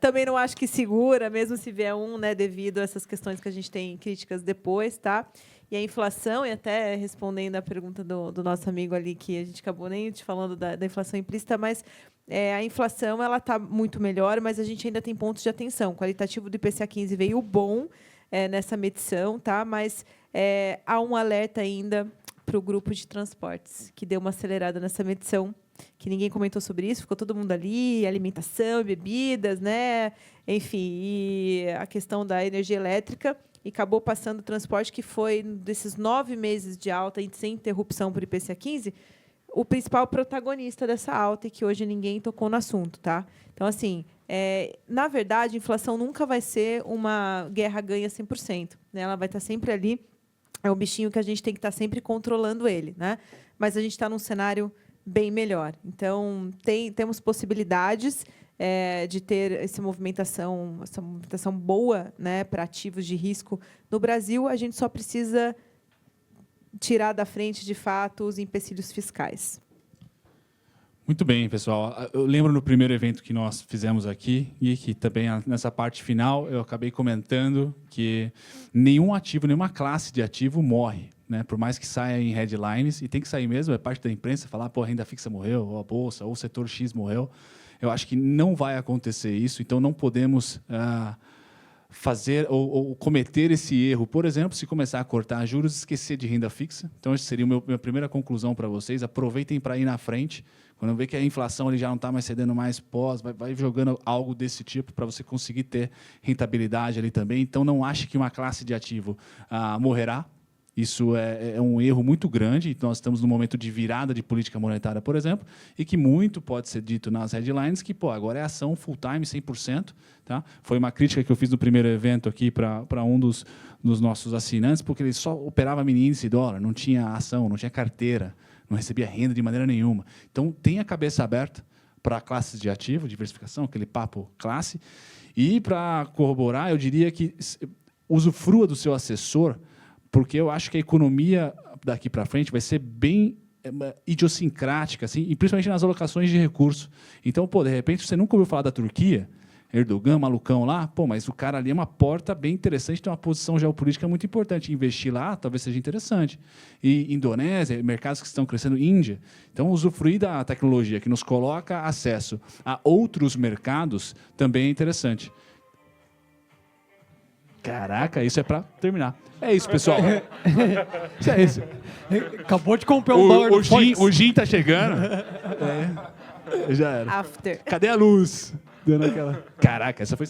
Também não acho que segura, mesmo se vier um, né? Devido a essas questões que a gente tem críticas depois, tá? E a inflação, e até respondendo a pergunta do nosso amigo ali, que a gente acabou nem te falando da inflação implícita, mas a inflação ela está muito melhor, mas a gente ainda tem pontos de atenção. O qualitativo do IPCA 15 veio bom nessa medição, tá? Mas há um alerta ainda para o grupo de transportes, que deu uma acelerada nessa medição, que ninguém comentou sobre isso, ficou todo mundo ali, alimentação e bebidas, né? Enfim, e a questão da energia elétrica, e acabou passando o transporte, que foi, desses 9 meses de alta, sem interrupção por IPCA 15, o principal protagonista dessa alta, e que hoje ninguém tocou no assunto. Tá? Então, assim, na verdade, a inflação nunca vai ser uma guerra ganha 100%. Né? Ela vai estar sempre ali, é um bichinho que a gente tem que estar sempre controlando ele. Né? Mas a gente está num cenário bem melhor. Então, temos possibilidades de ter essa movimentação boa, né, para ativos de risco no Brasil. A gente só precisa tirar da frente, de fato, os empecilhos fiscais. Muito bem, pessoal. Eu lembro no primeiro evento que nós fizemos aqui, e que também nessa parte final eu acabei comentando que nenhum ativo, nenhuma classe de ativo morre. Né? Por mais que saia em headlines, e tem que sair mesmo, é parte da imprensa falar, pô, a renda fixa morreu, ou a bolsa, ou o setor X morreu. Eu acho que não vai acontecer isso, então não podemos fazer ou cometer esse erro. Por exemplo, se começar a cortar juros, esquecer de renda fixa. Então, essa seria a minha primeira conclusão para vocês. Aproveitem para ir na frente. Quando vê que a inflação ele já não está mais cedendo mais pós, vai jogando algo desse tipo para você conseguir ter rentabilidade ali também. Então, não ache que uma classe de ativo morrerá. Isso é um erro muito grande. Nós estamos num momento de virada de política monetária, por exemplo, e que muito pode ser dito nas headlines que agora é ação full-time, 100%. Tá? Foi uma crítica que eu fiz no primeiro evento aqui para um dos nossos assinantes, porque ele só operava mini índice dólar, não tinha ação, não tinha carteira, não recebia renda de maneira nenhuma. Então, tenha a cabeça aberta para classes de ativo, diversificação, aquele papo classe. E, para corroborar, eu diria que usufrua do seu assessor, porque eu acho que a economia daqui para frente vai ser bem idiosincrática, assim, e principalmente nas alocações de recursos. Então, de repente, você nunca ouviu falar da Turquia, Erdogan, malucão lá, mas o cara ali é uma porta bem interessante, tem uma posição geopolítica muito importante. Investir lá talvez seja interessante. E Indonésia, mercados que estão crescendo, Índia. Então, usufruir da tecnologia que nos coloca acesso a outros mercados também é interessante. Caraca, isso é para terminar. É isso, pessoal. Isso é isso. Acabou de comprar um dólar. O gin tá chegando. Já era. After. Cadê a luz? Dando aquela... Caraca, essa foi...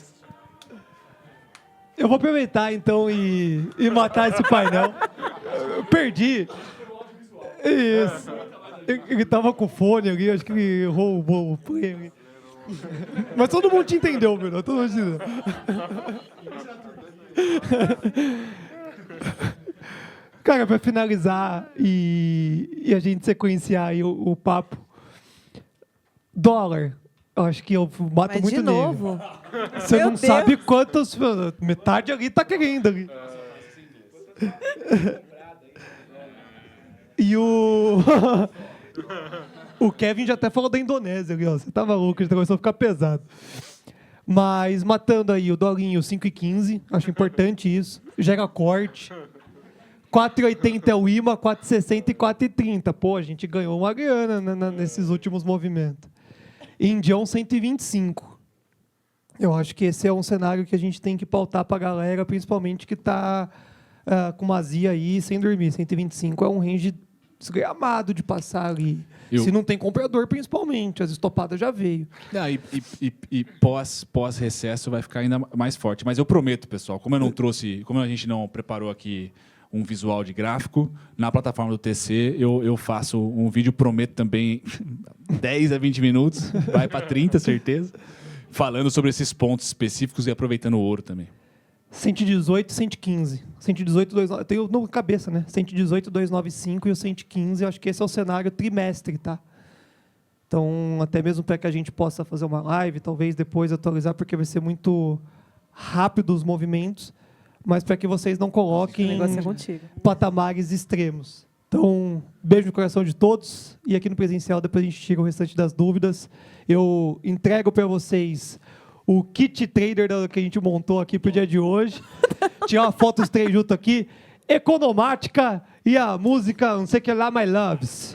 Eu vou aproveitar, então, e matar esse painel. Eu perdi. Isso. Ele tava com fone ali, acho que ele roubou o play ali. Mas todo mundo te entendeu, meu. Todo mundo te entendeu. Cara, para finalizar e a gente sequenciar aí o papo, dólar, eu acho que eu mato Mas muito de nele. novo. Você Meu não Deus. sabe quantos, metade ali tá querendo ali. E o o Kevin já até falou da Indonésia ali, ó. Você tá maluco, já começou a ficar pesado. Mas matando aí o dolinho 5,15, acho importante isso. Gera corte. 4,80 é o IMA, 4,60 e 4,30. Pô, a gente ganhou uma grana nesses últimos movimentos. Indião 125. Eu acho que esse é um cenário que a gente tem que pautar para a galera, principalmente que está com uma azia aí sem dormir. 125 é um range desgramado de passar ali. Se não tem comprador, principalmente. As estopadas já veio. E pós-recesso vai ficar ainda mais forte. Mas eu prometo, pessoal, como a gente não preparou aqui um visual de gráfico, na plataforma do TC eu faço um vídeo, prometo também 10 a 20 minutos, vai para 30, certeza, falando sobre esses pontos específicos e aproveitando o ouro também. 118 e 115. 118, 295. Tem o no cabeça, né? 118, 295 e o 115. Eu acho que esse é o cenário trimestre, tá? Então, até mesmo para que a gente possa fazer uma live, talvez depois atualizar, porque vai ser muito rápido os movimentos, mas para que vocês não O coloquem negócio é contigo. patamares extremos. Então, beijo no coração de todos. E aqui no presencial, depois a gente tira o restante das dúvidas. Eu entrego para vocês o kit trader que a gente montou aqui para o dia de hoje. Tirar uma foto os três juntos aqui. Economática e a música, não sei o que lá, My Loves.